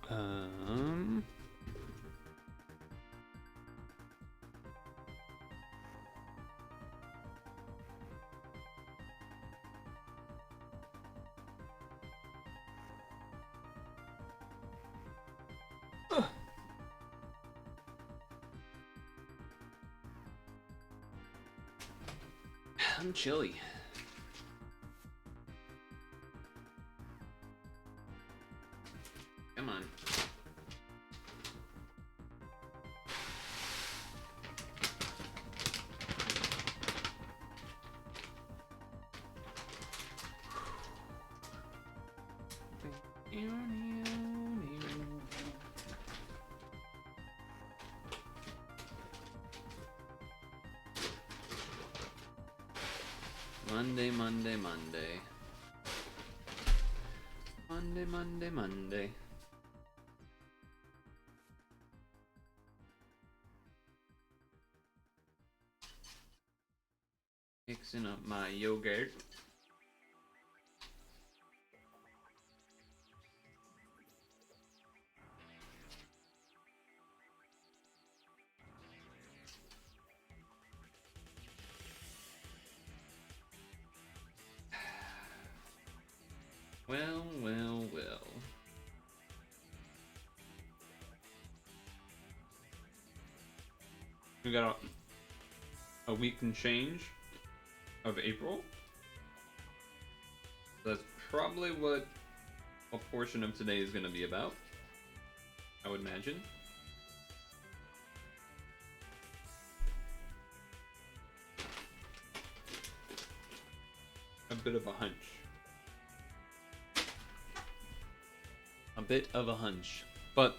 Um. I'm chilly. Come on. Monday, Monday, Monday. Monday, Monday, Monday. Mixing up my yogurt. Well, well, well. We got a week and change of April. That's probably what a portion of today is going to be about, I would imagine. A bit of a hunch. A bit of a hunch. But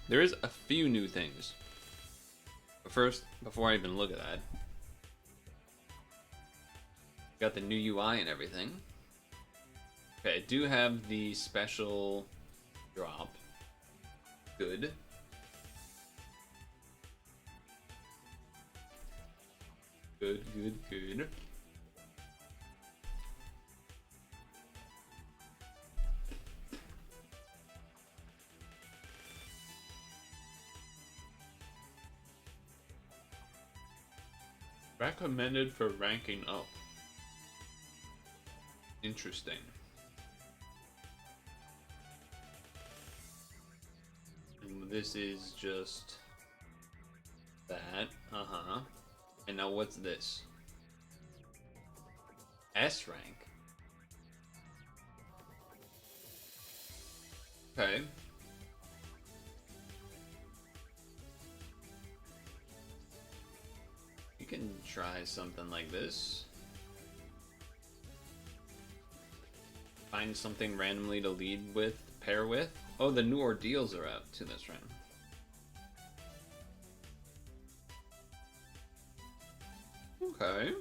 there is a few new things. But first, before I even look at that, got the new UI and everything. Okay, I do have the special drop. Good. Good, good, good. Recommended for ranking up. Interesting. And this is just that. Uh-huh. And now what's this? S rank. Okay. You can try something like this. Find something randomly to lead with, pair with. Oh, the new ordeals are out too this round. Okay.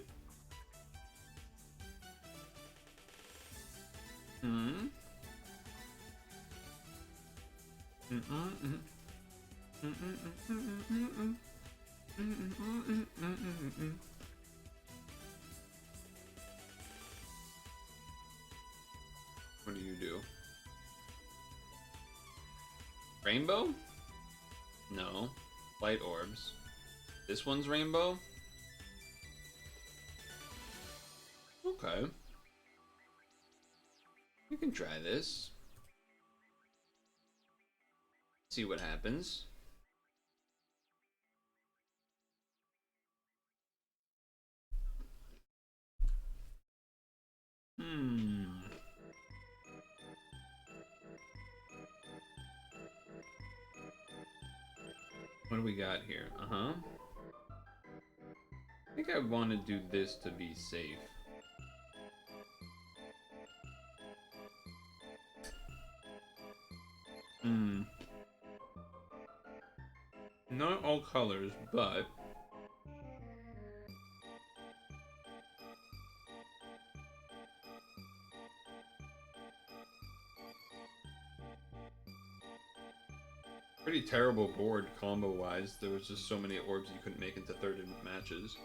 What do you do? Rainbow? No. Light orbs. This one's rainbow? Okay. You can try this. See what happens. What do we got here? I think I want to do this to be safe. Not all colors, but pretty terrible board combo-wise. There was just so many orbs you couldn't make into third matches.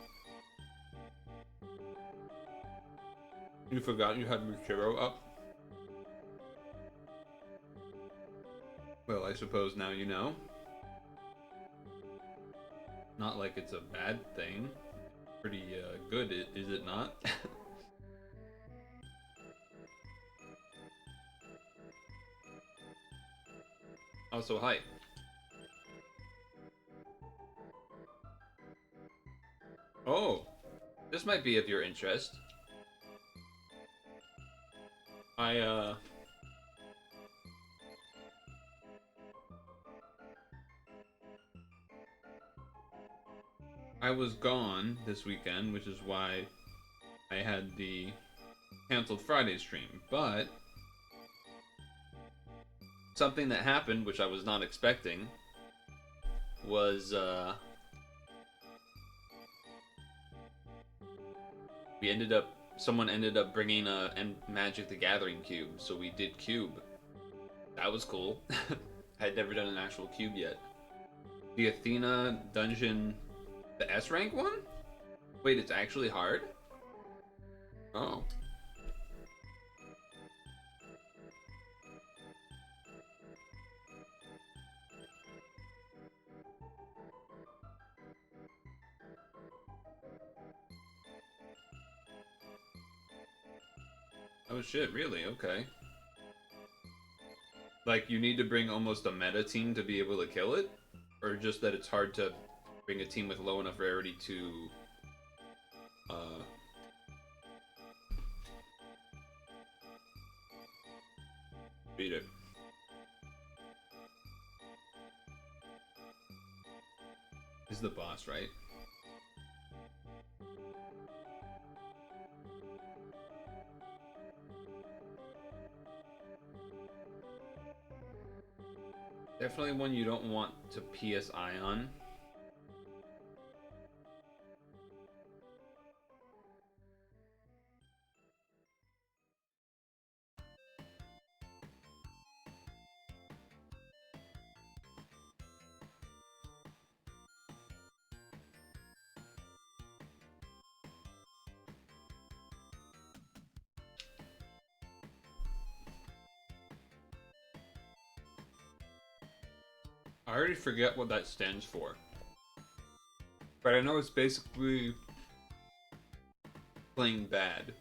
You forgot you had Mukiro up? Well, I suppose now you know. Not like it's a bad thing. Pretty good, is it not? Also, hi. Oh, this might be of your interest. I was gone this weekend, which is why I had the canceled Friday stream, but something that happened, which I was not expecting, was, someone ended up bringing a Magic the Gathering cube, so we did cube. That was cool. I had never done an actual cube yet. The Athena dungeon, the S rank one? Wait, it's actually hard? Oh. Oh shit, really? Okay. Like, you need to bring almost a meta team to be able to kill it? Or just that it's hard to bring a team with low enough rarity to, beat it? Is the boss, right? Definitely one you don't want to PSI on. I already forget what that stands for. But I know it's basically playing bad.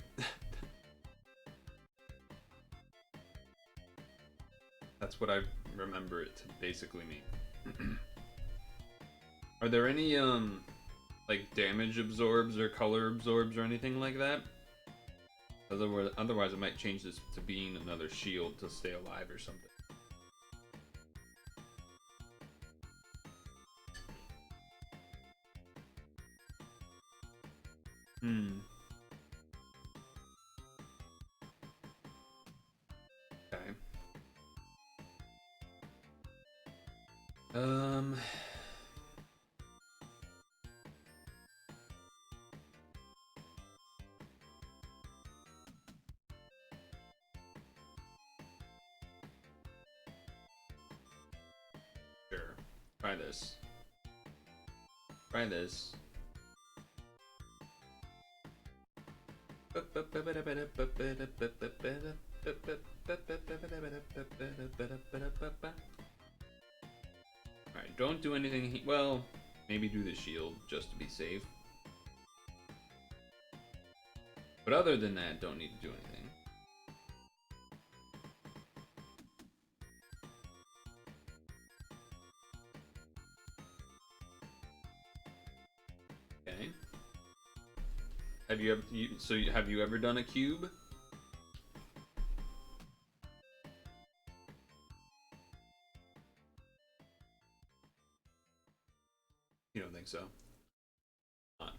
That's what I remember it to basically mean. Are there any, like damage absorbs or color absorbs or anything like that? Otherwise I might change this to being another shield to stay alive or something. Okay. Try this. Try this. Alright, don't do anything. Well, maybe do the shield just to be safe. But other than that, don't need to do anything. Okay. Have you ever done a cube? You don't think so? Not.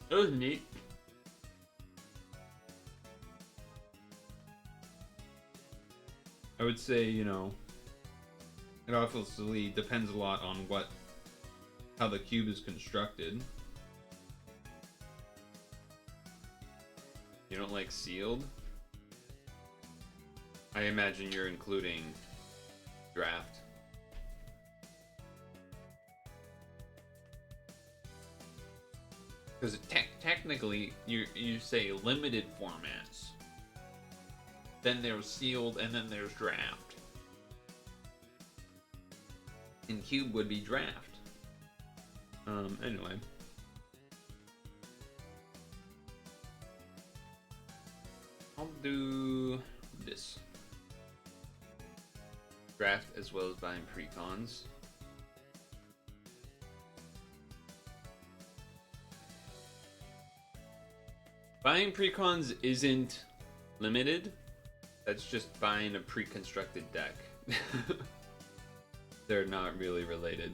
That was neat. I would say, you know, it obviously depends a lot on how the cube is constructed. You don't like sealed? I imagine you're including draft. Because technically, you say limited formats. Then there's sealed, and then there's draft. And cube would be draft. Anyway. I'll do this. Draft as well as buying precons. Buying precons isn't limited. That's just buying a pre-constructed deck. They're not really related.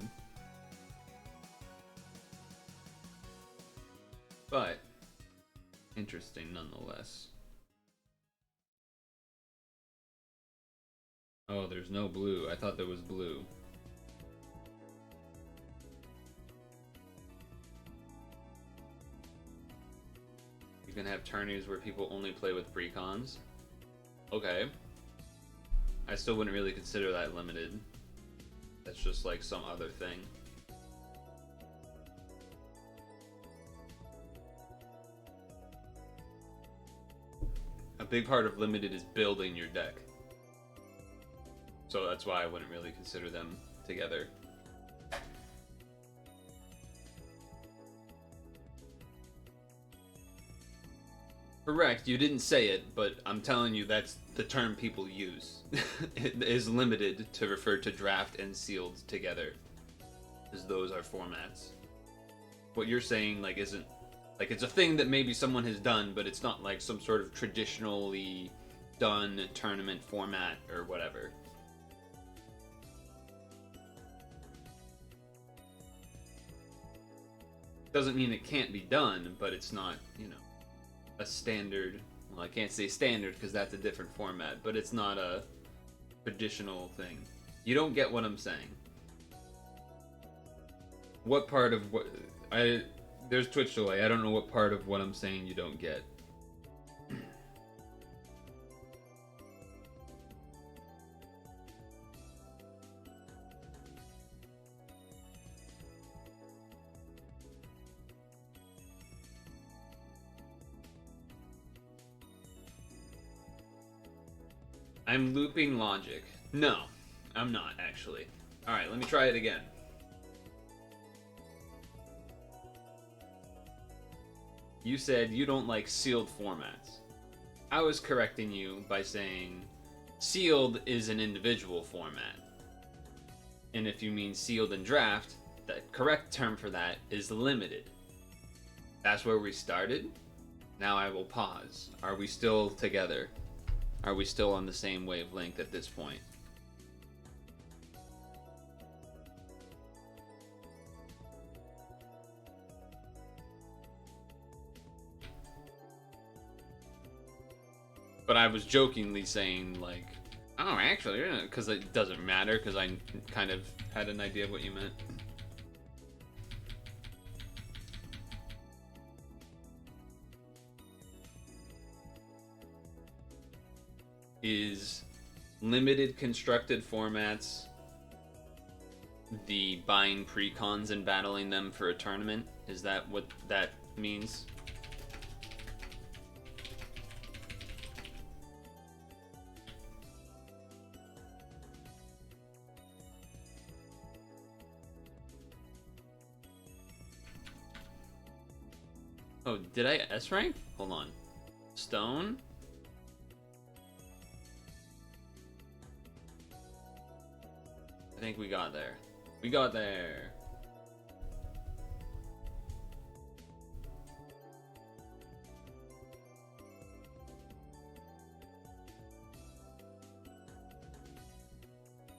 But interesting nonetheless. Oh, there's no blue. I thought there was blue. You can have tourneys where people only play with precons. Okay. I still wouldn't really consider that limited. That's just like some other thing. A big part of limited is building your deck. So that's why I wouldn't really consider them together. Correct, you didn't say it, but I'm telling you that's the term people use. It is limited to refer to draft and sealed together, as those are formats. What you're saying, like, isn't... Like, it's a thing that maybe someone has done, but it's not like some sort of traditionally done tournament format or whatever. Doesn't mean it can't be done, but it's not, you know, a standard. Well, I can't say standard because that's a different format, but it's not a traditional thing. You don't get what I'm saying. What part of what there's Twitch delay. I don't know what part of what I'm saying you don't get. I'm looping logic. No, I'm not actually. Alright, let me try it again. You said you don't like sealed formats. I was correcting you by saying sealed is an individual format. And if you mean sealed and draft, the correct term for that is limited. That's where we started. Now I will pause. Are we still together? Are we still on the same wavelength at this point? But I was jokingly saying, like, oh, actually, because it doesn't matter, because I kind of had an idea of what you meant. Is limited constructed formats the buying precons and battling them for a tournament? Is that what that means? Oh, did I S rank? Hold on. Stone? I think we got there. We got there.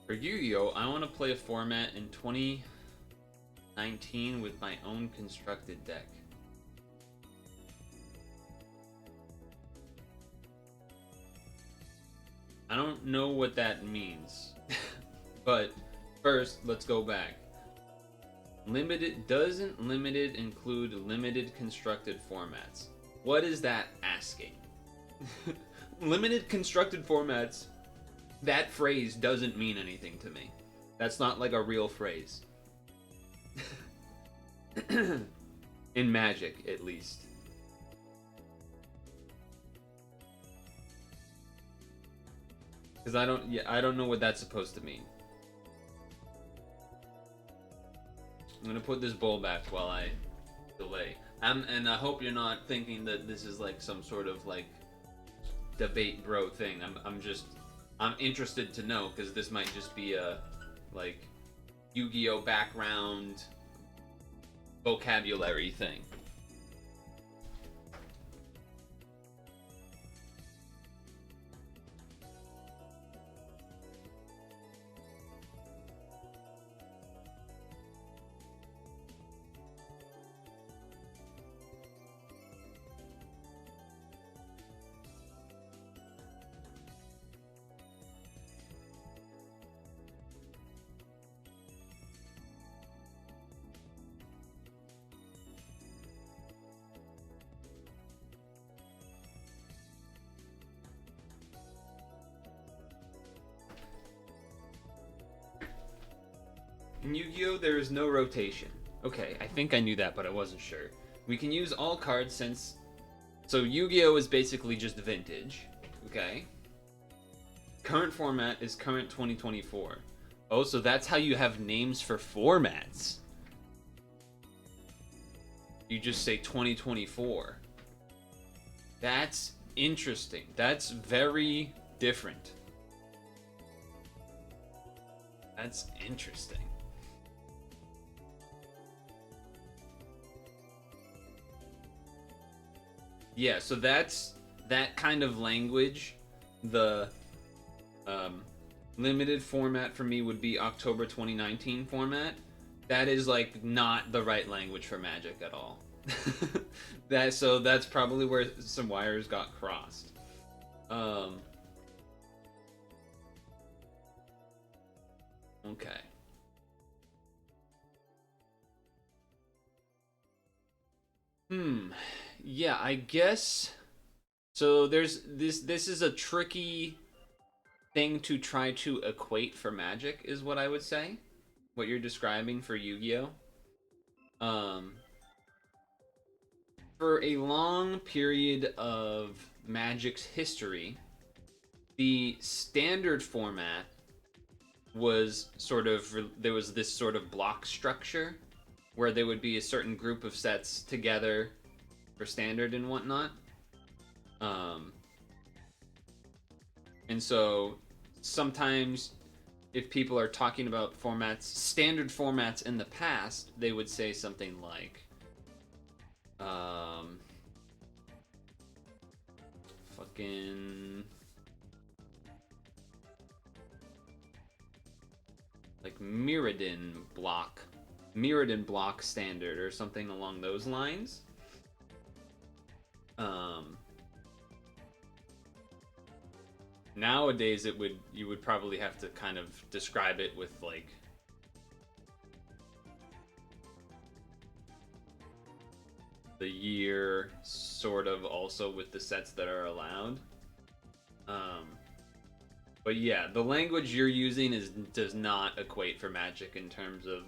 For Yu-Gi-Oh, I want to play a format in 2019 with my own constructed deck. I don't know what that means. But first, let's go back. Doesn't limited include limited constructed formats? What is that asking? Limited constructed formats, that phrase doesn't mean anything to me. That's not like a real phrase. In Magic, at least. Because I don't know what that's supposed to mean. I'm gonna put this bowl back while I delay. And I hope you're not thinking that this is like some sort of like debate bro thing. I'm interested to know, because this might just be a like Yu-Gi-Oh background vocabulary thing. In Yu-Gi-Oh, there is no rotation. Okay, I think I knew that, but I wasn't sure. We can use all cards since... So Yu-Gi-Oh is basically just vintage, okay? Current format is current 2024. Oh, so that's how you have names for formats. You just say 2024. That's interesting. That's very different. That's interesting. Yeah, so that's that kind of language. The limited format for me would be October 2019 format. That is like not the right language for Magic at all. So that's probably where some wires got crossed. Okay. Yeah, I guess. So there's this is a tricky thing to try to equate for Magic, is what I would say. What you're describing for Yu-Gi-Oh. For a long period of Magic's history, the standard format was sort of, there was this sort of block structure where there would be a certain group of sets together for standard and whatnot. And so sometimes if people are talking about formats, standard formats in the past, they would say something like, fucking, like Mirrodin block standard or something along those lines. Nowadays you would probably have to kind of describe it with like the year, sort of also with the sets that are allowed. But yeah, the language you're using does not equate for Magic in terms of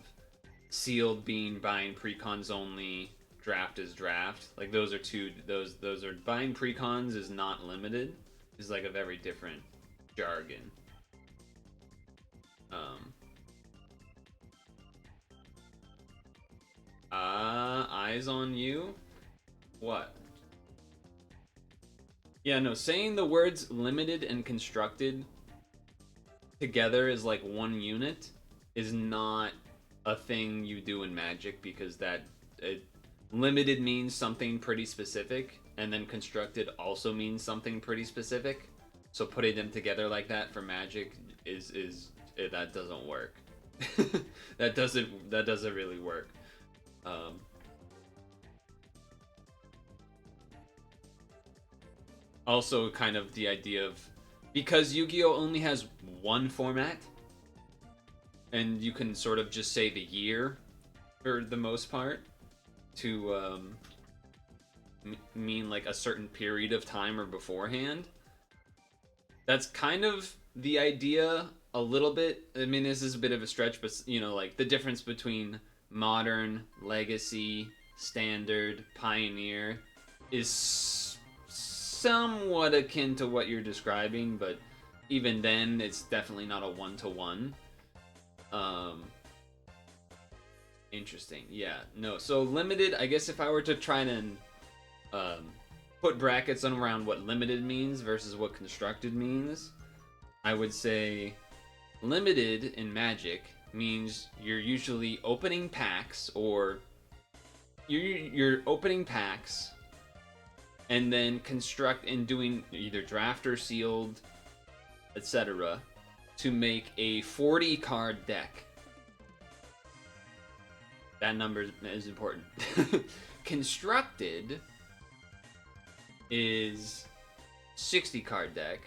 sealed being buying precons only, draft is draft. Like those are those are buying precons is not limited. Is like a very different jargon. Um. Eyes on you. What? Yeah, no. Saying the words limited and constructed together as like one unit is not a thing you do in Magic because limited means something pretty specific, and then constructed also means something pretty specific. So putting them together like that for Magic that doesn't work. that doesn't really work. Also, kind of the idea of because Yu-Gi-Oh only has one format, and you can sort of just say the year for the most part to mean like a certain period of time or beforehand. That's kind of the idea a little bit. I mean, this is a bit of a stretch, but you know, like the difference between modern, legacy, standard, pioneer is somewhat akin to what you're describing, but even then, it's definitely not a one-to-one. Interesting. Yeah. No. So limited. I guess if I were to try and put brackets on around what limited means versus what constructed means, I would say limited in Magic means you're usually opening packs, or you're opening packs and then construct and doing either draft or sealed, etc., to make a 40 card deck. That number is important. Constructed is 60 card deck,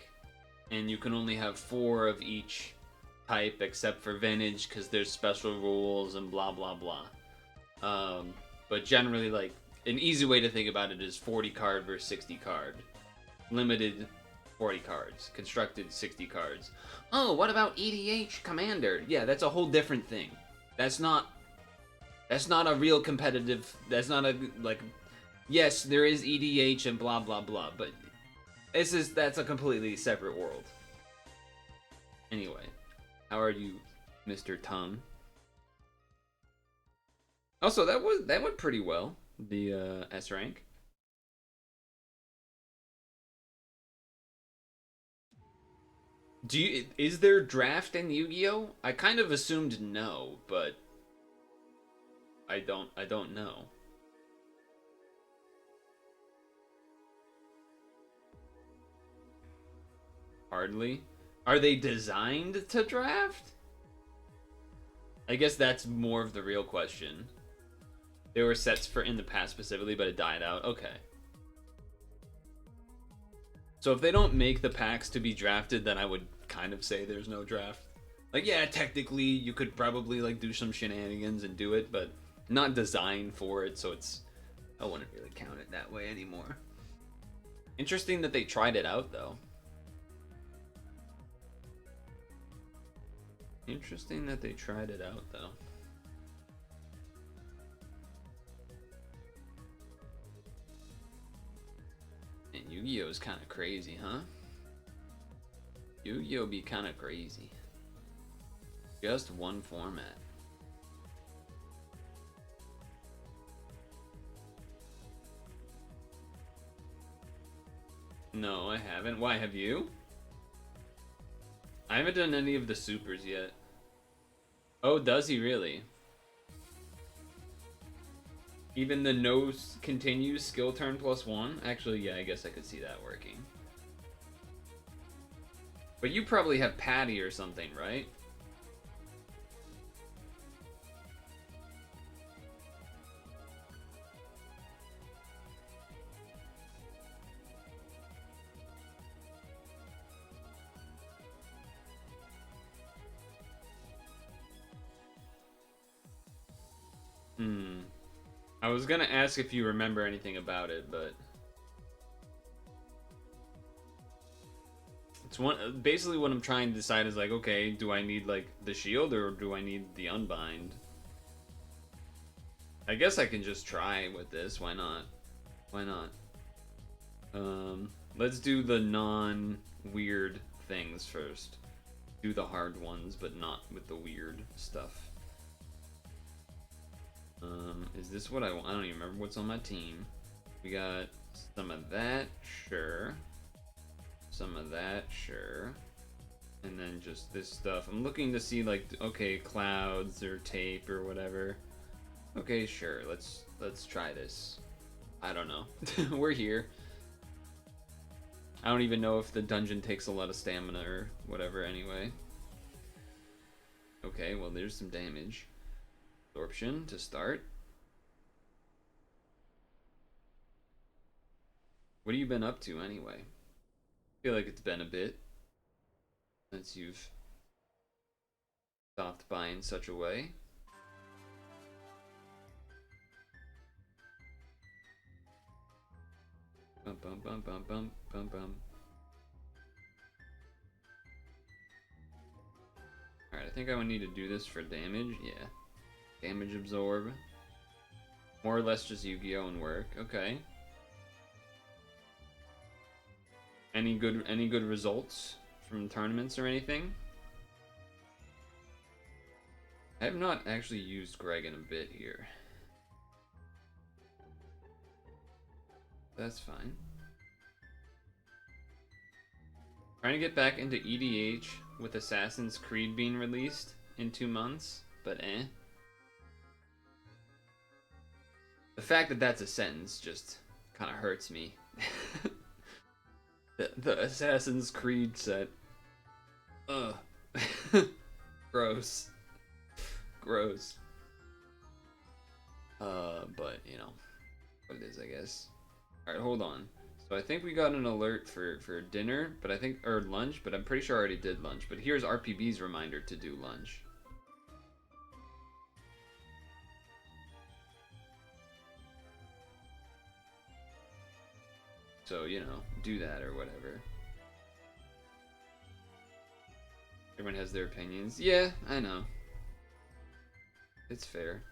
and you can only have 4 of each type except for vintage because there's special rules and blah blah blah. But generally, like, an easy way to think about it is 40 card versus 60 card. Limited 40 cards, constructed 60 cards. Oh, what about EDH Commander? Yeah, that's a whole different thing. That's not a real competitive. That's not a, like, yes, there is EDH and blah blah blah, but that's a completely separate world. Anyway, how are you, Mr. Tongue? Also, that went pretty well. The S rank. Is there draft in Yu-Gi-Oh? I kind of assumed no, but I don't know. Hardly. Are they designed to draft? I guess that's more of the real question. There were sets for in the past specifically, but it died out. Okay. So if they don't make the packs to be drafted, then I would kind of say there's no draft. Like, yeah, technically you could probably like do some shenanigans and do it, but not designed for it, so I wouldn't really count it that way anymore. Interesting that they tried it out, though. Interesting that they tried it out, though. And Yu-Gi-Oh is kind of crazy, huh? Yu-Gi-Oh be kind of crazy. Just one format. No, I haven't. Why, have you? I haven't done any of the supers yet. Oh, does he really? Even the no continues skill turn +1? Actually, yeah, I guess I could see that working. But you probably have Patty or something, right? I was gonna ask if you remember anything about it, but It's one basically what I'm trying to decide is like, okay, do I need like the shield or do I need the unbind? I guess I can just try with this. Why not? Why not? Let's do the non-weird things first. Do the hard ones, but not with the weird stuff. Is this what I want? I don't even remember what's on my team. We got some of that, sure. Some of that, sure. And then just this stuff. I'm looking to see like, okay, clouds or tape or whatever. Okay, sure. Let's try this. I don't know. We're here. I don't even know if the dungeon takes a lot of stamina or whatever anyway. Okay, well there's some damage. Absorption to start. What have you been up to anyway? I feel like it's been a bit since you've stopped by in such a way. Bum bum bum bum bum bum bum. Alright, I think I would need to do this for damage. Yeah. Damage absorb. More or less just Yu-Gi-Oh! And work. Okay. Any good results from tournaments or anything? I have not actually used Greg in a bit here. That's fine. Trying to get back into EDH with Assassin's Creed being released in 2 months, but eh. The fact that that's a sentence just kind of hurts me. the Assassin's Creed set. Ugh. Gross. Gross. But, you know, what it is, I guess. Alright, hold on. So I think we got an alert for dinner, but I think, or lunch, but I'm pretty sure I already did lunch. But here's RPB's reminder to do lunch. So, you know, do that or whatever. Everyone has their opinions. Yeah, I know. It's fair.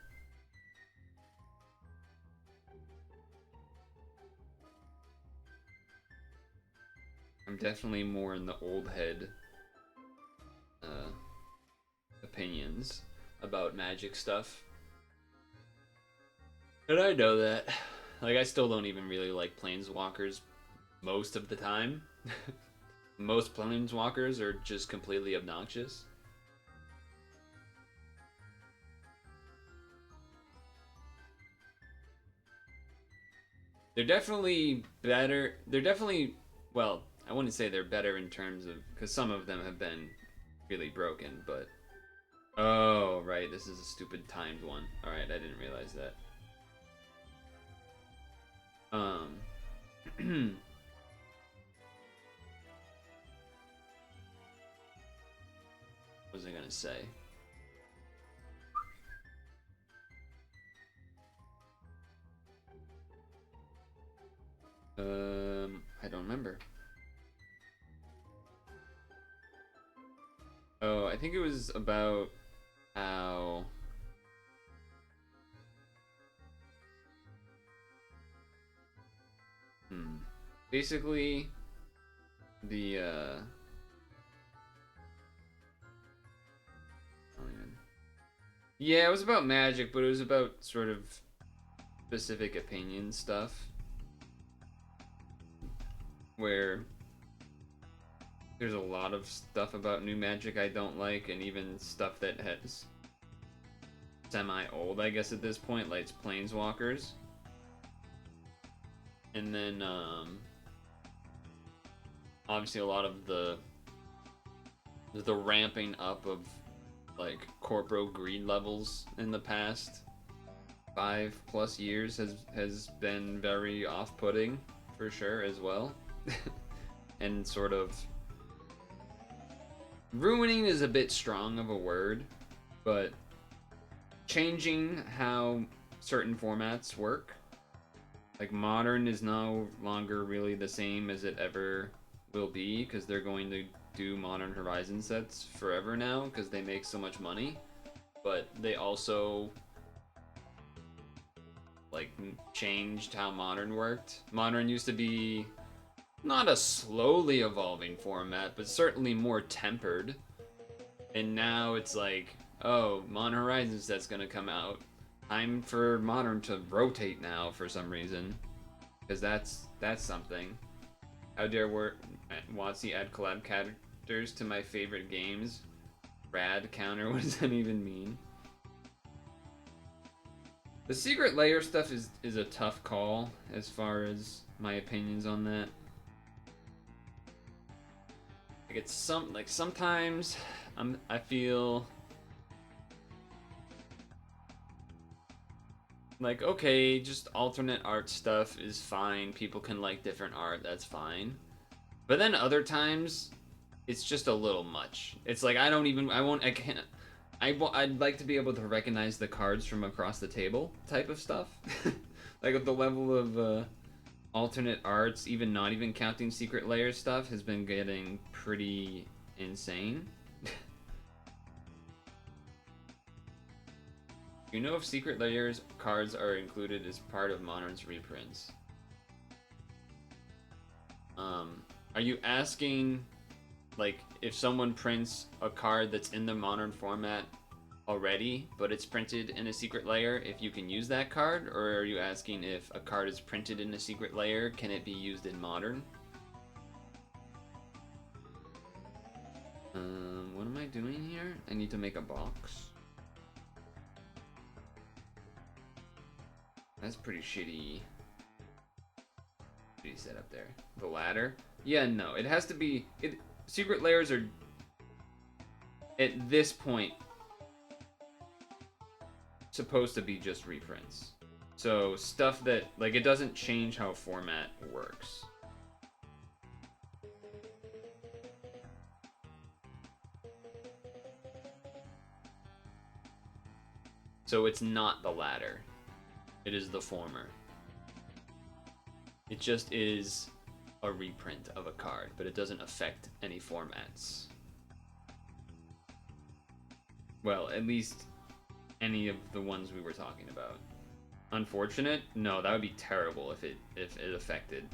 I'm definitely more in the old head opinions about magic stuff. And I know that. Like, I still don't even really like planeswalkers most of the time. Most planeswalkers are just completely obnoxious. They're definitely better. They're definitely, well, I wouldn't say they're better in terms of, because some of them have been really broken, but... Oh, right, this is a stupid timed one. Alright, I didn't realize that. What was I gonna say? I don't remember. Oh, I think it was about how... Basically, the, yeah, it was about magic, but it was about sort of specific opinion stuff. Where there's a lot of stuff about new magic I don't like, and even stuff that has semi-old, I guess, at this point, like Planeswalkers. And then, obviously a lot of the ramping up of, like, corporo greed levels in the past 5+ years has been very off-putting, for sure, as well. And sort of ruining is a bit strong of a word, but changing how certain formats work. Like, Modern is no longer really the same as it ever will be, because they're going to do Modern Horizon sets forever now because they make so much money. But they also like changed how Modern worked. Modern used to be not a slowly evolving format, but certainly more tempered. And now it's like, oh, Modern Horizon set's gonna come out. Time for Modern to rotate now for some reason, because that's something. How dare WotC add collab characters to my favorite games? Rad counter. What does that even mean? The secret layer stuff is a tough call as far as my opinions on that. Like it's sometimes I feel like, okay, just alternate art stuff is fine. People can like different art, that's fine. But then other times it's just a little much. It's like I'd like to be able to recognize the cards from across the table type of stuff. Like with the level of alternate arts, even not even counting secret layer stuff, has been getting pretty insane. You know if secret layers cards are included as part of Modern's reprints? Are you asking, like, if someone prints a card that's in the Modern format already, but it's printed in a secret layer, if you can use that card? Or are you asking if a card is printed in a secret layer, can it be used in Modern? What am I doing here? I need to make a box. That's pretty shitty setup there. The ladder? Yeah, no, it has to be... secret layers are, at this point, supposed to be just reprints. So stuff that, like, it doesn't change how format works. So it's not the latter. It is the former. It just is a reprint of a card, but it doesn't affect any formats. Well, at least any of the ones we were talking about. Unfortunate? No, that would be terrible if it affected.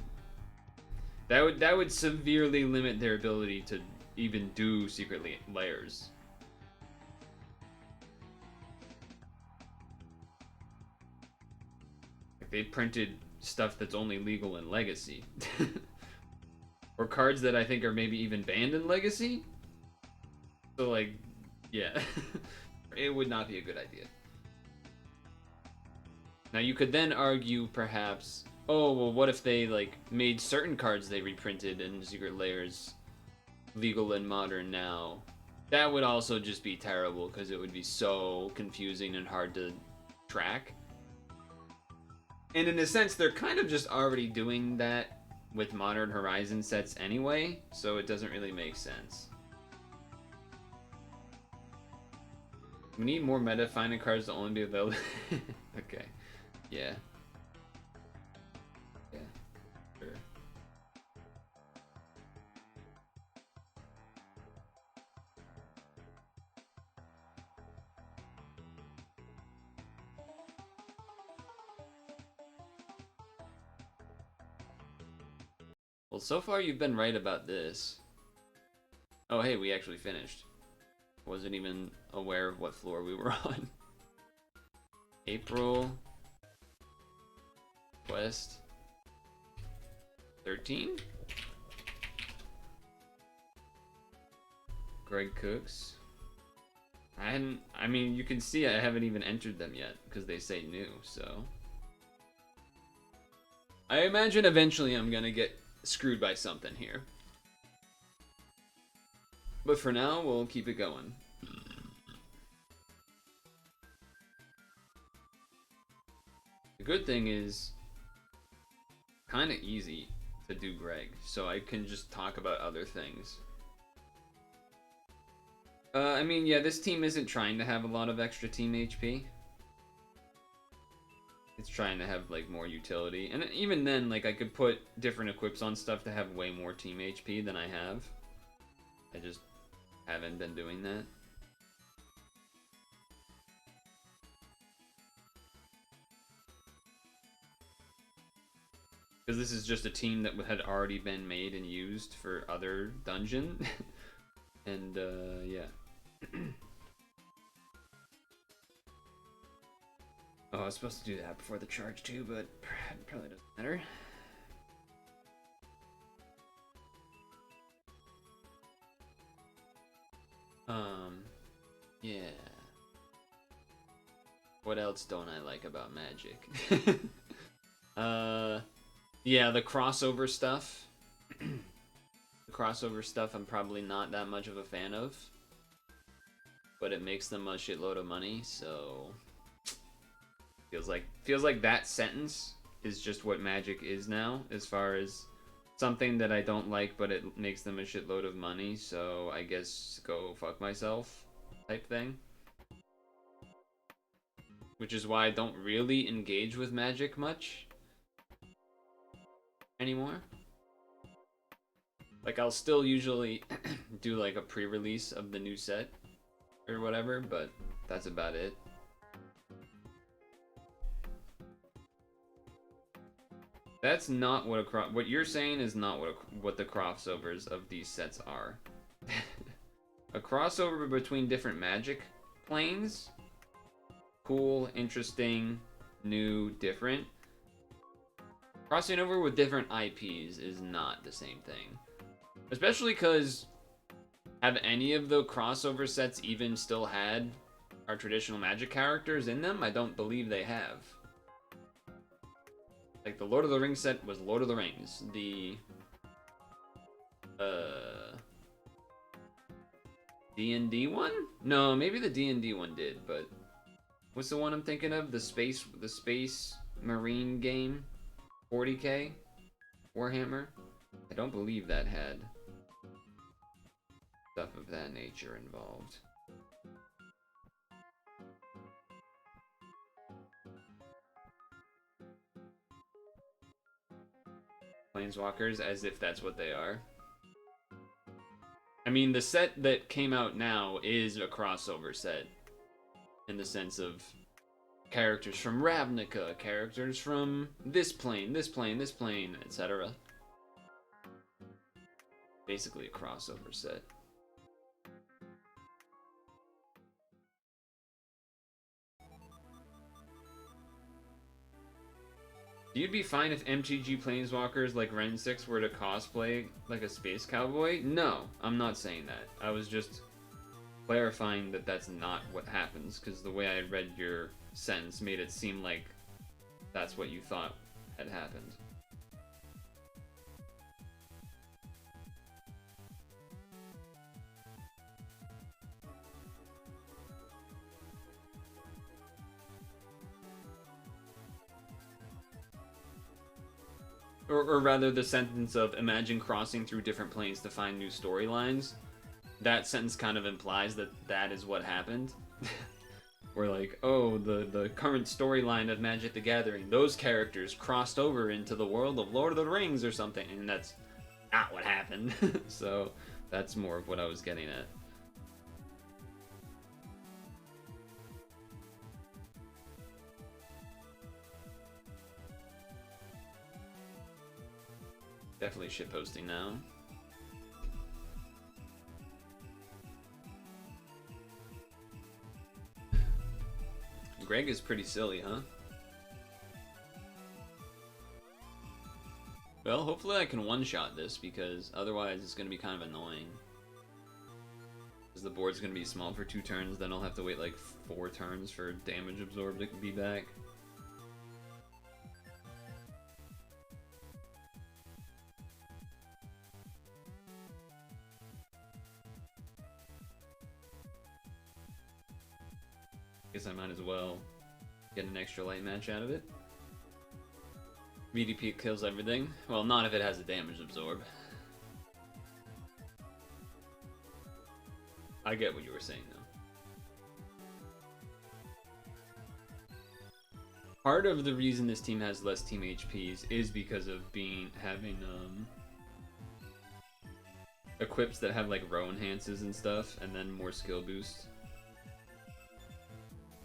That would severely limit their ability to even do secret layers. If they printed stuff that's only legal in Legacy. Or cards that I think are maybe even banned in Legacy. So, like, yeah. It would not be a good idea. Now, you could then argue, perhaps, oh, well, what if they, like, made certain cards they reprinted in Secret Layers legal and modern now? That would also just be terrible, because it would be so confusing and hard to track. And in a sense, they're kind of just already doing that with Modern Horizon sets anyway, so it doesn't really make sense. We need more meta finding cards to only be available. Okay. Yeah. Yeah. Sure. Well, so far you've been right about this. Oh, hey, we actually finished. Wasn't even aware of what floor we were on. April. Quest 13? Greg Cooks. I mean, you can see I haven't even entered them yet because they say new, so. I imagine eventually I'm gonna get screwed by something here. But for now, we'll keep it going. The good thing is, kind of easy to do Greg, so I can just talk about other things. I mean, yeah, this team isn't trying to have a lot of extra team HP. It's trying to have like more utility, and even then, like I could put different equips on stuff to have way more team HP than I have. I just haven't been doing that. Because this is just a team that had already been made and used for other dungeon. And, yeah. Oh, I was supposed to do that before the charge too, but it probably doesn't matter. Yeah. What else don't I like about Magic? Yeah, the crossover stuff. The crossover stuff I'm probably not that much of a fan of. But it makes them a shitload of money, so feels like that sentence is just what Magic is now, as far as something that I don't like, but it makes them a shitload of money, so I guess go fuck myself type thing. Which is why I don't really engage with Magic much anymore. Like, I'll still usually do like a pre-release of the new set or whatever, but that's about it. That's not what what you're saying is not what the crossovers of these sets are. A crossover between different Magic planes, cool, interesting, new, different. Crossing over with different IPs is not the same thing. Especially because have any of the crossover sets even still had our traditional Magic characters in them? I don't believe they have. Like, the Lord of the Rings set was Lord of the Rings. The D&D one? No, maybe the D&D one did, but what's the one I'm thinking of? The Space Marine game? 40K? Warhammer? I don't believe that had stuff of that nature involved. Planeswalkers, as if that's what they are. I mean, the set that came out now is a crossover set. In the sense of characters from Ravnica, characters from this plane, this plane, this plane, etc. Basically a crossover set. You'd be fine if MTG Planeswalkers like Ren 6 were to cosplay like a space cowboy? No, I'm not saying that. I was just clarifying that that's not what happens, because the way I read your sentence made it seem like that's what you thought had happened. Or rather, the sentence of imagine crossing through different planes to find new storylines. That sentence kind of implies that that is what happened. We're like, oh, the current storyline of Magic the Gathering, those characters crossed over into the world of Lord of the Rings or something, and that's not what happened. So that's more of what I was getting at. Definitely shitposting now. Greg is pretty silly, huh? Well, hopefully I can one-shot this, because otherwise it's going to be kind of annoying. Because the board's going to be small for 2 turns, then I'll have to wait like 4 turns for damage absorbed to be back. Guess I might as well get an extra light match out of it. VDP kills everything. Well, not if it has a damage absorb. I get what you were saying, though. Part of the reason this team has less team HPs is because of having equips that have like row enhances and stuff, and then more skill boost.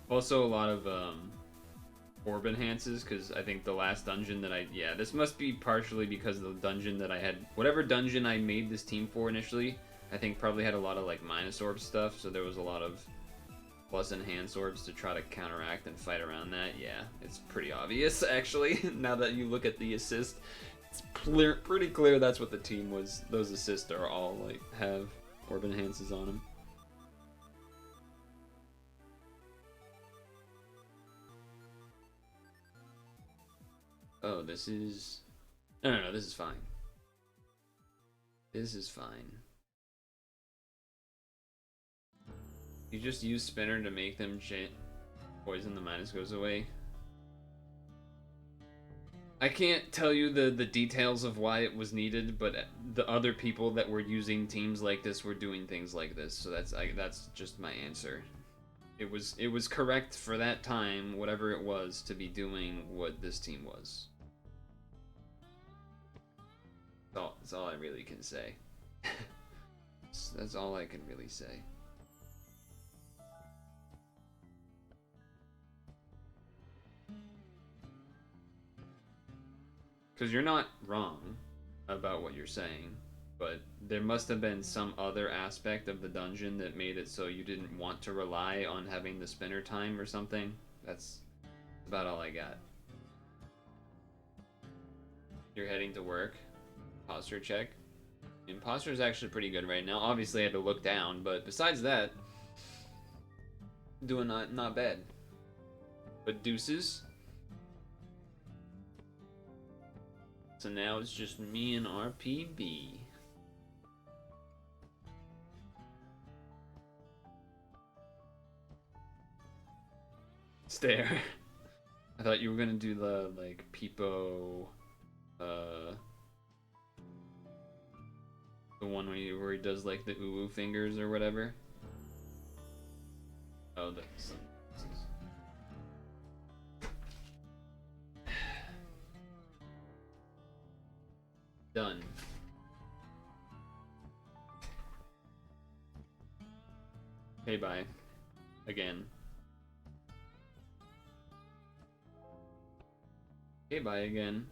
Also a lot of orb enhances, because I think the last dungeon that this must be partially because of the dungeon that I had, whatever dungeon I made this team for initially, I think probably had a lot of like minus orb stuff, so there was a lot of plus enhance orbs to try to counteract and fight around that. Yeah, it's pretty obvious actually, now that you look at the assist. It's pretty clear that's what the team was. Those assists are all like have orb enhances on them. Oh, this is... No, this is fine. This is fine. You just use spinner to make them poison, the minus goes away. I can't tell you the details of why it was needed, but the other people that were using teams like this were doing things like this, so that's just my answer. It was correct for that time, whatever it was, to be doing what this team was. That's all I really can say. That's all I can really say. Because you're not wrong about what you're saying, but there must have been some other aspect of the dungeon that made it so you didn't want to rely on having the spinner time or something. That's about all I got. You're heading to work. Posture check. And posture is actually pretty good right now. Obviously I had to look down, but besides that, doing not bad. But deuces. So now it's just me and RPB. Stare. I thought you were gonna do the like Peepo, the one where he does like the ooh fingers or whatever. Oh, that's done. Okay, bye. Again. Okay, bye again.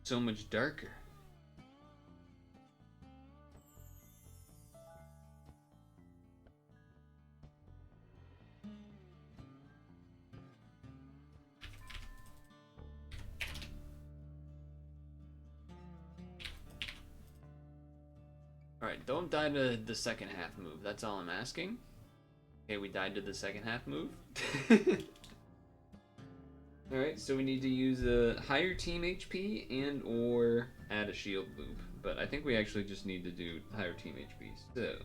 So much darker. Alright, don't die to the second half move. That's all I'm asking. Okay, we died to the second half move. Alright, so we need to use a higher team HP and or add a shield loop. But I think we actually just need to do higher team HP. So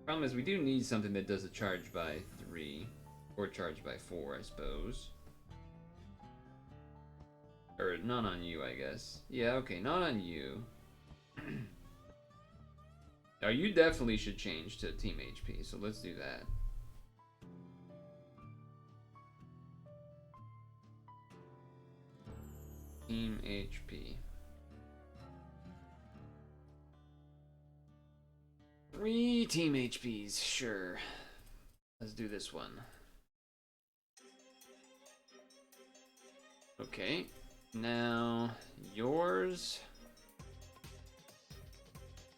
problem is we do need something that does a charge by 3 or charge by 4, I suppose. Or not on you, I guess. Yeah, okay, not on you. Now you definitely should change to team HP, so let's do that. Team HP. 3 team HPs, sure. Let's do this one. Okay, now yours.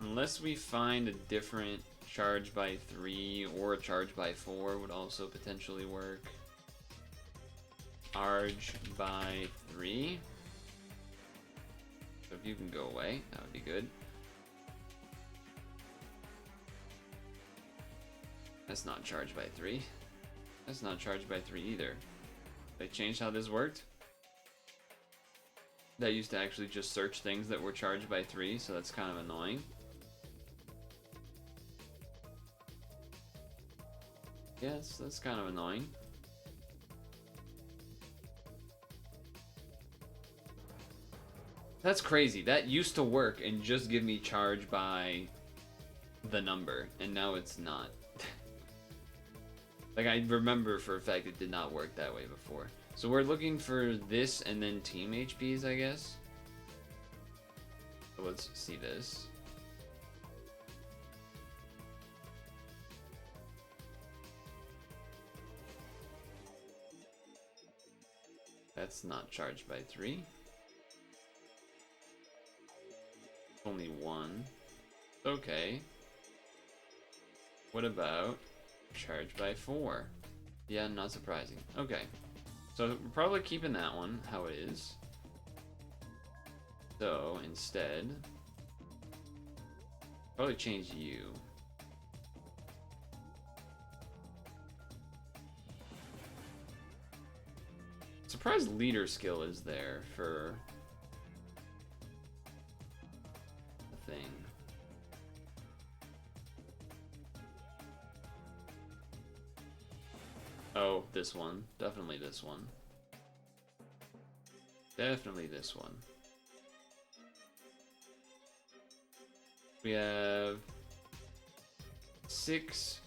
Unless we find a different charge by 3 or a charge by 4 would also potentially work. Charge by 3. So if you can go away, that would be good. That's not charged by 3. That's not charged by 3 either. They changed how this worked? That used to actually just search things that were charged by 3, so that's kind of annoying. Yes, that's kind of annoying. That's crazy. That used to work and just give me charge by the number, and now it's not. Like, I remember for a fact it did not work that way before. So we're looking for this and then team HPs, I guess. So let's see this. That's not charged by 3. Only 1. Okay. What about charged by 4? Yeah, not surprising. Okay. So we're probably keeping that one how it is. So instead, probably change you. Surprised leader skill is there for the thing. Oh, this one. Definitely this one. Definitely this one. We have 6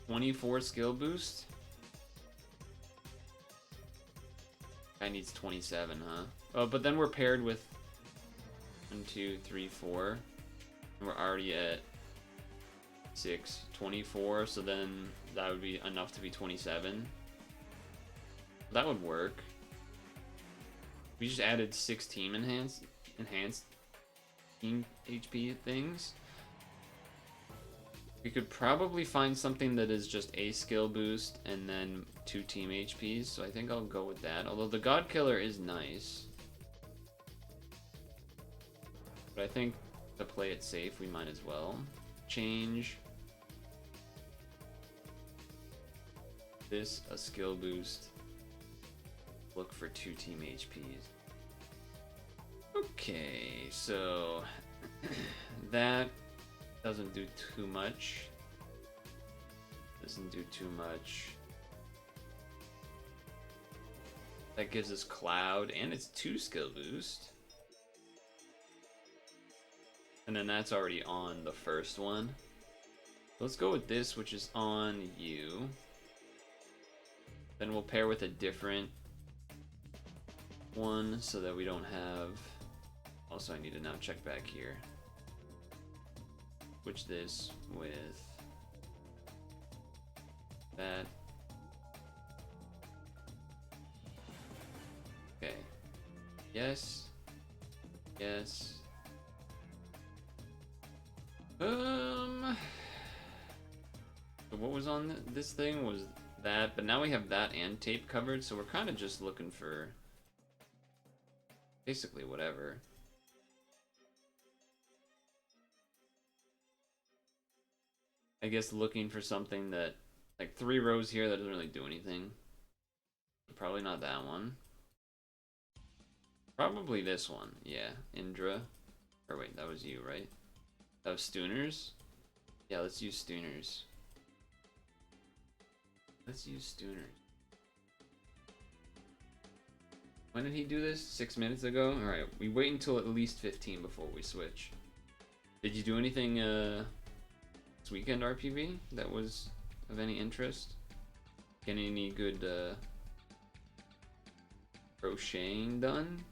24 skill boost. Guy needs 27, huh? Oh, but then we're paired with 1, 2, 3, 4. And we're already at 6, 24, so then that would be enough to be 27. That would work. We just added 6 team enhanced team HP things. We could probably find something that is just a skill boost and then 2 team HPs, so I think I'll go with that. Although the God Killer is nice. But I think to play it safe, we might as well change this a skill boost. Look for 2 team HPs. Okay, so that doesn't do too much. Doesn't do too much. That gives us Cloud, and it's 2 skill boost. And then that's already on the first one. Let's go with this, which is on you. Then we'll pair with a different one so that we don't have... Also, I need to now check back here. Switch this with that. Okay. Yes. Yes. So what was on this thing was that, but now we have that and tape covered, so we're kind of just looking for basically whatever. I guess looking for something that, like 3 rows here that doesn't really do anything. Probably not that one. Probably this one, yeah. Indra. Or wait, that was you, right? That was Stooners? Yeah, let's use Stooners. Let's use Stooners. When did he do this? 6 minutes ago? Alright, we wait until at least 15 before we switch. Did you do anything, this weekend RPV that was of any interest? Getting any good crocheting done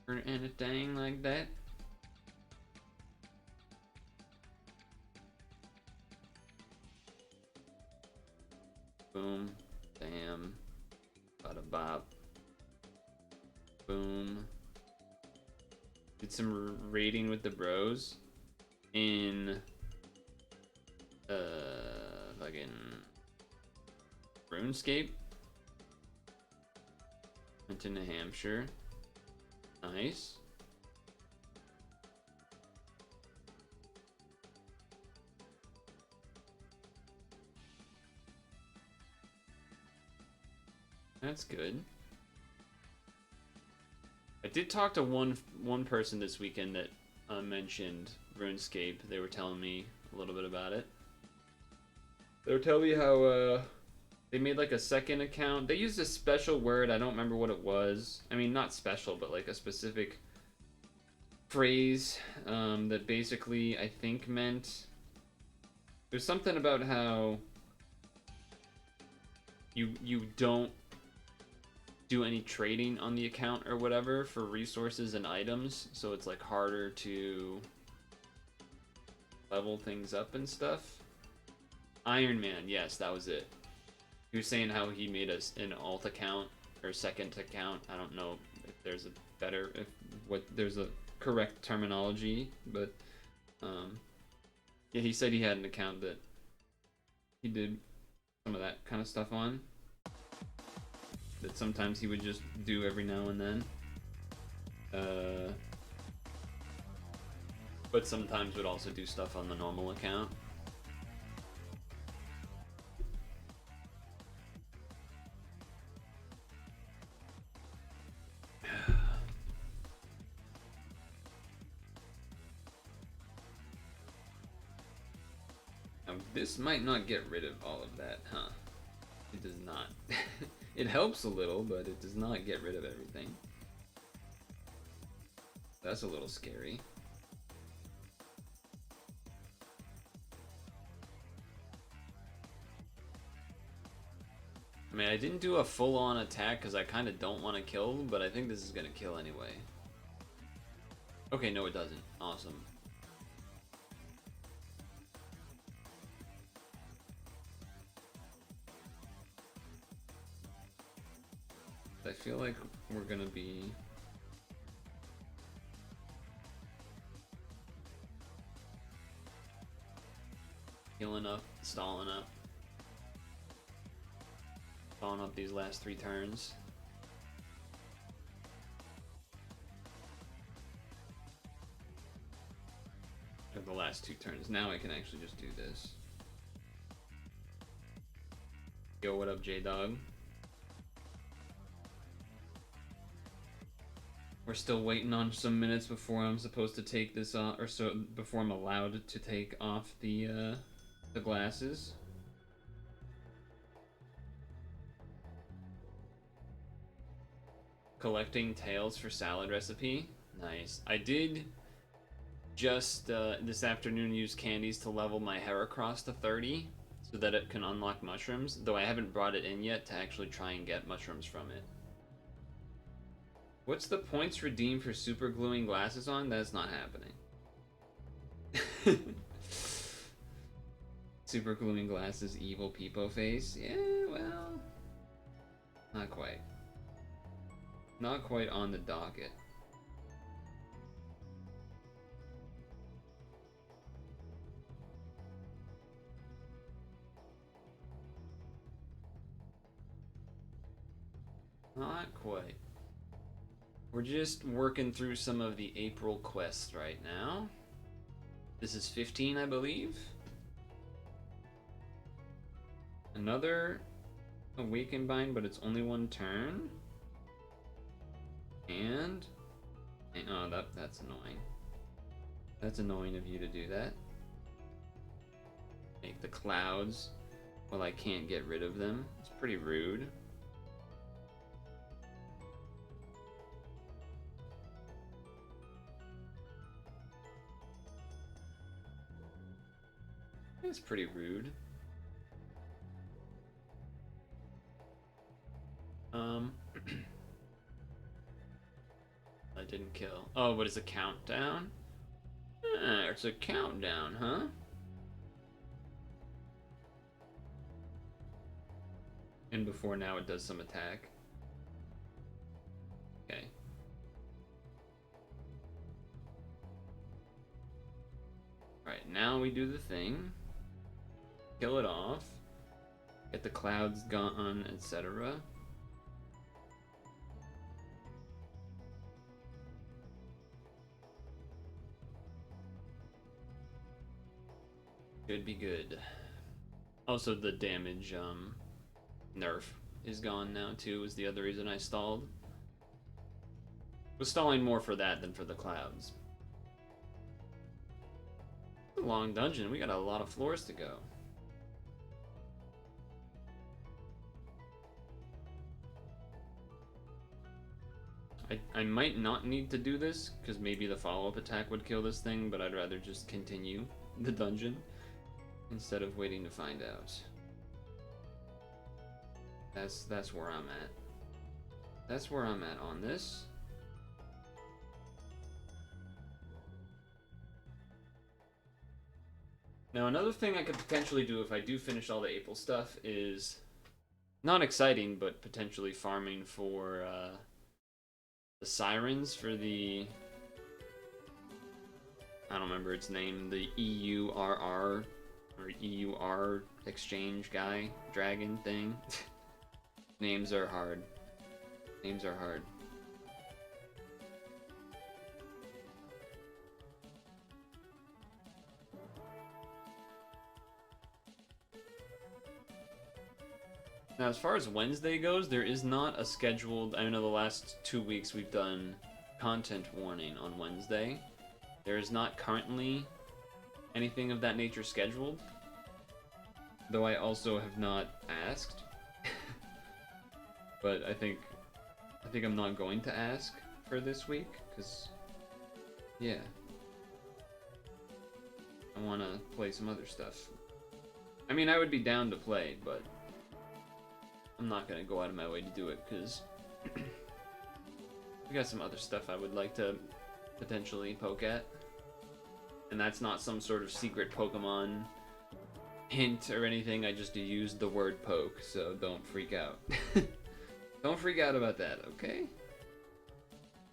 or anything like that? Boom, bam, bada bop, boom. Did some raiding with the bros in fucking RuneScape. Went to New Hampshire. Nice. That's good. I did talk to one person this weekend that mentioned RuneScape. They were telling me a little bit about it. They were telling me how they made like a second account. They used a special word. I don't remember what it was. I mean, not special, but like a specific phrase that basically I think meant there's something about how you don't do any trading on the account or whatever for resources and items, so it's like harder to level things up and stuff. Iron Man, yes, that was it. He was saying how he made us an alt account or second account. I don't know if there's a better, if what there's a correct terminology, but yeah, he said he had an account that he did some of that kind of stuff on. That sometimes he would just do every now and then. But sometimes would also do stuff on the normal account. Now, this might not get rid of all of that, huh? It does not. It helps a little, but it does not get rid of everything. That's a little scary. I mean, I didn't do a full-on attack because I kind of don't want to kill, but I think this is going to kill anyway. Okay, no it doesn't. Awesome. I feel like we're gonna be healing up, stalling up these last 3 turns. Or the last 2 turns. Now I can actually just do this. Yo, what up, J-Dog? We're still waiting on some minutes before I'm supposed to take this off, or so before I'm allowed to take off the glasses. Collecting tails for salad recipe. Nice. I did just this afternoon use candies to level my Heracross to 30 so that it can unlock mushrooms, though I haven't brought it in yet to actually try and get mushrooms from it. What's the points redeemed for super gluing glasses on? That's not happening. Super gluing glasses, evil peepo face. Yeah, well, not quite. Not quite on the docket. Not quite. We're just working through some of the April quests right now. This is 15, I believe. Another Awaken Bind, but it's only 1 turn. And oh, that's annoying. That's annoying of you to do that. Make the clouds while I can't get rid of them. It's pretty rude. It's pretty rude. I didn't kill. Oh, what is a countdown? It's a countdown, huh? And before now it does some attack. Okay. Alright, now we do the thing. Kill it off. Get the clouds gone, etc. Should be good. Also, the damage nerf is gone now too, is the other reason I stalled. Was stalling more for that than for the clouds. It's a long dungeon, we got a lot of floors to go. I might not need to do this, because maybe the follow-up attack would kill this thing, but I'd rather just continue the dungeon instead of waiting to find out. That's where I'm at. That's where I'm at on this. Now, another thing I could potentially do if I do finish all the April stuff is not exciting, but potentially farming for the sirens for the, I don't remember its name, the EURR or EUR exchange guy, dragon thing. Names are hard. Names are hard. Now, as far as Wednesday goes, there is not a scheduled... I know the last 2 weeks we've done content warning on Wednesday. There is not currently anything of that nature scheduled. Though I also have not asked. But I think I'm not going to ask for this week, because... yeah. I want to play some other stuff. I mean, I would be down to play, but... I'm not gonna go out of my way to do it, because we got some other stuff I would like to potentially poke at. And that's not some sort of secret Pokemon hint or anything, I just used the word poke, so don't freak out. Don't freak out about that, okay?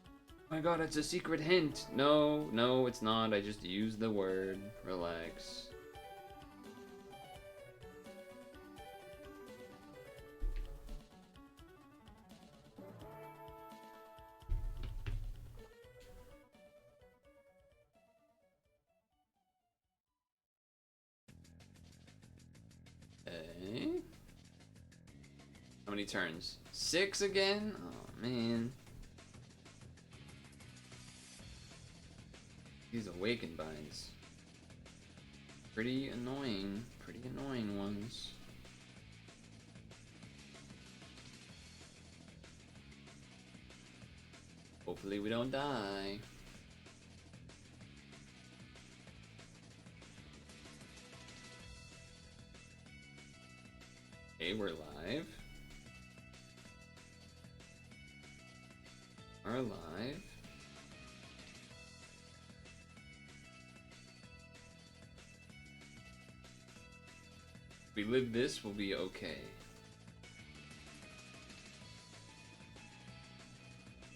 Oh my god, it's a secret hint! No, no, it's not, I just used the word. Relax. How many turns? 6 again? Oh, man. These awakened binds. Pretty annoying. Pretty annoying ones. Hopefully we don't die. Okay, we're live. Are alive. If we live this, we'll be okay.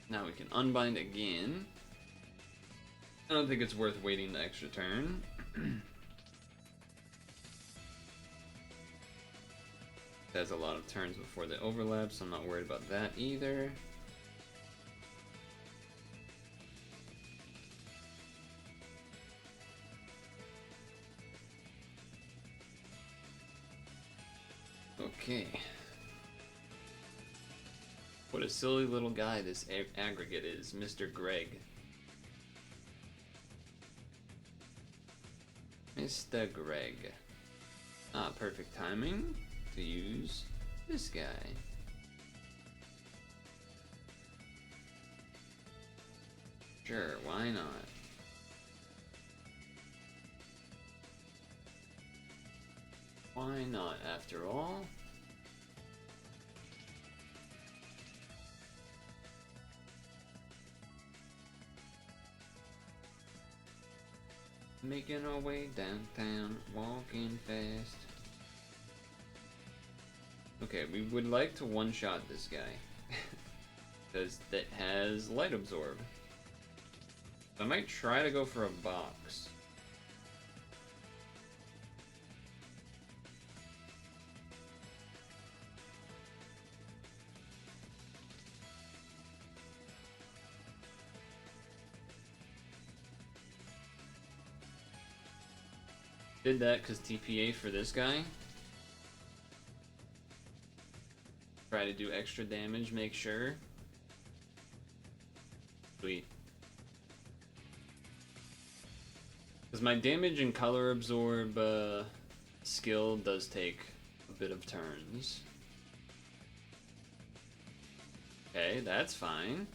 Now we can unbind again. I don't think it's worth waiting the extra turn. It has a lot of turns before they overlap, so I'm not worried about that either. Okay. What a silly little guy this aggregate is, Mr. Greg. Mr. Greg. Ah, perfect timing to use this guy. Sure, why not? Why not, after all? Making our way downtown, walking fast. Okay, we would like to one-shot this guy. Because that has Light Absorb. I might try to go for a box. Did that because TPA for this guy. Try to do extra damage, make sure. Sweet. Because my damage and color absorb skill does take a bit of turns. Okay, that's fine.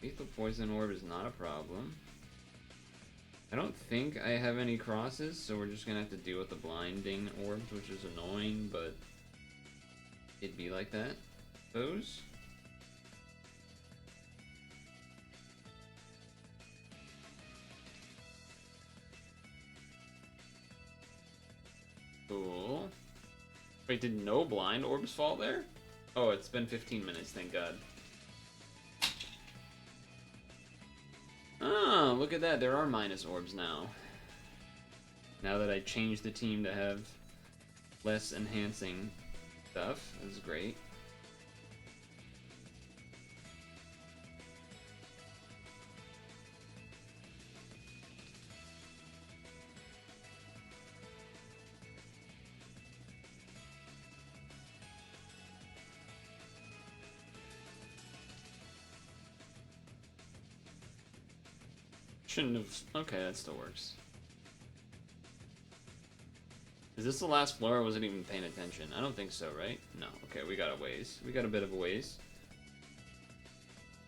Lethal poison orb is not a problem. I don't think I have any crosses, so we're just gonna have to deal with the blinding orbs, which is annoying, but it'd be like that. Those. Cool. Wait, did no blind orbs fall there? Oh, it's been 15 minutes, thank God. Oh, look at that. There are minus orbs now. Now that I changed the team to have less enhancing stuff, this is great. Shouldn't have... Okay, that still works. Is this the last floor, or was it even paying attention? I don't think so, right? No. Okay, we got a ways. We got a bit of a ways.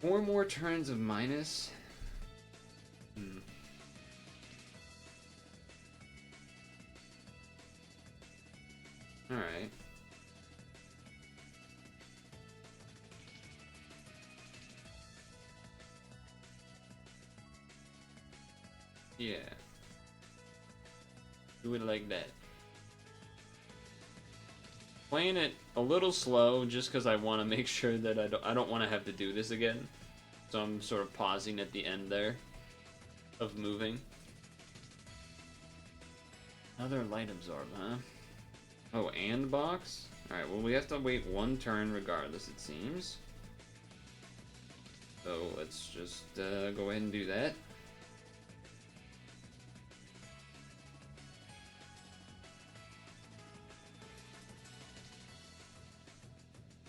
4 more turns of minus. Alright. Yeah. Do it like that. Playing it a little slow just because I want to make sure that I don't want to have to do this again. So I'm sort of pausing at the end there of moving. Another light absorb, huh? Oh, and box? Alright, well we have to wait 1 turn regardless, it seems. So let's just go ahead and do that.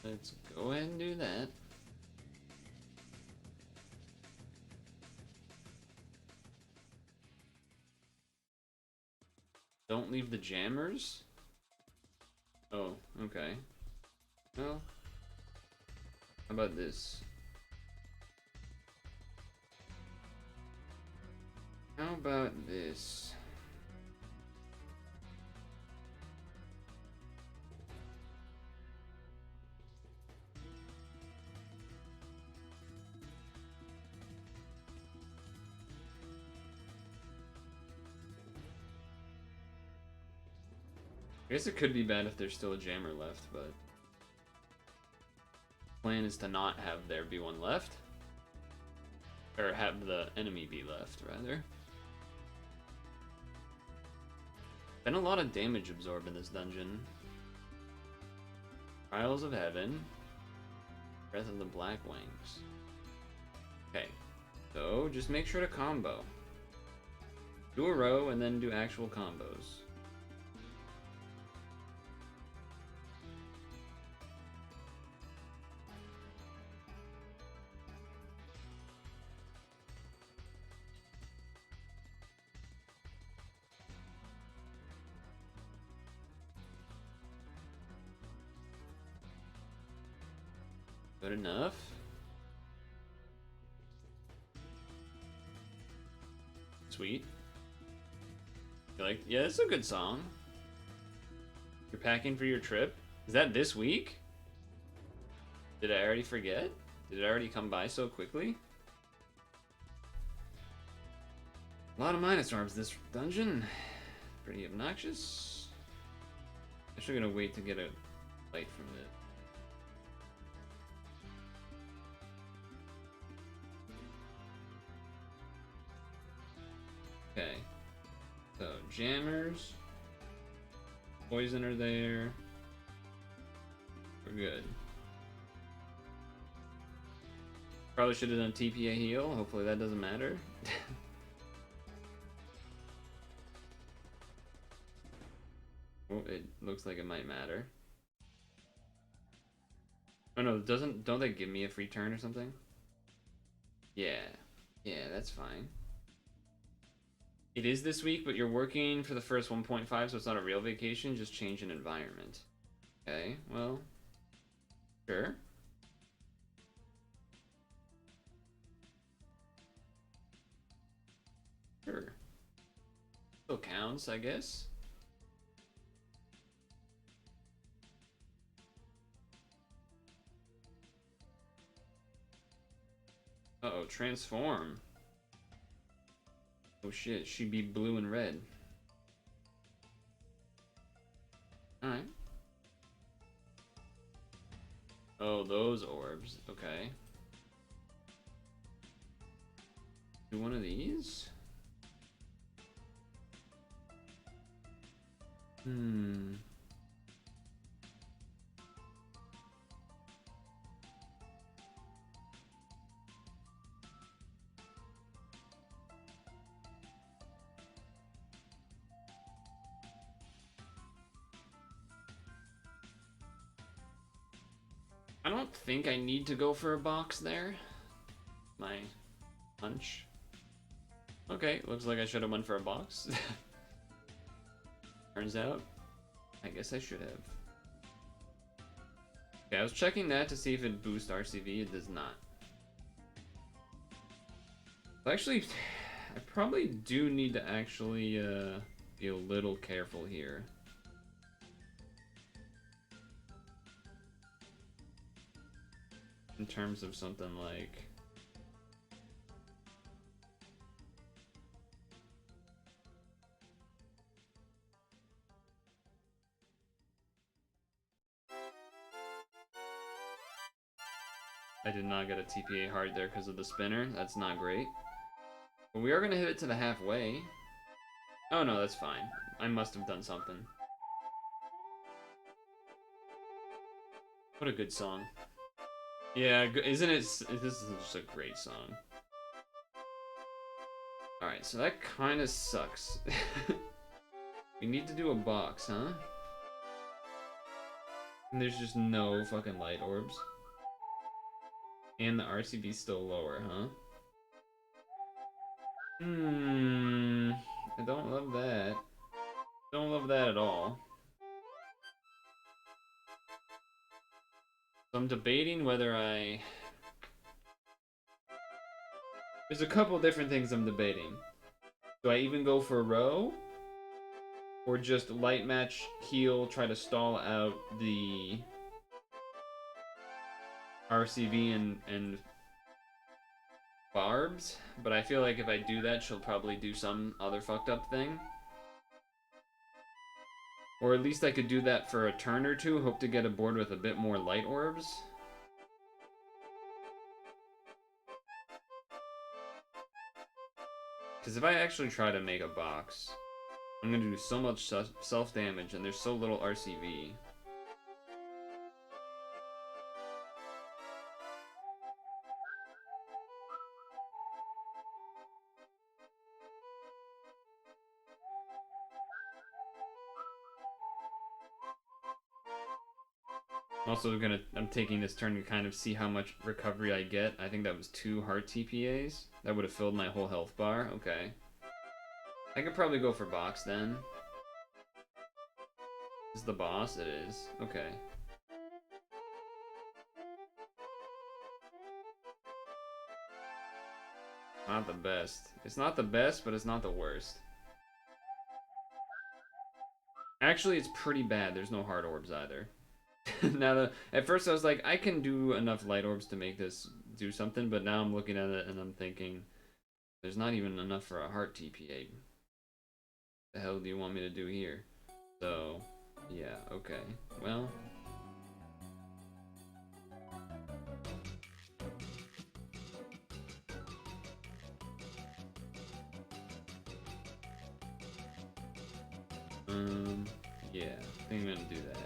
Let's go ahead and do that. Don't leave the jammers? Oh, okay. Well, how about this? How about this? I guess it could be bad if there's still a jammer left, but plan is to not have there be one left. Or have the enemy be left, rather. Been a lot of damage absorbed in this dungeon. Trials of Heaven. Breath of the Black Wings. Okay, so just make sure to combo. Do a row and then do actual combos. Good enough. Sweet. You like? Yeah, it's a good song. You're packing for your trip? Is that this week? Did I already forget? Did it already come by so quickly? A lot of minus orbs this dungeon. Pretty obnoxious. Actually gonna wait to get a light from it. Okay, so jammers, poisoner there, we're good. Probably should have done TPA heal, hopefully that doesn't matter. Oh, it looks like it might matter. Oh no, don't they give me a free turn or something? Yeah, that's fine. It is this week, but you're working for the first 1.5, so it's not a real vacation, just change an environment. Okay, well, sure. Sure. Still counts, I guess. Uh-oh, transform. Oh shit, she be blue and red. Alright. Oh, those orbs. Okay. Do one of these? Hmm. I don't think I need to go for a box there. My hunch. Okay, looks like I should have went for a box. Turns out, I guess I should have. Okay, I was checking that to see if it boosts RCV. It does not. Actually, I probably do need to actually be a little careful here. In terms of something like... I did not get a TPA hard there because of the spinner. That's not great. But we are going to hit it to the halfway. Oh no, that's fine. I must have done something. What a good song. Yeah, isn't it? This is just a great song. Alright, so that kind of sucks. We need to do a box, huh? And there's just no fucking light orbs. And the RCB's still lower, huh? I don't love that. Don't love that at all. So I'm debating whether I... There's a couple different things I'm debating. Do I even go for a row? Or just light match, heal, try to stall out the RCV and barbs? But I feel like if I do that, she'll probably do some other fucked up thing. Or at least I could do that for a turn or two, hope to get a board with a bit more light orbs. Because if I actually try to make a box, I'm going to do so much self-damage, and there's so little RCV. I'm taking this turn to kind of see how much recovery I get. I think that was 2 heart TPAs. That would have filled my whole health bar. Okay. I could probably go for box then. Is the boss? It is. Okay. Not the best. It's not the best, but it's not the worst. Actually, it's pretty bad. There's no hard orbs either. Now, at first I was like, I can do enough light orbs to make this do something, but now I'm looking at it and I'm thinking, there's not even enough for a heart TPA. The hell do you want me to do here? So, yeah, okay. Well... yeah, I think I'm gonna do that.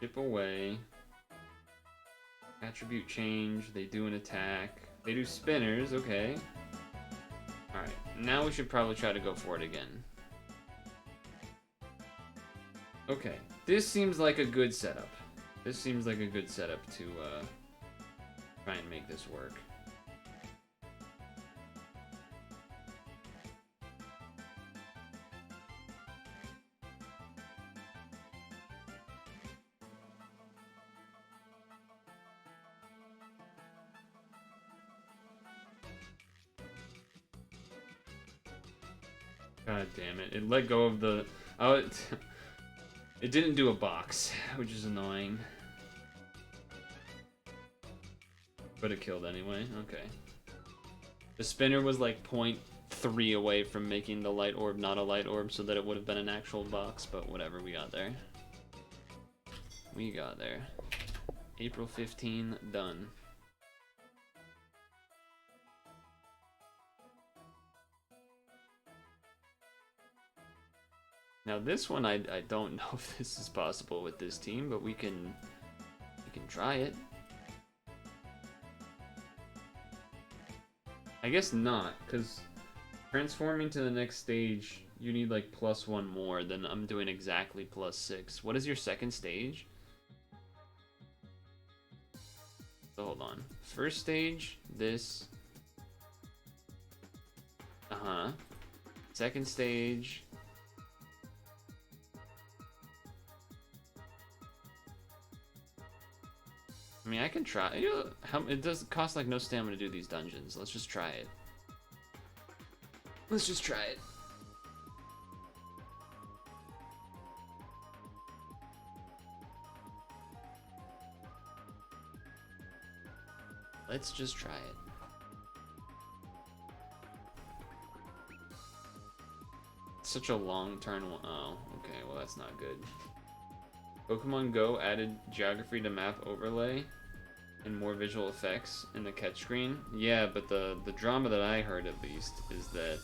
Chip away. Attribute change, they do an attack. They do spinners, okay. Alright, now we should probably try to go for it again. Okay, this seems like a good setup. This seems like a good setup to try and make this work. God damn it. It let go of the... Oh, it didn't do a box, which is annoying. But it killed anyway. Okay. The spinner was like 0.3 away from making the light orb not a light orb, so that it would have been an actual box, but whatever, we got there. We got there. April 15, done. Now this one, I don't know if this is possible with this team, but we can try it. I guess not, because transforming to the next stage, you need like +1 more than I'm doing exactly +6. What is your second stage? So hold on. First stage, this. Uh-huh. Second stage. I mean, I can try. It does cost like no stamina to do these dungeons. Let's just try it. Let's just try it. Let's just try it. Such a long turn. Oh, okay. Well, that's not good. Pokemon Go added geography to map overlay and more visual effects in the catch screen. Yeah, but the drama that I heard at least is that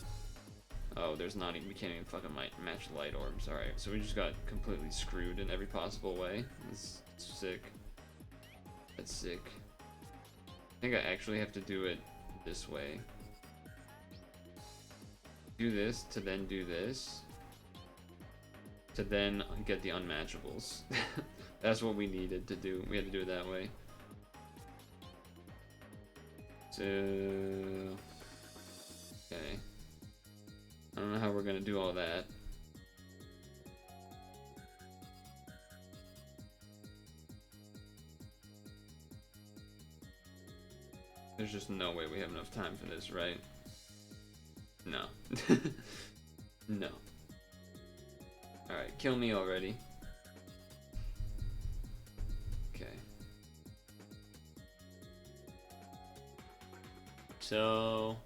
there's not even, we can't even fucking match light orbs. All right, so we just got completely screwed in every possible way. That's sick. That's sick. I think I actually have to do it this way. Do this to then do this. To then get the unmatchables. That's what we needed to do. We had to do it that way. So... Okay. I don't know how we're gonna do all that. There's just no way we have enough time for this, right? No. No. Alright, kill me already. Okay. So...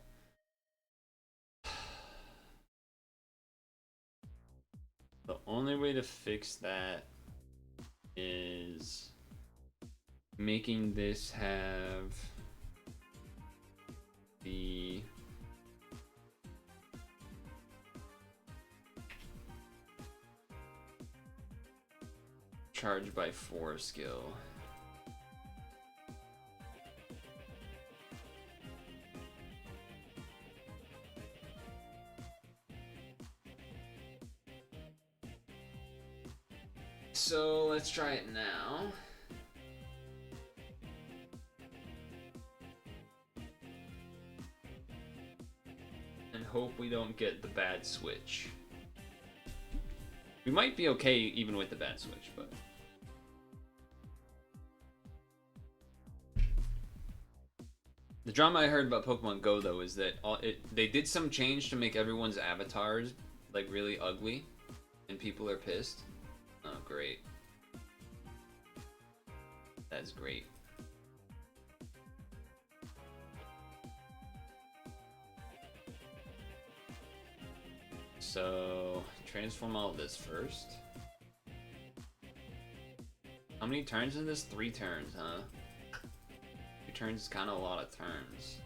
the only way to fix that is making this have the charge by 4 skill. So let's try it now. And hope we don't get the bad switch. We might be okay even with the bad switch, but... The drama I heard about Pokemon Go, though, is that they did some change to make everyone's avatars, like, really ugly, and people are pissed. Oh, great. That's great. So, transform all of this first. How many turns is this? 3 turns, huh? 3 turns is kind of a lot of turns.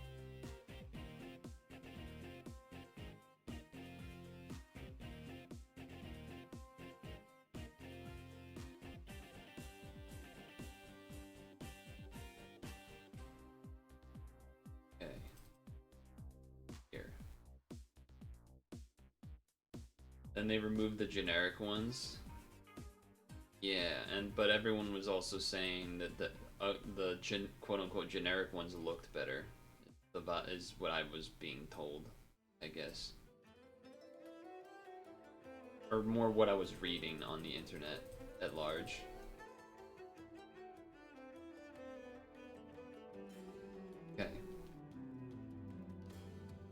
Okay. Here. Then they removed the generic ones. Yeah, but everyone was also saying that the quote-unquote generic ones looked better. Is what I was being told, I guess. Or more what I was reading on the internet at large. Okay.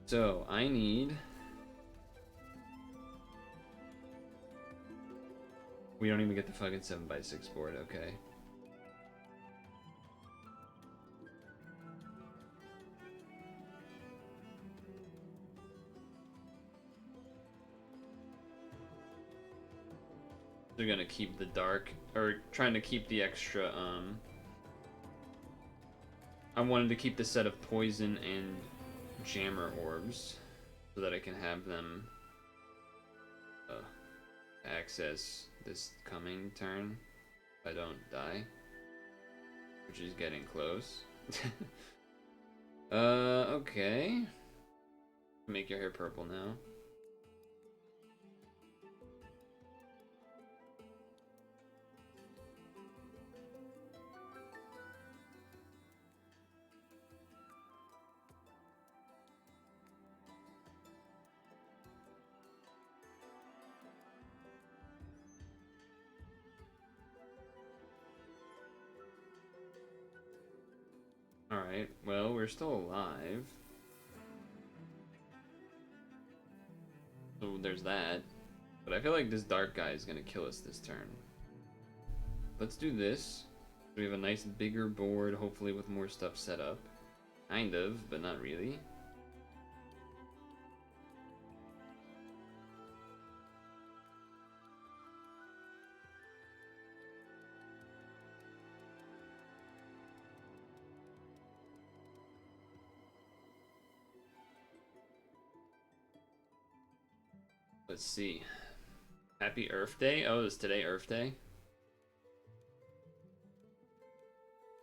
So, I need We don't even get the fucking 7x6 board, okay. They're gonna keep the dark, or trying to keep the extra, I wanted to keep the set of poison and jammer orbs so that I can have them access this coming turn if I don't die, which is getting close. Okay. Make your hair purple now. Alright, well, we're still alive. So there's that. But I feel like this dark guy is gonna kill us this turn. Let's do this. We have a nice bigger board, hopefully with more stuff set up. Kind of, but not really. Let's see. Happy Earth Day? Oh, is today Earth Day?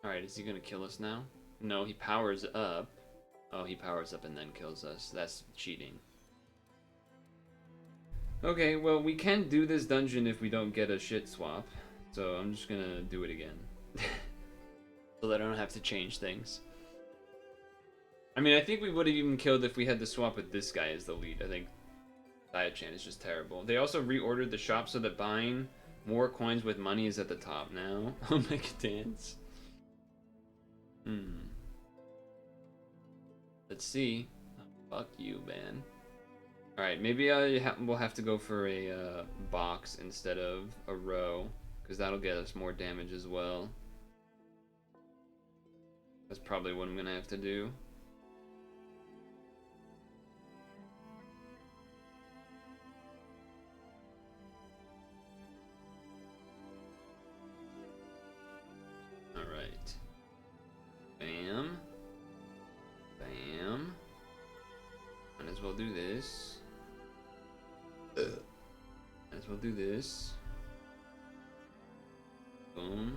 Alright, is he gonna kill us now? No, he powers up. Oh, he powers up and then kills us. That's cheating. Okay, well, we can do this dungeon if we don't get a shit swap. So I'm just gonna do it again. So that I don't have to change things. I mean, I think we would have even killed if we had to swap with this guy as the lead. I think Diachan is just terrible. They also reordered the shop so that buying more coins with money is at the top now. Oh my god, dance. Let's see. Oh, fuck you, man. Alright, maybe we'll have to go for a box instead of a row, because that'll get us more damage as well. That's probably what I'm gonna have to do. Alright. Bam. Bam. Might as well do this. Might as well do this. Boom.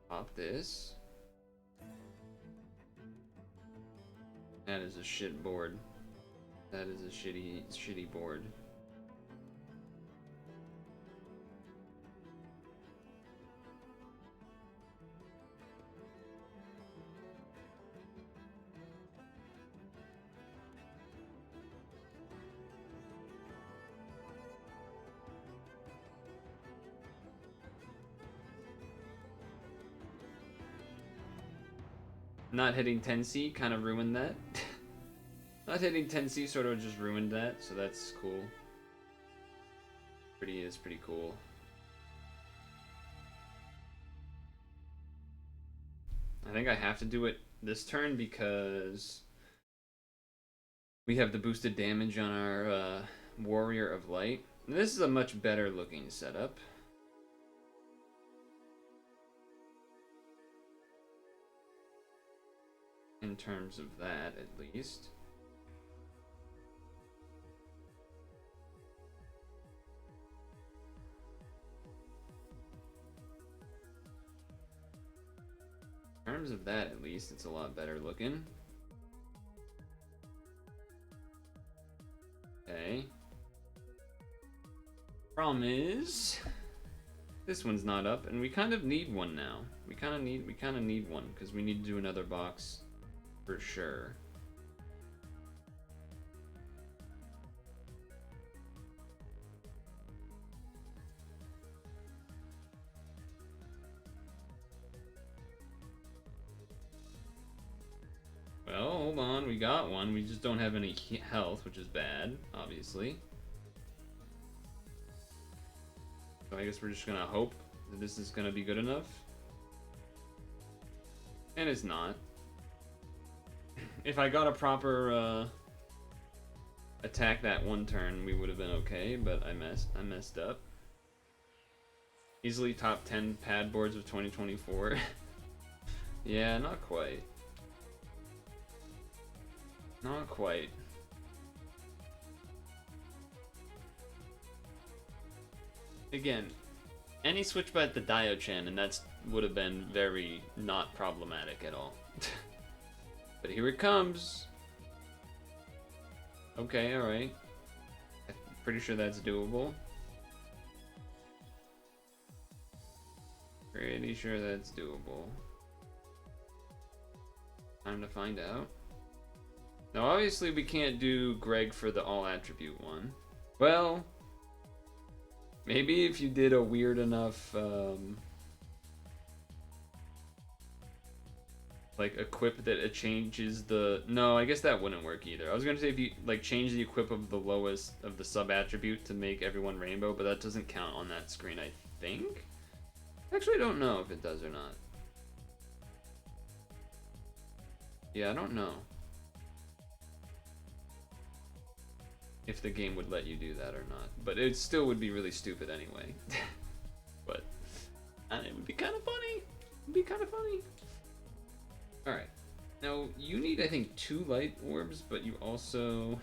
Pop this. That is a shit board. That is a shitty board. Not hitting 10C kind of ruined that. Not hitting 10C sort of just ruined that, so that's cool. Pretty cool. I think I have to do it this turn because we have the boosted damage on our Warrior of Light. This is a much better looking setup. In terms of that, at least. In terms of that, at least, it's a lot better looking. Okay. Problem is, this one's not up, and we kind of need one now. We kind of need one because we need to do another box for sure. Well, hold on, we got one. We just don't have any health, which is bad, obviously. So I guess we're just gonna hope that this is gonna be good enough. And it's not. If I got a proper attack that one turn, we would have been okay, but I messed up. Easily top 10 pad boards of 2024. Yeah, not quite. Not quite. Again, any switch by the Dio-chan, and that's would have been very not problematic at all. But here it comes. Okay, alright. I'm pretty sure that's doable. Pretty sure that's doable. Time to find out. Now, obviously, we can't do Greg for the all attribute one. Well, maybe if you did a weird enough, like, equip that it changes the... No, I guess that wouldn't work either. I was gonna say if you, like, change the equip of the lowest of the sub-attribute to make everyone rainbow, but that doesn't count on that screen, I think? Actually, I don't know if it does or not. Yeah, I don't know if the game would let you do that or not. But it still would be really stupid anyway. But it would be kind of funny. It would be kind of funny. Alright. Now, you need, I think, 2 light orbs, but you also...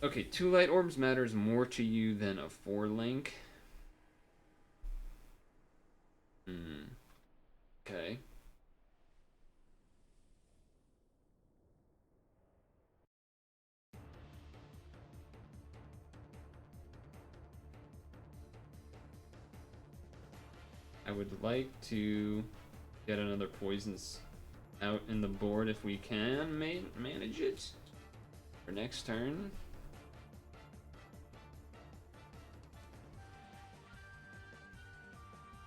Okay, 2 light orbs matters more to you than a 4 link. Okay. I would like to get another poisons out in the board if we can manage it for next turn.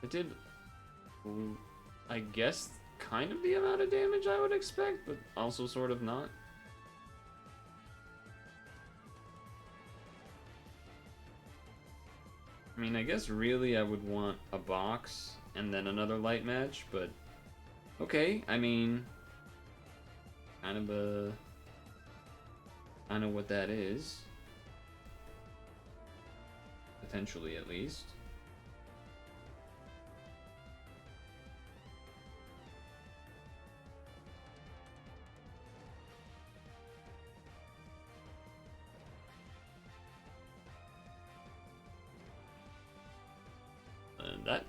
It did, I guess, kind of the amount of damage I would expect, but also sort of not. I mean, I guess really I would want a box and then another light match, but okay, I mean, kind of what that is. Potentially, at least.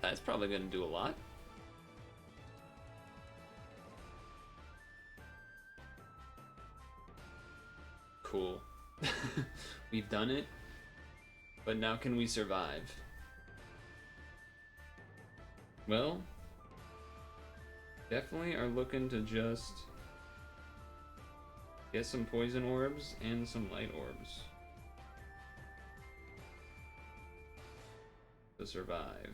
That's probably going to do a lot. Cool. We've done it. But now can we survive? Well, definitely are looking to just get some poison orbs and some light orbs to survive.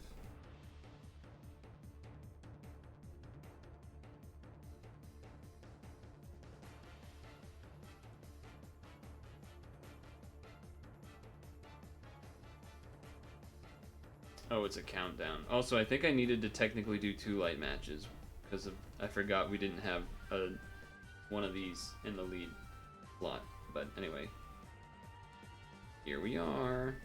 Oh, it's a countdown. Also, I think I needed to technically do 2 light matches because I forgot we didn't have one of these in the lead slot. But anyway, here we are.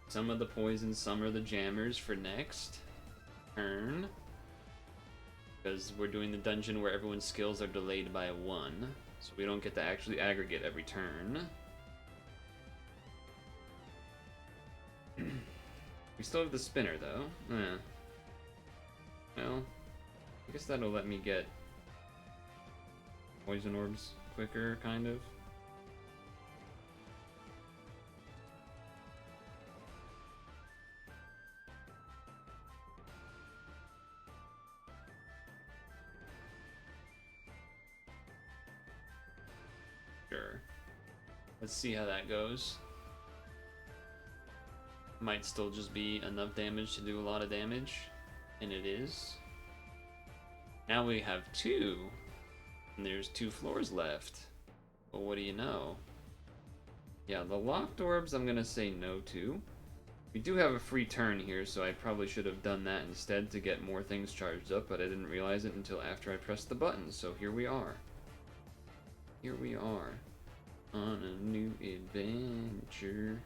Some of the poisons, some are the jammers for next turn, because we're doing the dungeon where everyone's skills are delayed by 1, so we don't get to actually aggregate every turn. We still have the spinner though. Well, I guess that'll let me get poison orbs quicker, kind of. Let's see how that goes. might still just be enough damage to do a lot of damage, and it is. Now we have 2, and there's 2 floors left. Well, what do you know? Yeah, the locked orbs I'm gonna say no to. We do have a free turn here, so I probably should have done that instead to get more things charged up, but I didn't realize it until after I pressed the button, so here we are. Here we are, on a new adventure.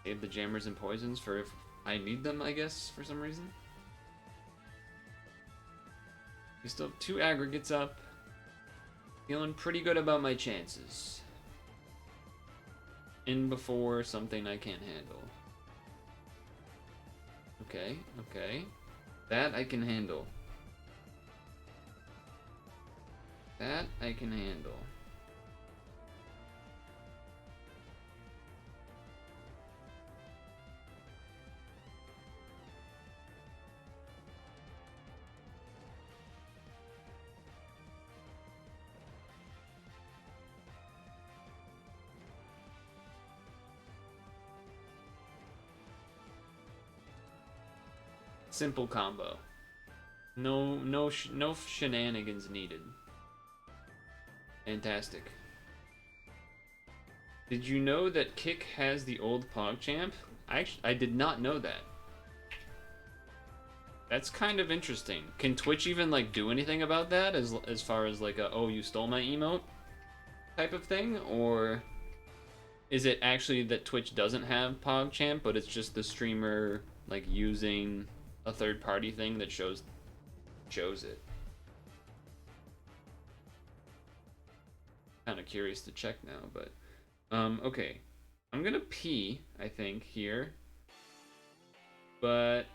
Save the jammers and poisons for if I need them, I guess, for some reason. We still have 2 aggregates up. Feeling pretty good about my chances. In before something I can't handle. Okay, okay. That I can handle. That I can handle. Simple combo. No shenanigans needed. Fantastic. Did you know that Kick has the old PogChamp? I did not know that. That's kind of interesting. Can Twitch even like do anything about that as far as like a "oh, you stole my emote" type of thing, or is it actually that Twitch doesn't have PogChamp, but it's just the streamer like using a third-party thing that shows it? Kind of curious to check now, but okay. I'm gonna pee, I think, here, but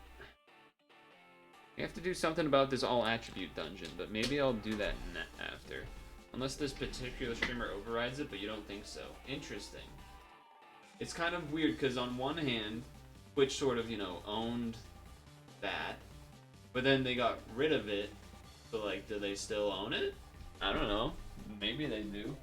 we have to do something about this all attribute dungeon, but maybe I'll do that after. Unless this particular streamer overrides it, but you don't think so. Interesting. It's kind of weird, because on one hand, Twitch sort of, you know, owned that, but then they got rid of it, so like, do they still own it? I don't know. Maybe they do.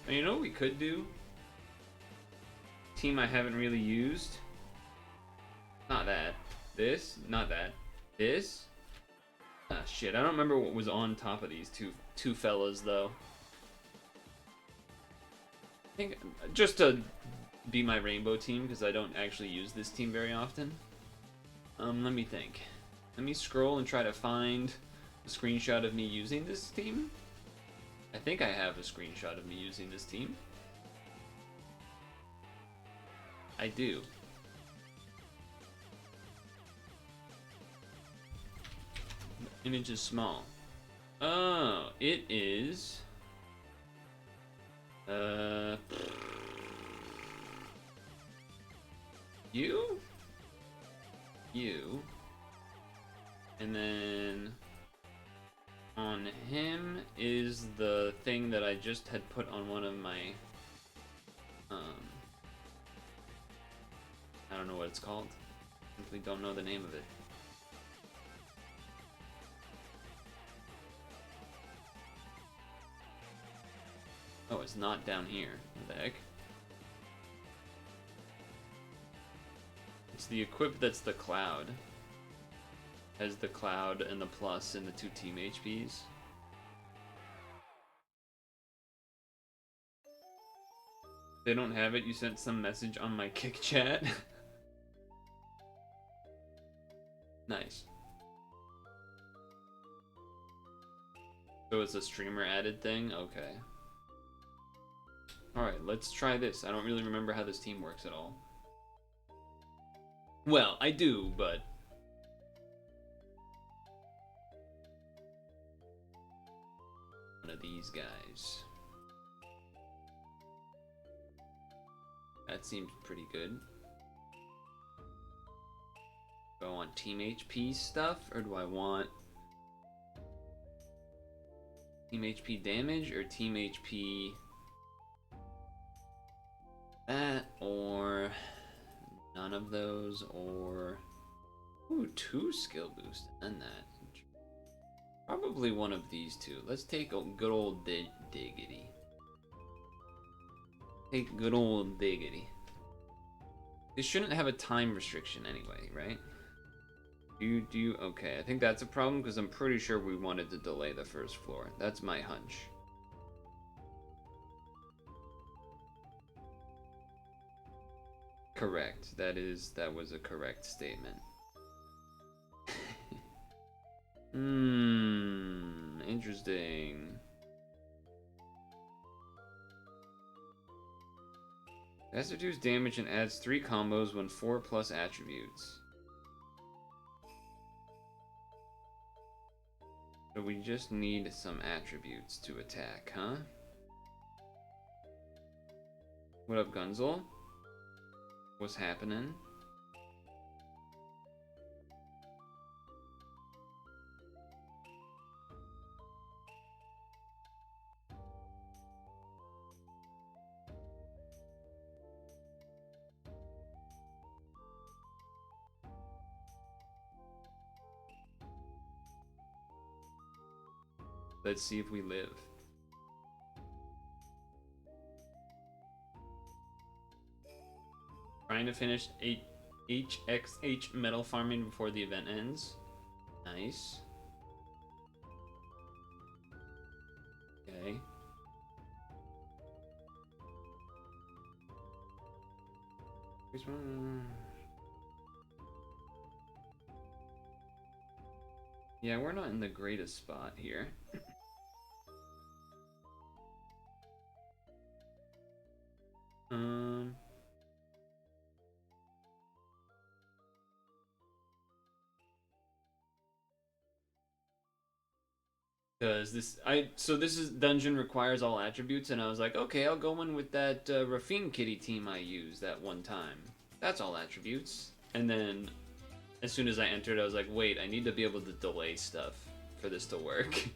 You know what we could do? Team I haven't really used. Not that. This. Not that. This. Ah, shit. I don't remember what was on top of these two fellas, though. I think just to be my rainbow team, because I don't actually use this team very often. Let me think. Let me scroll and try to find a screenshot of me using this team. I think I have a screenshot of me using this team. I do. The image is small. Oh, it is. You. And then on him is the thing that I just had put on one of my, I don't know what it's called. Simply don't know the name of it. Oh, it's not down here. What the heck? It's the equip that's the cloud. Has the cloud and the plus and the 2 team HPs. They don't have it. You sent some message on my kick chat. Nice. So it's a streamer added thing? Okay. Alright, let's try this. I don't really remember how this team works at all. Well, I do, but... one of these guys. That seems pretty good. Do I want team HP stuff, or do I want team HP damage, or team HP that, or none of those, or ooh, 2 skill boost and that. Probably one of these two. Let's take a good old diggity. Take good old diggity. This shouldn't have a time restriction anyway, right? Do you? Okay, I think that's a problem because I'm pretty sure we wanted to delay the first floor. That's my hunch. Correct. That was a correct statement. Interesting. Has to reduce damage and adds 3 combos when 4 plus attributes. So we just need some attributes to attack, huh? What up, Gunzel? What's happening? Let's see if we live. Trying to finish HxH metal farming before the event ends. Nice. Okay. Here's one. Yeah, we're not in the greatest spot here. Because this is dungeon requires all attributes, and I was like, okay, I'll go in with that Rafine Kitty team I used that one time. That's all attributes. And then, as soon as I entered, I was like, wait, I need to be able to delay stuff for this to work.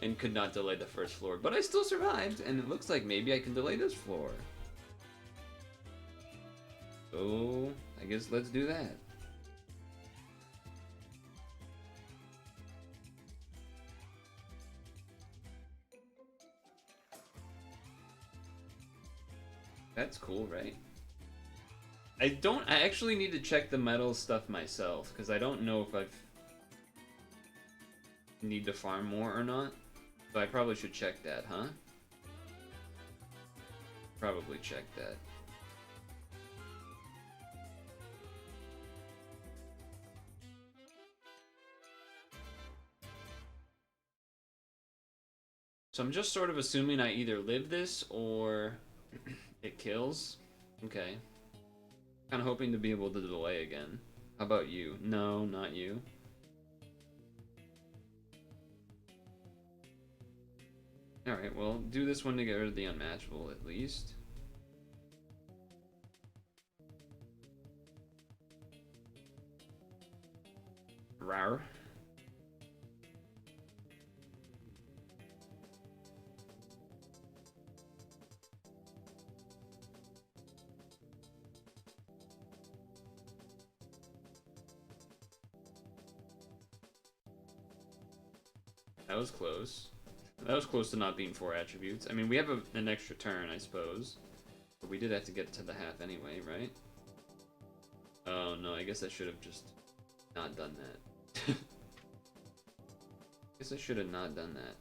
And could not delay the first floor. But I still survived, and it looks like maybe I can delay this floor. So, I guess let's do that. That's cool, right? I actually need to check the metal stuff myself, because I don't know if I need to farm more or not. So I probably should check that, huh? Probably check that. So I'm just sort of assuming I either live this or it kills. Okay. Kind of hoping to be able to delay again. How about you? No, not you. Alright, well, do this one to get rid of the unmatchable at least. Rar. That was close. That was close to not being 4 attributes. I mean, we have an extra turn, I suppose. But we did have to get to the half anyway, right? Oh no, I guess I should have just not done that. Guess I should have not done that.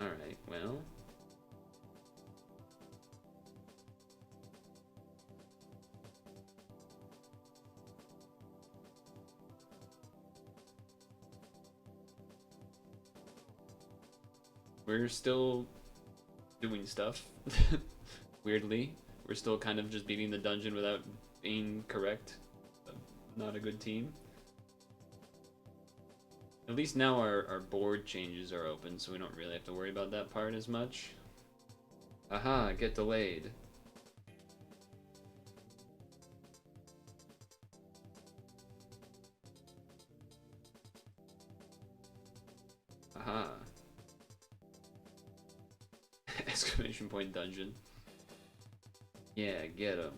Alright, well. We're still doing stuff. Weirdly. We're still kind of just beating the dungeon without being correct. Not a good team. At least now our board changes are open, so we don't really have to worry about that part as much. Aha, get delayed. Aha. Exclamation point dungeon. Yeah, get him.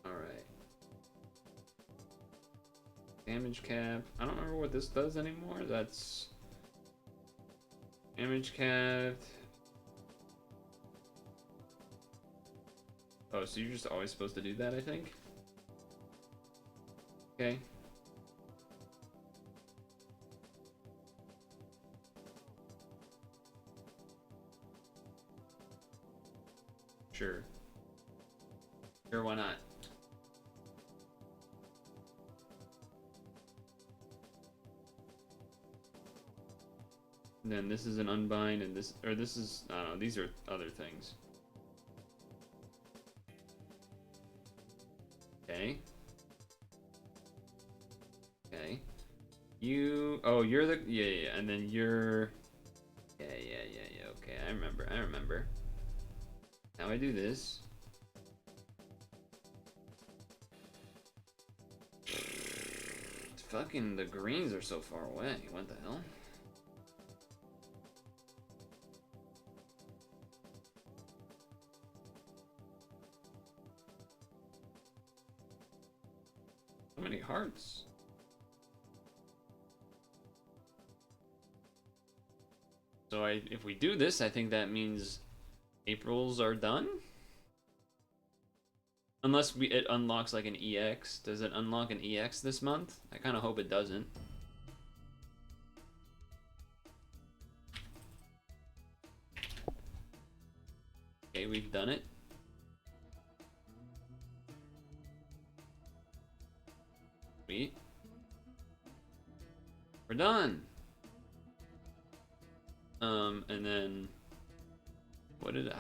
Alright. Damage cap. I don't remember what this does anymore. That's damage cap. Oh, so you're just always supposed to do that, I think? Okay. Sure. Sure, why not? And then this is an unbind, and this, or this is, I don't know, these are other things. Okay. Okay. You, oh, you're the, yeah, and then you're, yeah, okay, I remember. Now I do this. Fucking, the greens are so far away, what the hell? So many hearts. So if we do this, I think that means April's are done? Unless it unlocks like an EX. Does it unlock an EX this month? I kind of hope it doesn't. Okay, we've done it. Sweet. We're done. And then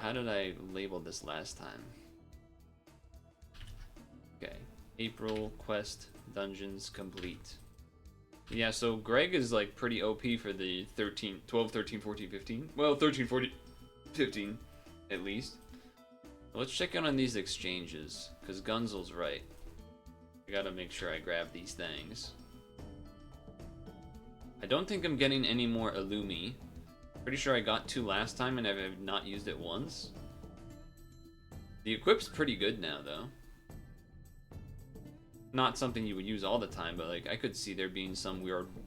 how did I label this last time? Okay. April quest dungeons complete. Yeah, so Greg is like pretty OP for the 12, 13, 14, 15. Well, 13, 14, 15 at least. Let's check in on these exchanges, because Gunzel's right. I gotta make sure I grab these things. I don't think I'm getting any more Illumi. Pretty sure I got 2 last time and I've not used it once. The equip's pretty good now, though. Not something you would use all the time, but like I could see there being some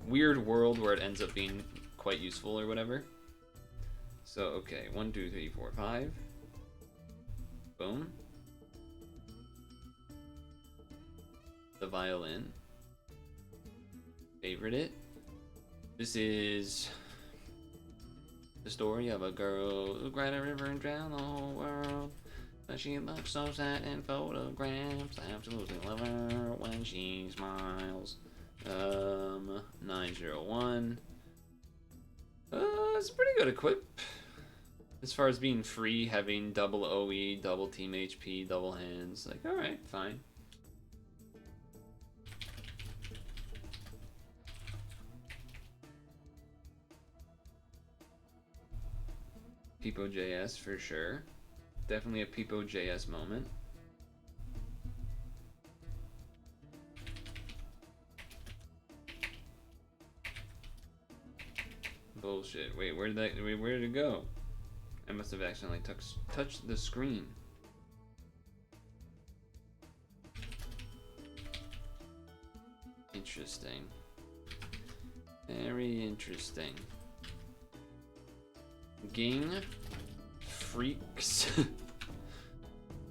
weird world where it ends up being quite useful or whatever. So okay, 1, 2, 3, 4, 5. Boom. The violin. Favorite it. This is the story of a girl who cried a river and drowned the whole world. But she looks so sad in photographs. I absolutely love her when she smiles. 901. It's a pretty good equip. As far as being free, having double OE, double team HP, double hands. Like, alright, fine. Peepo.js for sure. Definitely a Peepo.js moment. Bullshit. Wait, where did it go? I must have accidentally touched the screen. Interesting. Very interesting. Ging Freaks.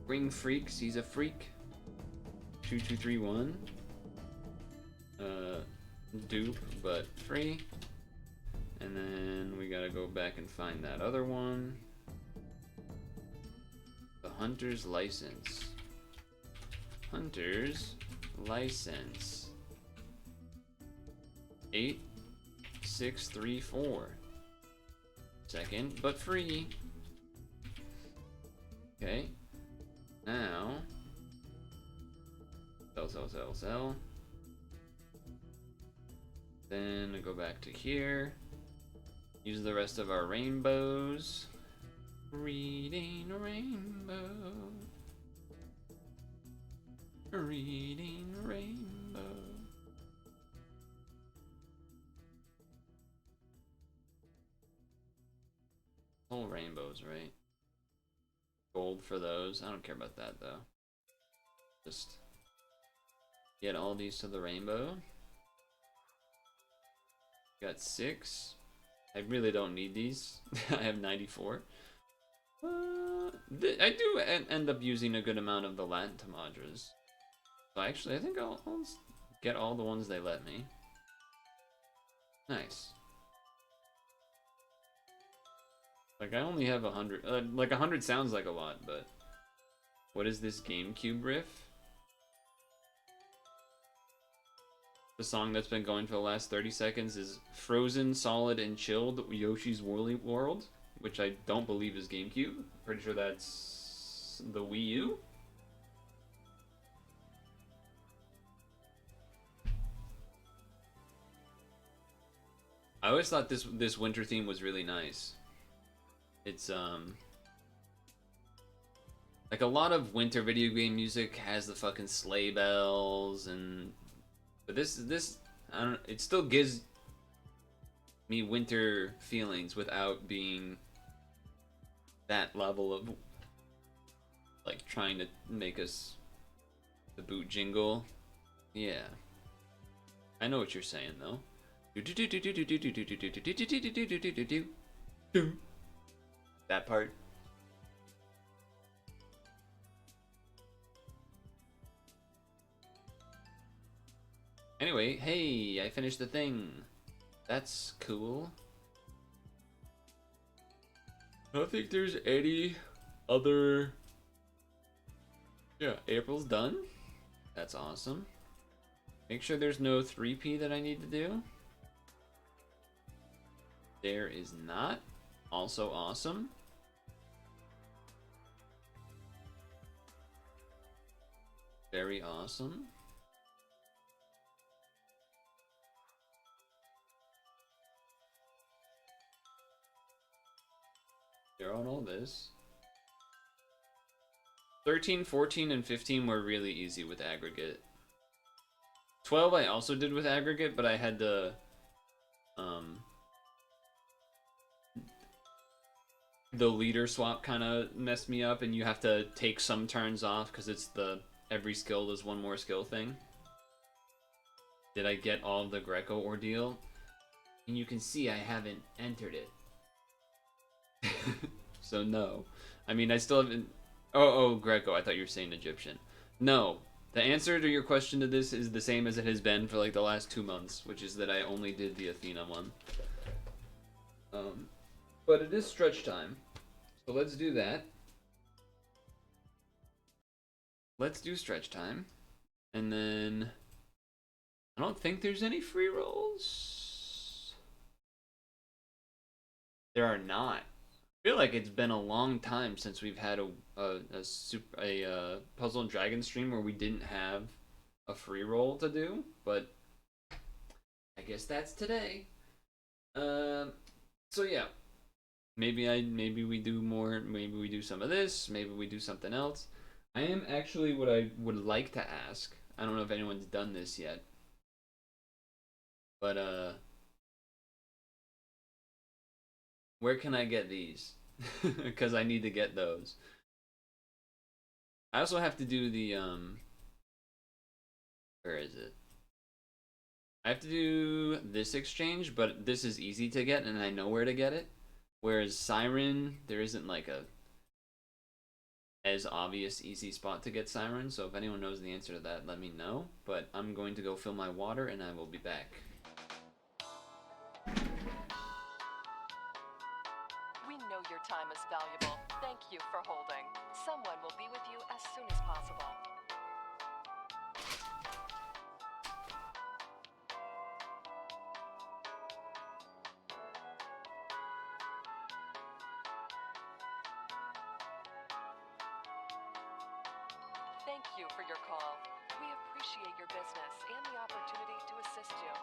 Ring Freaks, he's a freak. 2231. Dupe, but free. And then we gotta go back and find that other one. The Hunter's License. Hunter's License. 8634. Second, but free. Okay. Now. Sell. Then go back to here. Use the rest of our rainbows. Reading rainbow. Reading rainbow. Whole rainbows, right? Gold for those. I don't care about that though. Just get all these to the rainbow. Got 6. I really don't need these. I have 94. I do end up using a good amount of the Latin Tamadras. So actually, I think I'll get all the ones they let me. Nice. Like, I only have 100. Like, 100 sounds like a lot, but... What is this GameCube riff? The song that's been going for the last 30 seconds is Frozen, Solid, and Chilled Yoshi's Woolly World, which I don't believe is GameCube. Pretty sure that's the Wii U. I always thought this winter theme was really nice. It's like a lot of winter video game music has the fucking sleigh bells and but this I don't, it still gives me winter feelings without being that level of like trying to make us the boot jingle. Yeah. I know what you're saying though. That part. Anyway, hey, I finished the thing. That's cool. I don't think there's any other... Yeah, April's done. That's awesome. Make sure there's no 3P that I need to do. There is not. Also awesome. Very awesome. They're on all this. 13, 14, and 15 were really easy with aggregate. 12 I also did with aggregate, but I had to the leader swap kind of messed me up, and you have to take some turns off because it's the every skill does one more skill thing. Did I get all of the Greco ordeal? And you can see I haven't entered it. So no. I mean, I still haven't... Oh, Greco. I thought you were saying Egyptian. No. The answer to your question to this is the same as it has been for like the last 2 months, which is that I only did the Athena one. But it is stretch time. So let's do that. Let's do stretch time. And then... I don't think there's any free rolls. There are not. I feel like it's been a long time since we've had a Puzzle and Dragon stream where we didn't have a free roll to do, but I guess that's today. So yeah, maybe we do more. Maybe we do some of this. Maybe we do something else. I am actually what I would like to ask. I don't know if anyone's done this yet, but where can I get these? Because I need to get those. I also have to do the, where is it? I have to do this exchange, but this is easy to get, and I know where to get it. Whereas Siren, there isn't like a as obvious easy spot to get Siren, so if anyone knows the answer to that, let me know. But I'm going to go fill my water and I will be back. We know your time is valuable. Thank you for holding. Someone will be with you as soon as possible. Thank you for your call. We appreciate your business and the opportunity to assist you.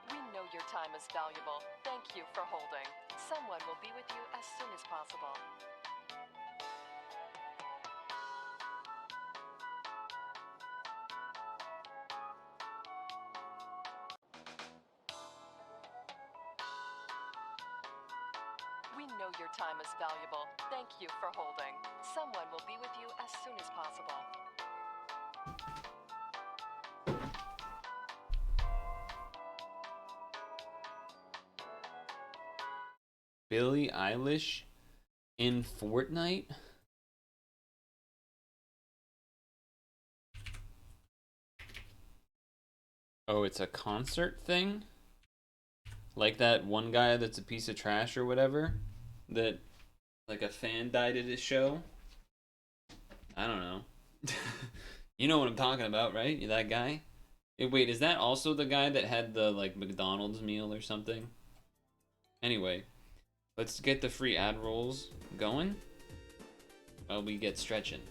We know your time is valuable. Thank you for holding. Someone will be with you as soon as possible. We know your time is valuable. Thank you for holding. Someone will be with you as soon as possible. Billie Eilish in Fortnite? Oh, it's a concert thing? Like that one guy that's a piece of trash or whatever? That, like, a fan died at his show? I don't know. You know what I'm talking about, right? You that guy? Wait, is that also the guy that had the, like, McDonald's meal or something? Anyway, let's get the free ad rolls going while we get stretching.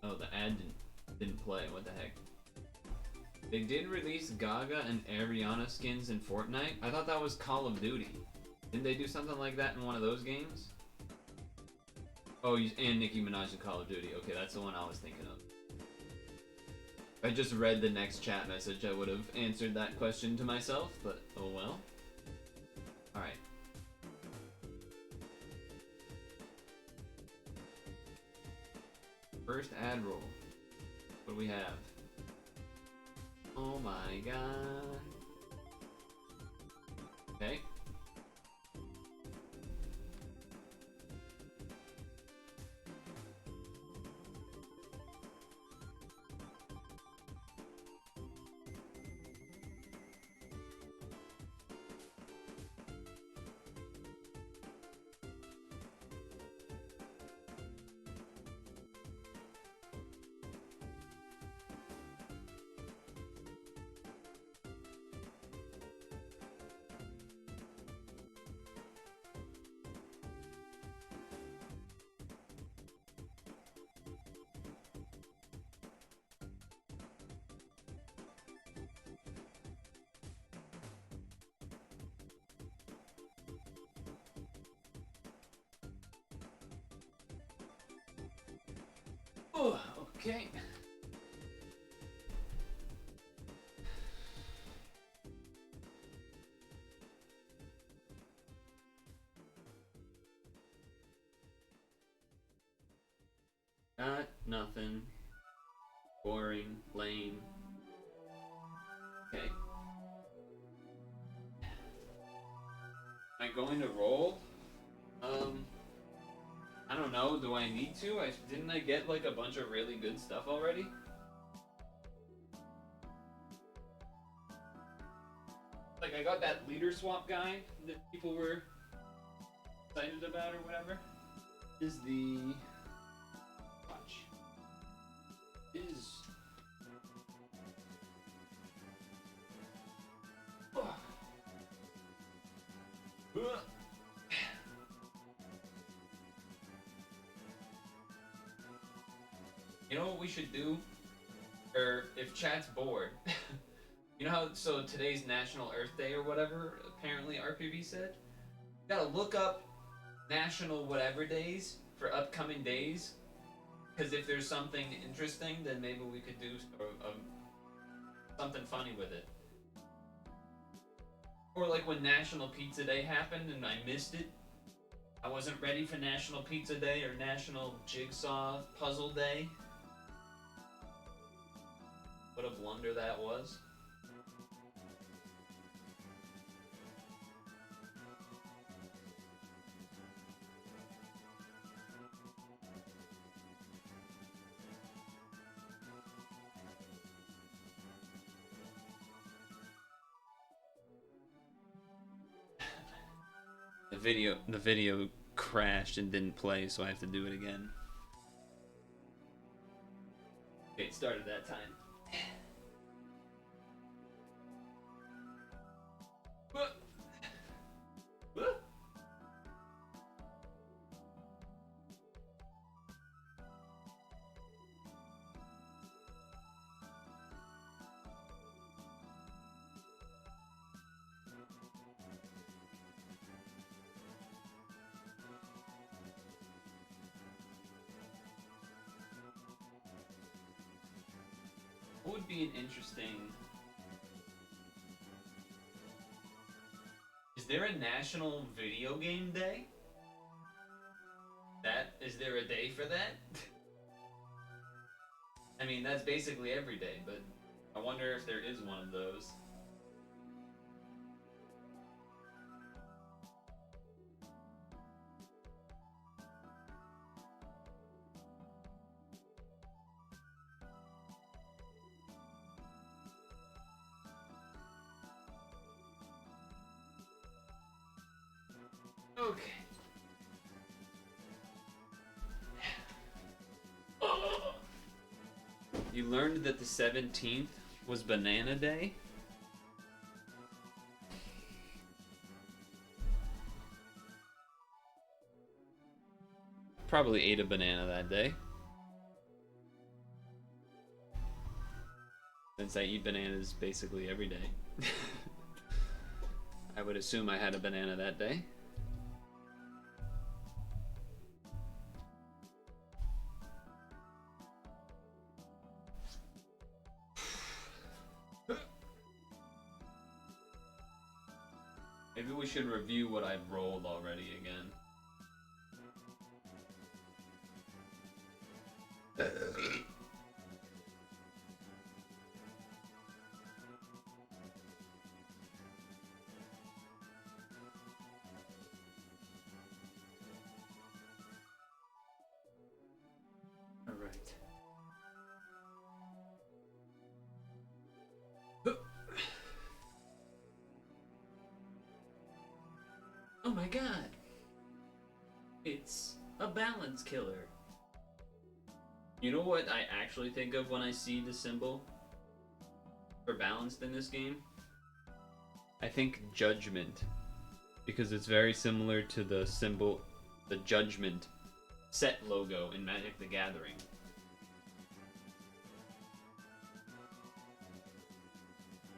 Oh, the ad didn't play. What the heck? They did release Gaga and Ariana skins in Fortnite. I thought that was Call of Duty. Didn't they do something like that in one of those games? Oh, and Nicki Minaj in Call of Duty. Okay, that's the one I was thinking of. If I just read the next chat message, I would have answered that question to myself, but oh well. Alright. First ad roll. What do we have? Oh my god. Okay. Oh, okay. Got nothing. Boring, lame. Okay. Am I going to roll? I don't know. Do I need to? Didn't I get like a bunch of really good stuff already? I got that leader swap guy that people were excited about or whatever. Is the watch is you know what we should do? Or if chat's bored, you know how so today's National Earth Day or whatever apparently RPV said? You gotta look up National whatever days for upcoming days, because if there's something interesting, then maybe we could do something funny with it. Or like when National Pizza Day happened and I missed it. I wasn't ready for National Pizza Day or National Jigsaw Puzzle Day. What a blunder that was. The video crashed and didn't play, so I have to do it again. Okay, it started that time. What would be an interesting... Is there a National Video Game Day? Is there a day for that? I mean, that's basically every day, but I wonder if there is one of those. Okay. You learned that the 17th was Banana Day? Probably ate a banana that day. Since I eat bananas basically every day. I would assume I had a banana that day. Maybe we should review what I've rolled already again. All right. Oh my god! It's a balance killer. You know what I actually think of when I see the symbol for balanced in this game? I think judgment. Because it's very similar to the symbol, the judgment set logo in Magic the Gathering.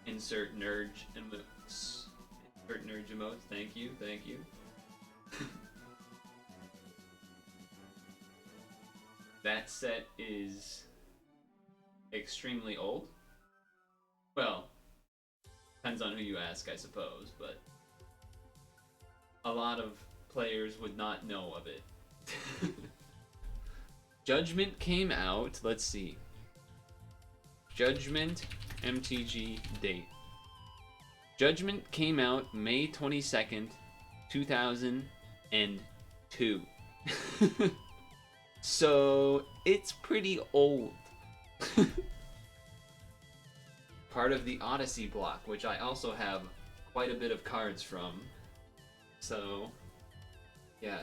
Insert nerd emotes. Insert nerd emotes. Thank you, thank you. That set is extremely old. Well, depends on who you ask, I suppose, but a lot of players would not know of it. Judgment came out, let's see. Judgment MTG date. Judgment came out May 22nd, 2002. So, it's pretty old. Part of the Odyssey block, which I also have quite a bit of cards from. So, yeah,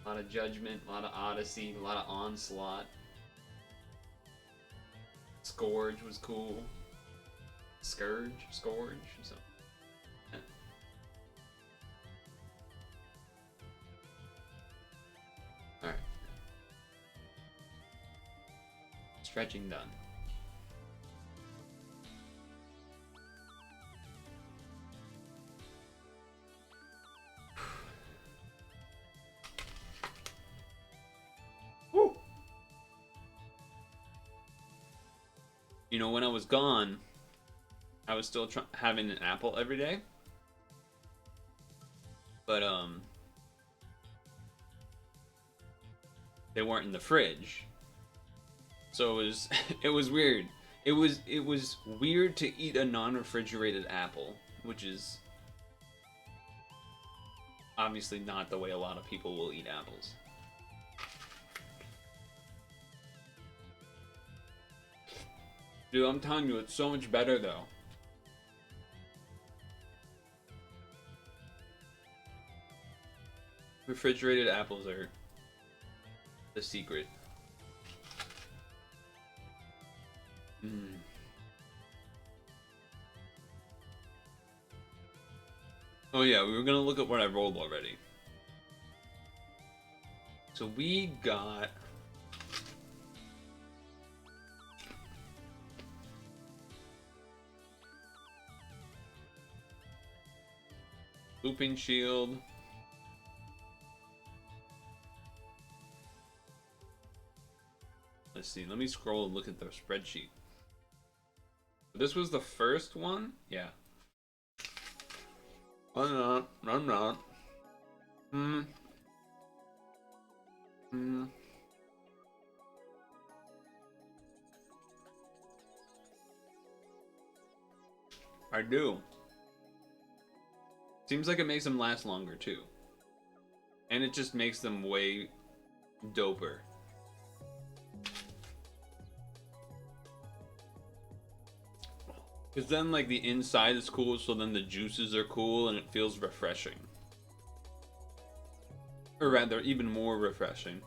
a lot of Judgment, a lot of Odyssey, a lot of Onslaught. Scourge was cool. Scourge? So, yeah. Alright. Stretching done. Woo! You know, when I was gone, I was still having an apple every day. But, they weren't in the fridge. So it was it was weird. It was weird to eat a non-refrigerated apple, which is obviously not the way a lot of people will eat apples. Dude, I'm telling you, it's so much better though. Refrigerated apples are the secret. Oh yeah, we were gonna look at what I rolled already. So we got Looping Shield. Let's see, let me scroll and look at the spreadsheet. This was the first one? Yeah. I'm not. I do. Seems like it makes them last longer too. And it just makes them way doper. Because then, like, the inside is cool, so then the juices are cool, and it feels refreshing. Or rather, even more refreshing.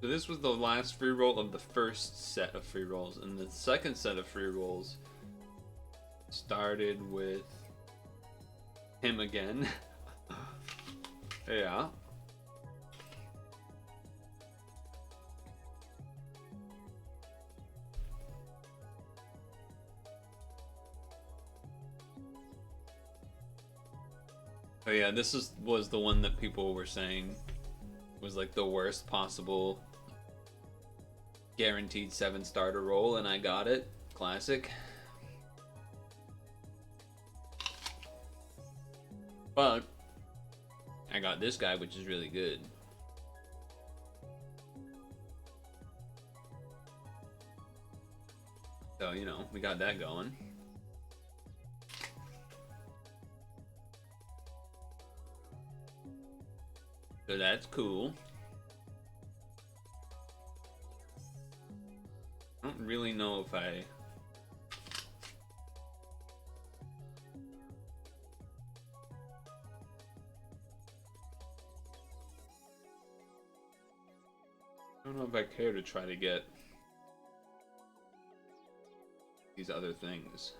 So this was the last free roll of the first set of free rolls, and the second set of free rolls started with him again. Yeah. Oh yeah, this was the one that people were saying was like the worst possible guaranteed 7-starter roll, and I got it. Classic. But I got this guy, which is really good. So, you know, we got that going. So that's cool. I don't really know if I don't know if I care to try to get these other things.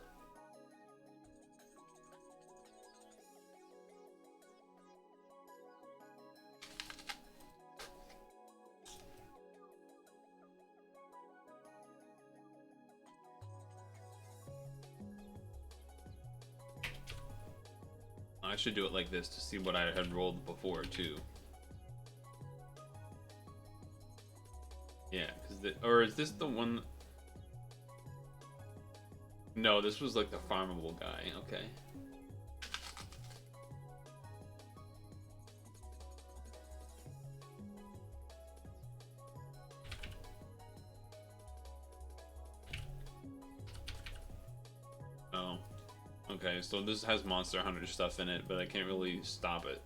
I should do it like this to see what I had rolled before too. Yeah, or is this the one? No, this was like the farmable guy. Okay. Oh. Okay, so this has Monster Hunter stuff in it, but I can't really stop it.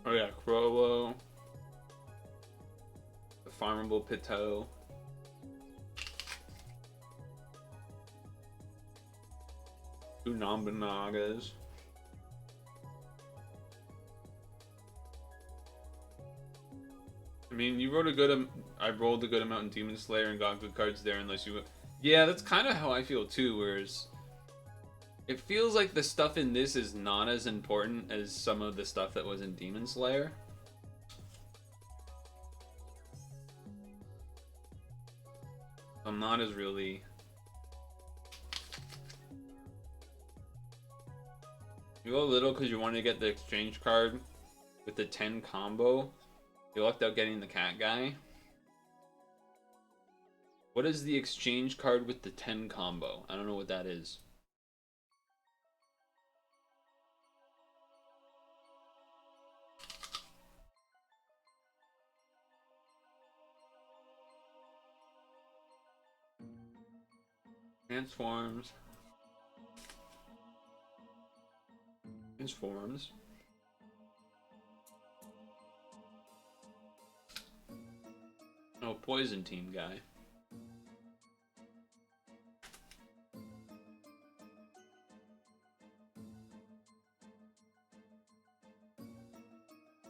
Oh yeah, Crollo. The farmable Pito. Two Nambanagas. I mean, you wrote a good. I rolled a good amount in Demon Slayer and got good cards there. Unless you, yeah, that's kind of how I feel too. Whereas, it feels like the stuff in this is not as important as some of the stuff that was in Demon Slayer. I'm not as really. You go a little because you wanted to get the exchange card with the 10 combo. You lucked out getting the cat guy. What is the exchange card with the 10 combo? I don't know what that is. Transforms. Transforms. Oh, poison team guy.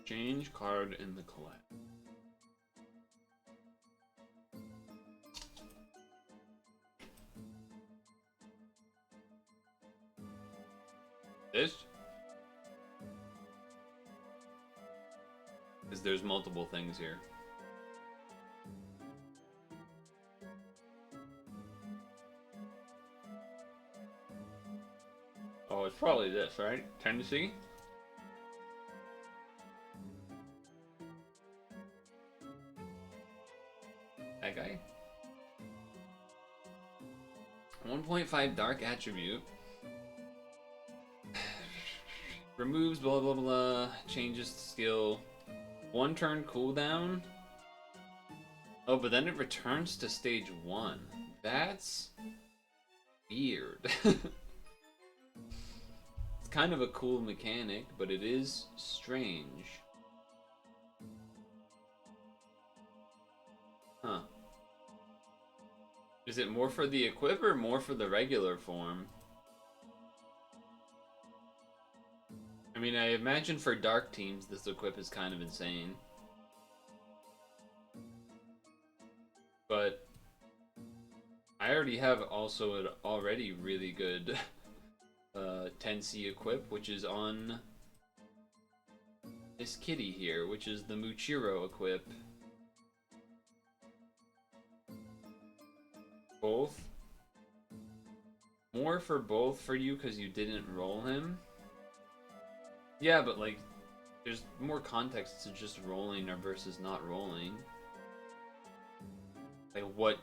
Change card in the collect. This? Because there's multiple things here. Oh, it's probably this, right? Tendency? That guy? 1.5 dark attribute. Removes blah blah blah. Changes skill. 1 turn cooldown. Oh, but then it returns to stage 1. That's weird. It's kind of a cool mechanic, but it is strange. Huh. Is it more for the equip or more for the regular form? I mean, I imagine for dark teams, this equip is kind of insane. But I already have also an already really good 10C equip, which is on this kitty here, which is the Muchiro equip. Both. More for both for you because you didn't roll him. Yeah, but like, there's more context to just rolling or versus not rolling. Like, what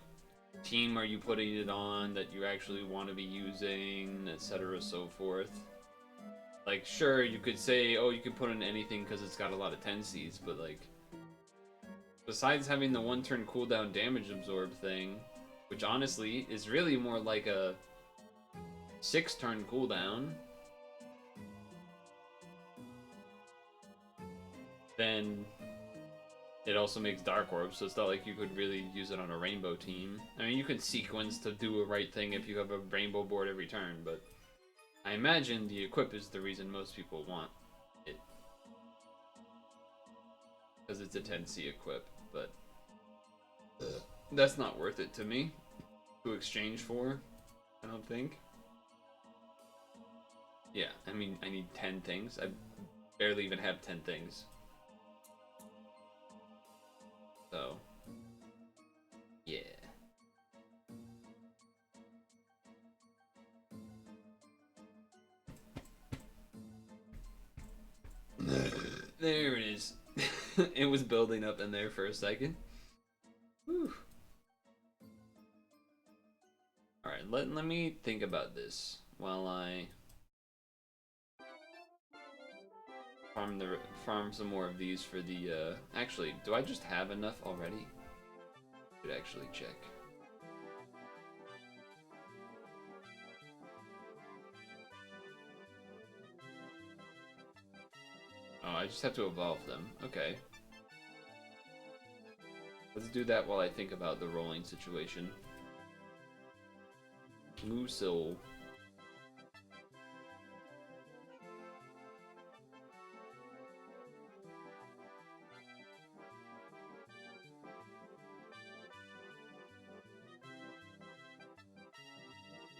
team are you putting it on that you actually want to be using, etc. so forth. Like, sure, you could say, oh, you could put in anything because it's got a lot of 10Cs, but like, besides having the 1 turn cooldown damage absorb thing, which honestly is really more like a 6 turn cooldown, then it also makes Dark Orb, so it's not like you could really use it on a rainbow team. I mean, you could sequence to do a right thing if you have a rainbow board every turn, but I imagine the equip is the reason most people want it. Because it's a 10C equip, but that's not worth it to me to exchange for, I don't think. Yeah, I mean, I need 10 things. I barely even have 10 things. So, yeah. There it is. It was building up in there for a second. Whew. Alright, let me think about this while I farm some more of these for the actually, do I just have enough already? Should actually check. Oh, I just have to evolve them. Okay. Let's do that while I think about the rolling situation. Moosil.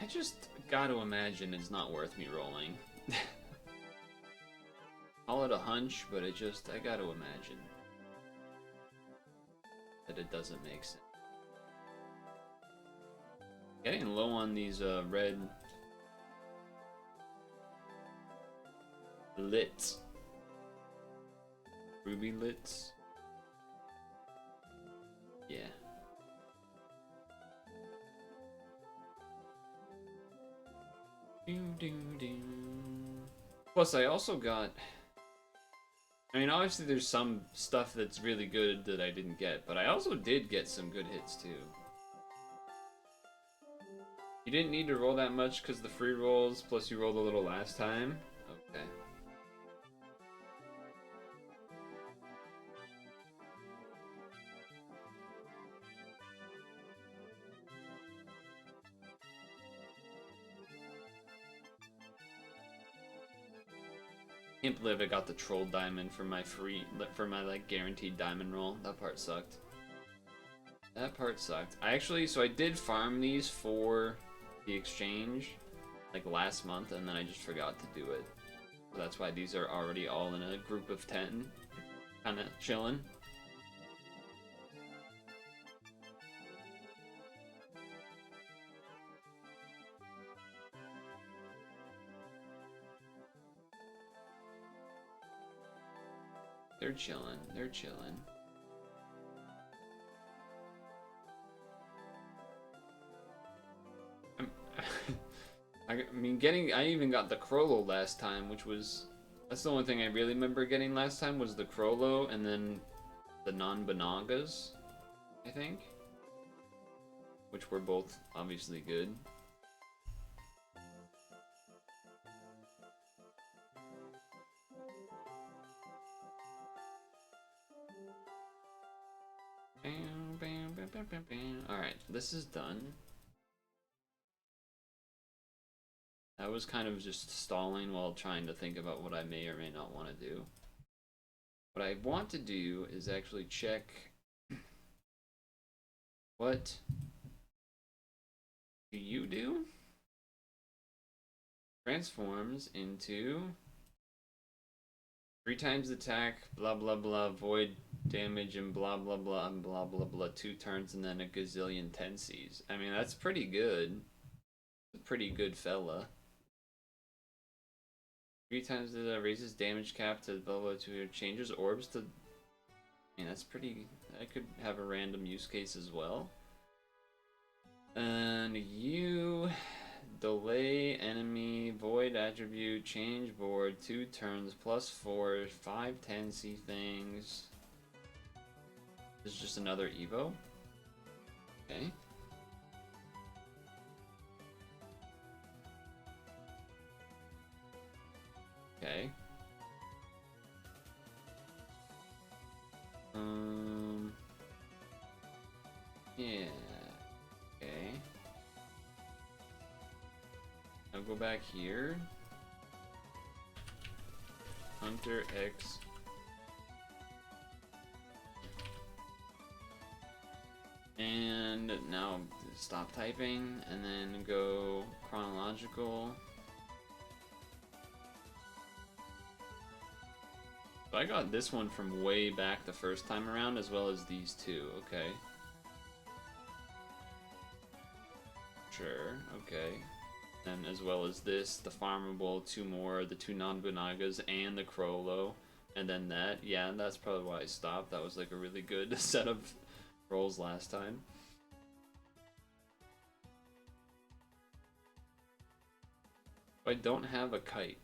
I just gotta imagine it's not worth me rolling. Call it a hunch, but I gotta imagine that it doesn't make sense. Getting low on these red lits. Ruby lits. Yeah. Plus, I also got... I mean, obviously there's some stuff that's really good that I didn't get, but I also did get some good hits, too. You didn't need to roll that much because the free rolls, plus you rolled a little last time? Okay. Can't believe I got the troll diamond for my like guaranteed diamond roll. That part sucked. That part sucked. So I did farm these for the exchange like last month, and then I just forgot to do it. So that's why these are already all in a group of 10, kind of chilling. They're chilling. They're chilling. I mean, I even got the Crollo last time, which was... That's the only thing I really remember getting last time was the Crollo, and then the non-Banagas, I think. Which were both obviously good. Alright, this is done. I was kind of just stalling while trying to think about what I may or may not want to do. What I want to do is actually check what do you do? Transforms into 3 times attack, blah blah blah, void damage, and blah blah blah, and blah blah blah, 2 turns, and then a gazillion tenses. I mean, that's pretty good. A pretty good fella. 3 times it raises damage cap to blah blah 2, changes orbs to... I mean, that's pretty... I could have a random use case as well. And you... Delay enemy, void attribute, change board, 2 turns, +4, 5 10C things. This is just another Evo. Okay. Okay. Yeah. Okay. I'll go back here. Hunter X. And now stop typing and then go chronological. So I got this one from way back the first time around, as well as these two. Okay. Sure. Okay. And as well as this, the farmable, 2 more, the 2 non-Bunagas, and the Crollo. And then that. Yeah, that's probably why I stopped. That was like a really good set of rolls last time. I don't have a kite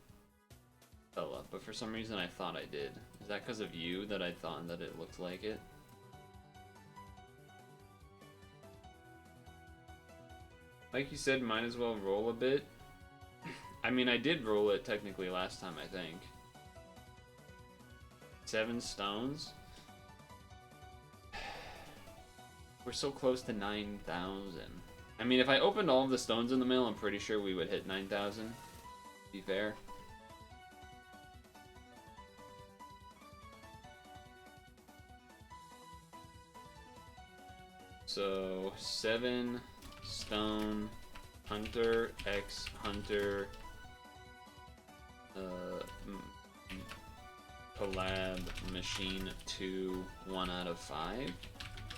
fella, but for some reason I thought I did. Is that because of you that I thought that it looked like it? Like you said, might as well roll a bit. I mean, I did roll it technically last time, I think. 7 stones. We're so close to 9,000. I mean, if I opened all of the stones in the mill, I'm pretty sure we would hit 9,000. To be fair. So 7 stone, hunter x hunter, collab machine 2, 1 out of 5.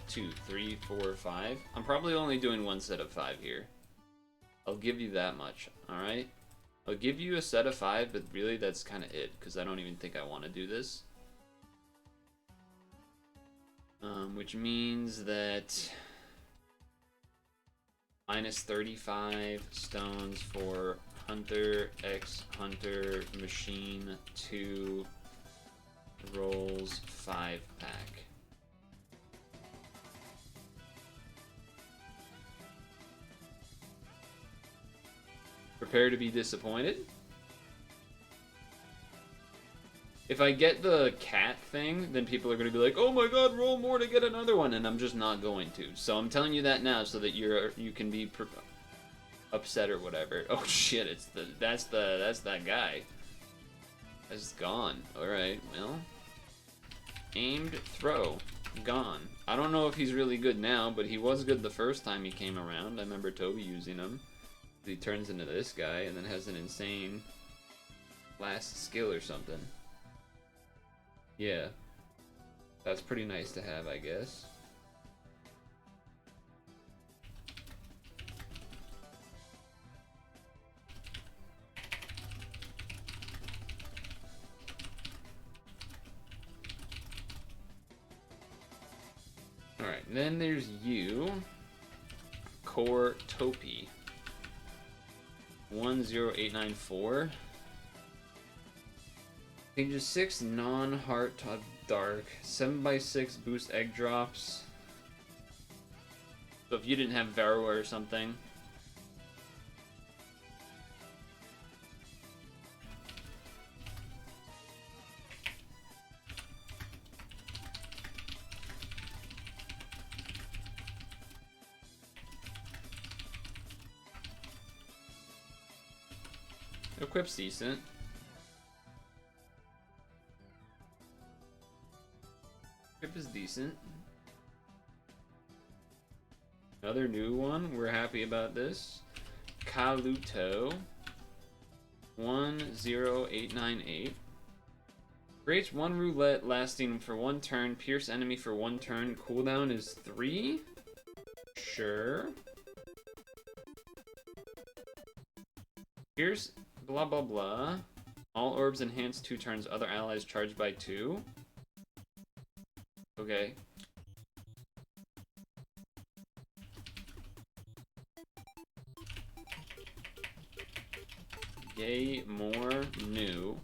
2, 3, 4, 5. I'm probably only doing one set of 5 here. I'll give you that much, alright? I'll give you a set of 5, but really that's kind of it, because I don't even think I want to do this. Which means that minus 35 stones for hunter x hunter machine 2 rolls 5 pack. Prepare to be disappointed. If I get the cat thing, then people are going to be like, oh my god, roll more to get another one, and I'm just not going to. So I'm telling you that now so that you can be upset or whatever. Oh shit, that's that guy. That's gone. Alright, well. Aimed throw. Gone. I don't know if he's really good now, but he was good the first time he came around. I remember Toby using him. He turns into this guy and then has an insane last skill or something. Yeah. That's pretty nice to have, I guess. Alright, then there's you. Core Topi. 10894. Changes 6 non-heart of dark. 7x6 boost egg drops. So if you didn't have Varroa or something. Equip's decent. Equip is decent. Another new one. We're happy about this. Kaluto. 10898. Creates 1 roulette lasting for 1 turn. Pierce enemy for 1 turn. Cooldown is 3. Sure. Pierce blah blah blah. All orbs enhance 2 turns. Other allies charged by 2. Okay. Yay, more new.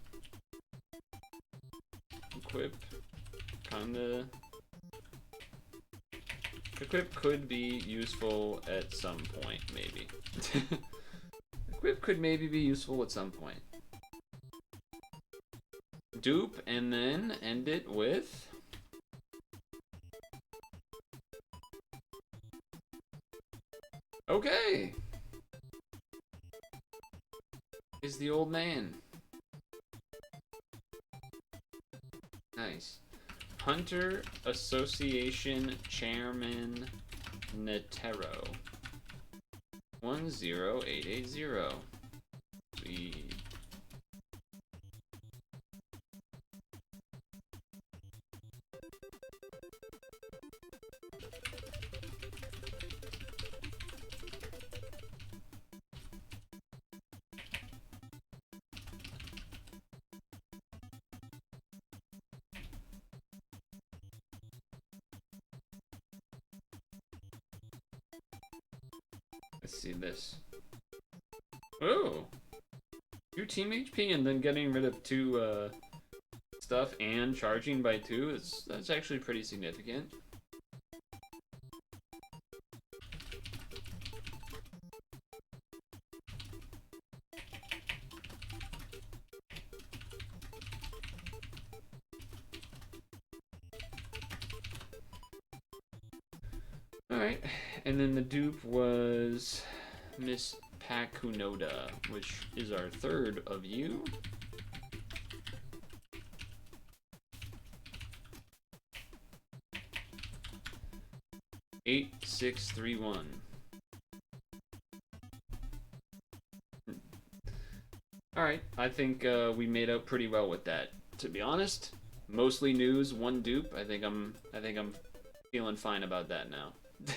Equip. Kinda. Equip could be useful at some point, maybe. Equip could maybe be useful at some point. Dupe, and then end it with... Okay! Is the old man. Nice. Hunter Association Chairman Netero. 10880. Sweet. Let's see this. Oh! 2 team HP and then getting rid of 2 stuff and charging by 2, that's actually pretty significant. Alright, and then the dupe was Miss Pakunoda, which is our third of you. HxH. Alright, I think we made out pretty well with that. To be honest, mostly news, one dupe. I think I'm feeling fine about that now. I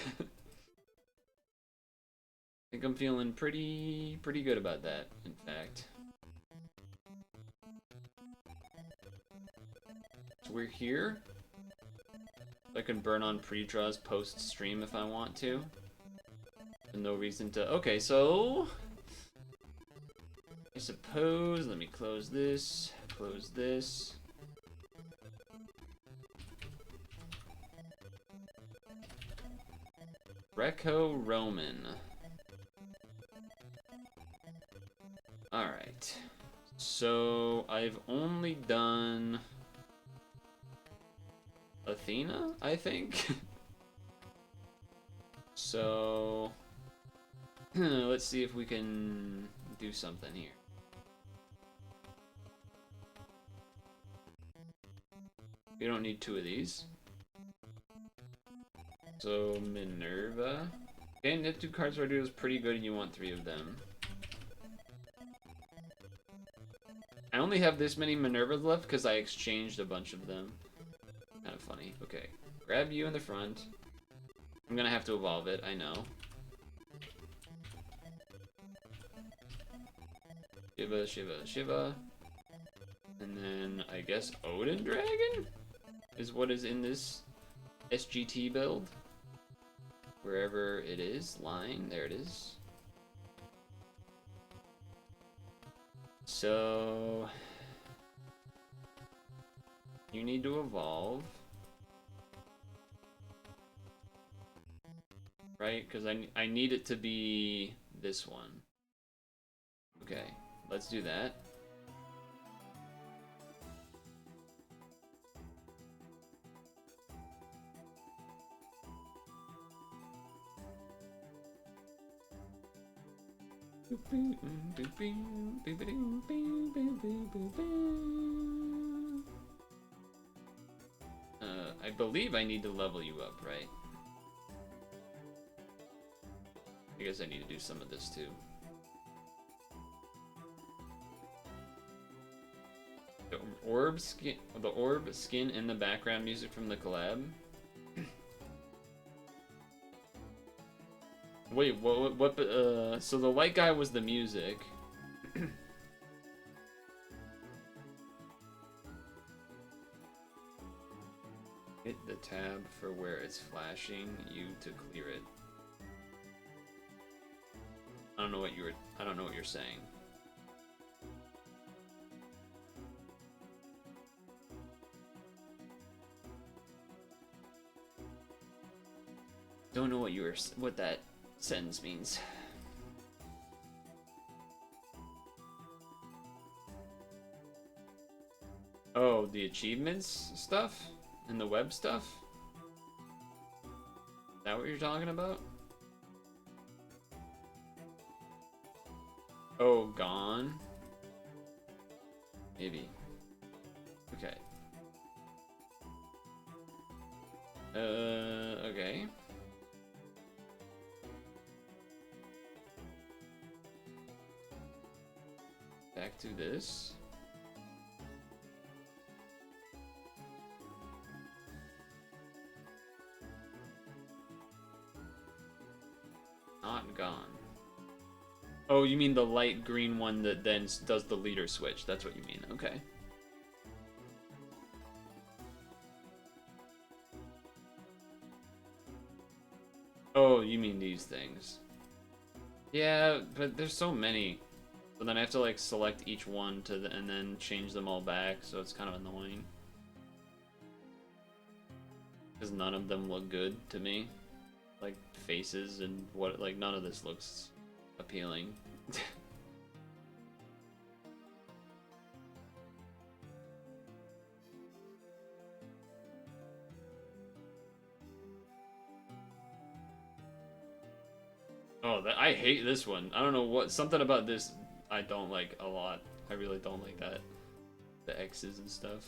think I'm feeling pretty good about that, in fact. So we're here. I can burn on pre-draws post-stream if I want to. And no reason to... Okay, so... I suppose... Let me close this. Close this. Greco-Roman. Alright. So, I've only done... Athena, I think? So... let's see if we can do something here. We don't need two of these. So, Minerva. Getting the two cards ready is pretty good and you want three of them. I only have this many Minervas left because I exchanged a bunch of them. Kind of funny. Okay. Grab you in the front. I'm gonna have to evolve it, I know. Shiva, Shiva, Shiva. And then, I guess, Odin Dragon? Is what is in this SGT build. Wherever it is, line, there it is. So... you need to evolve. Right? Because I need it to be this one. Okay, let's do that. I believe I need to level you up, right? I guess I need to do some of this too. The orb skin and the background music from the collab. Wait, what, so the white guy was the music. Hit the tab for where it's flashing you to clear it. I don't know what you're saying. Don't know what that sentence means. Oh, the achievements stuff? And the web stuff? Is that what you're talking about? Oh, gone? Maybe. Okay. Okay. Back to this. Not gone. Oh, you mean the light green one that then does the leader switch. That's what you mean. Okay. Oh, you mean these things. Yeah, but there's so many. So then I have to like select each one and then change them all back, so it's kind of annoying. Because none of them look good to me. Like faces and what, like none of this looks appealing. Oh, I hate this one. I don't know what, something about this I don't like a lot. I really don't like that. The X's and stuff.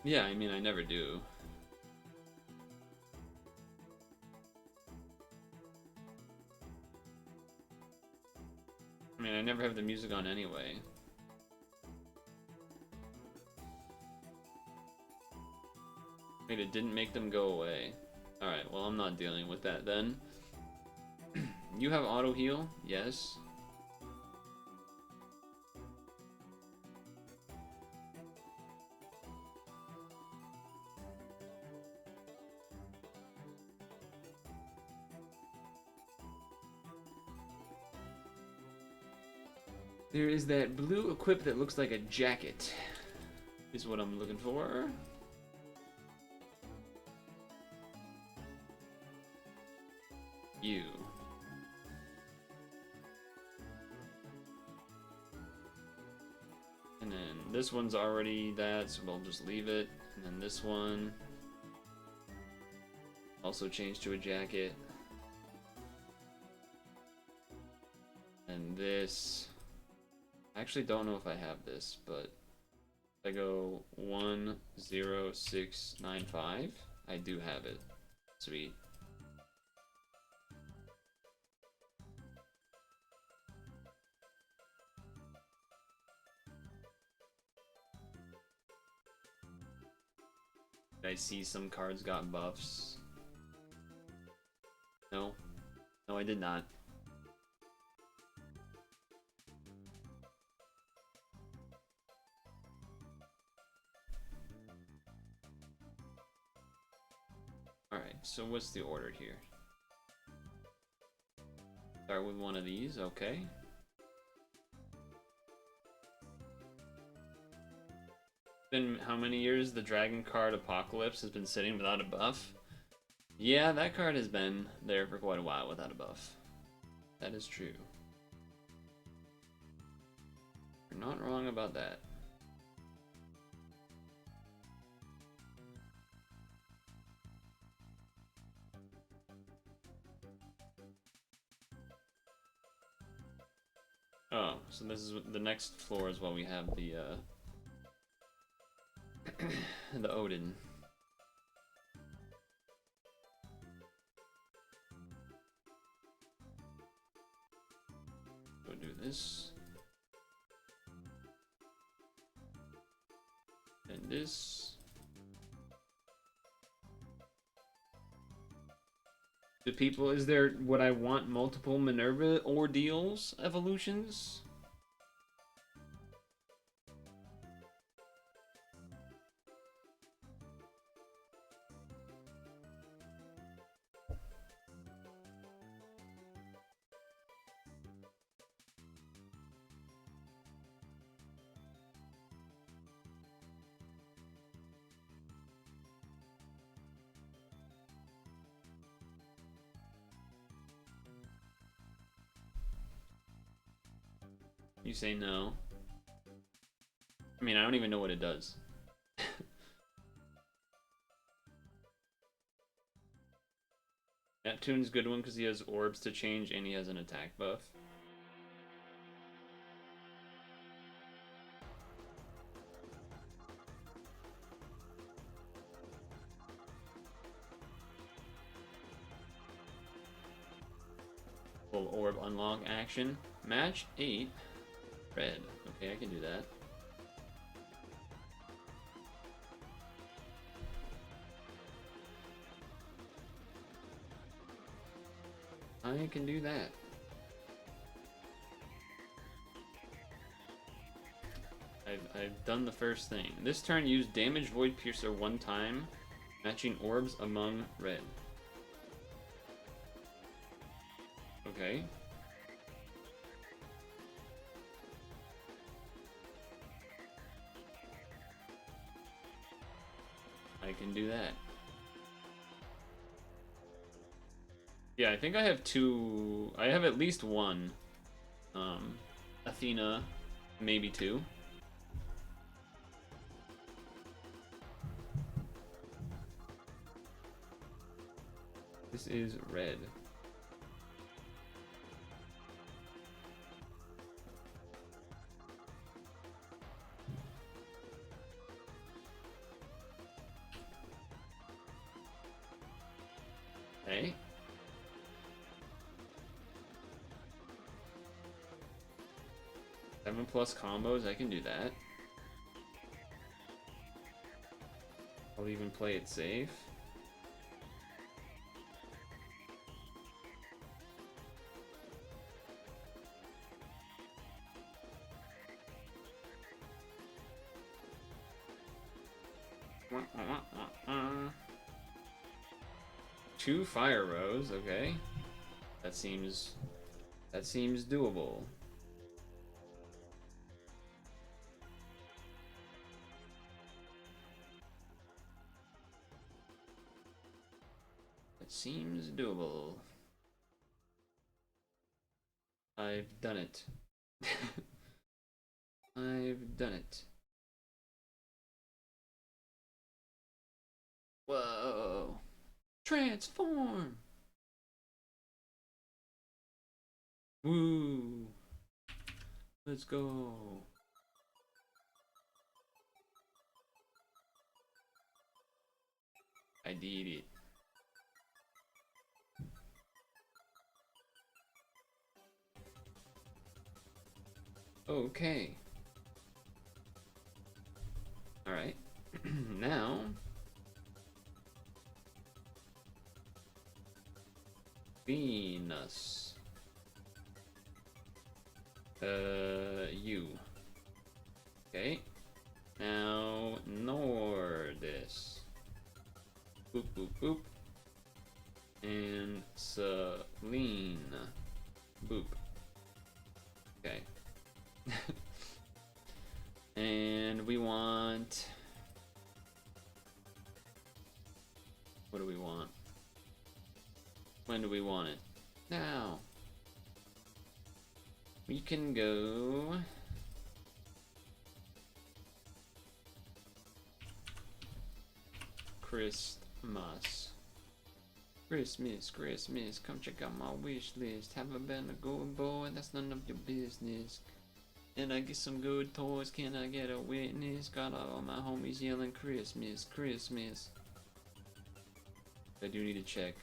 Yeah, I mean, I never do. I mean, I never have the music on anyway. Wait, it didn't make them go away. Alright, well, I'm not dealing with that then. You have auto heal? Yes. There is that blue equip that looks like a jacket. Is what I'm looking for. You. And then this one's already that, so we'll just leave it. And then this one also changed to a jacket. And this, I actually don't know if I have this, but if I go 10695, I do have it. Sweet. I see some cards got buffs. No. No, I did not. Alright, so what's the order here? Start with one of these, okay. Been how many years the Dragon card Apocalypse has been sitting without a buff? Yeah, that card has been there for quite a while without a buff. That is true. You're not wrong about that. Oh, so this is the next floor is while we have the the Odin. Go do this. And this. Do people, is there, would I want multiple Minerva Ordeals evolutions? You say no. I mean, I don't even know what it does. Neptune's a good one because he has orbs to change and he has an attack buff. Full orb unlock action. Match 8. Red. Okay, I can do that. I can do that. I've done the first thing. This turn, use Damage Void Piercer one time, matching orbs among red. Okay. I can do that. Yeah, I think I have two. I have at least one. Athena, maybe two. This is red. Okay. Seven plus combos, I can do that. I'll even play it safe. Two fire rows, okay. That seems doable. That seems doable. I've done it. I've done it. Whoa. Transform! Woo! Let's go. I did it. Okay. Alright. Now Venus. You. Okay. Now Nordis. Boop boop boop. And Celine. Boop. Okay. And we want... What do we want? When do we want it? Now. We can go... Christmas. Christmas, Christmas, come check out my wish list. Haven't been a good boy, that's none of your business. And I get some good toys, can I get a witness? Got all my homies yelling Christmas, Christmas. I do need to check,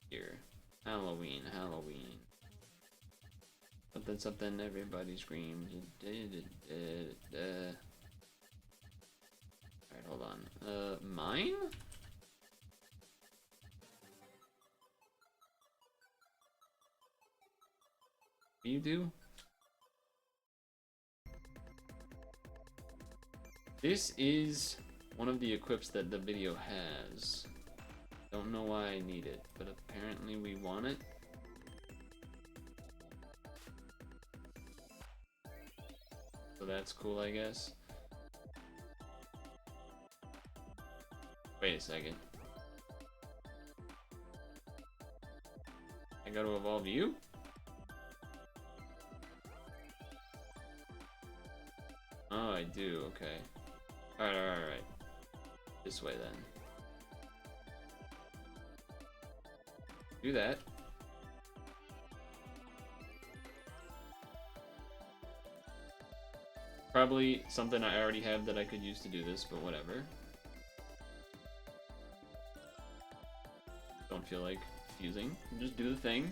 here. Halloween, Halloween. Something, something, everybody screams. Alright, hold on. Mine? You do? This is one of the equips that the video has. Don't know why I need it, but apparently we want it. So that's cool, I guess. Wait a second. I gotta evolve you? Oh, I do, okay. Alright. This way then. Do that. Probably something I already have that I could use to do this, but whatever. Don't feel like fusing. Just do the thing.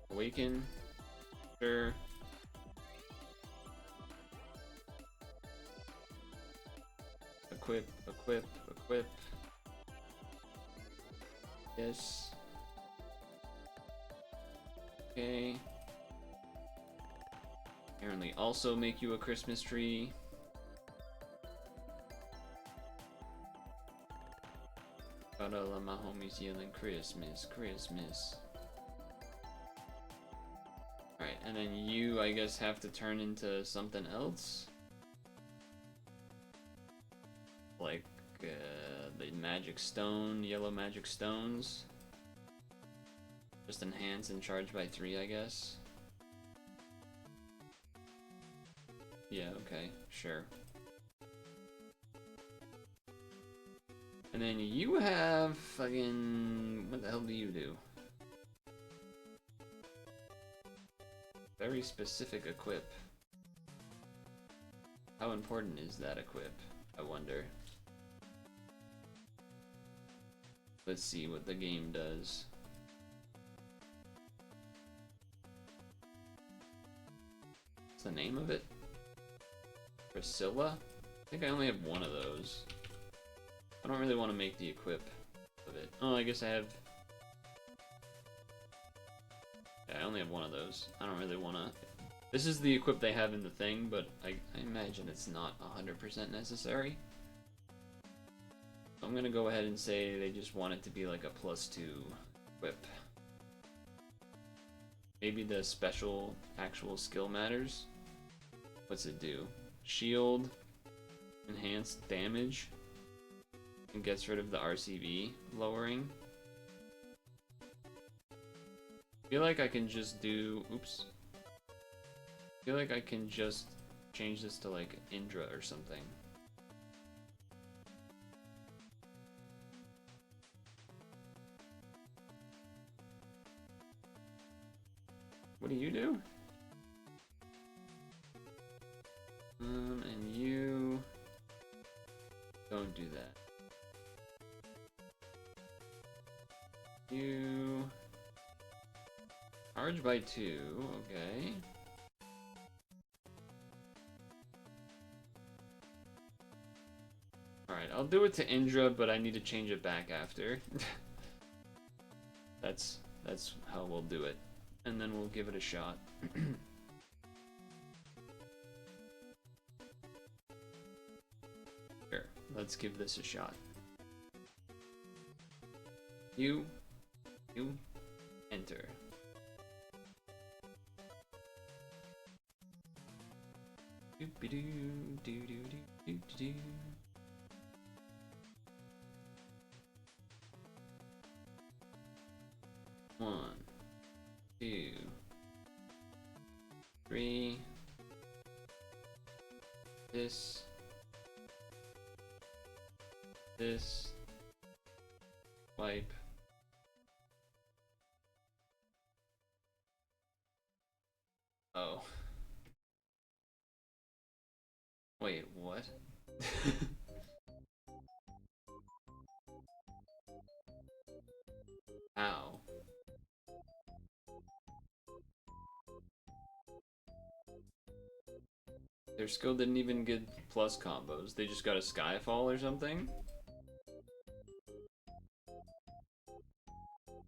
Awaken. Sure. Equip, equip, equip. Yes. Okay. Apparently also make you a Christmas tree. Got all of my homies yelling Christmas, Christmas. Alright, and then you, I guess, have to turn into something else? Like, the magic stone, yellow magic stones? Just enhance and charge by 3, I guess. Yeah, okay, sure. And then you have fucking... What the hell do you do? Very specific equip. How important is that equip? I wonder. Let's see what the game does. What's the name of it? Priscilla? I think I only have one of those. I don't really want to make the equip of it. Oh, I guess I have... Yeah, I only have one of those. I don't really want to... This is the equip they have in the thing, but I imagine it's not 100% necessary. So I'm going to go ahead and say they just want it to be like a +2 equip. Maybe the special actual skill matters. What's it do? Shield, enhanced damage, and gets rid of the RCV lowering. I feel like I can just do... Oops. I feel like I can just change this to like Indra or something. What do you do? And you don't do that. You charge by 2, okay. Alright, I'll do it to Indra, but I need to change it back after. That's how we'll do it. And then we'll give it a shot. Sure, let's give this a shot. You enter. Doop-a-doo. 1, 2, 3. This. Wipe. Oh. Wait, what? Ow. Their skill didn't even get plus combos. They just got a Skyfall or something?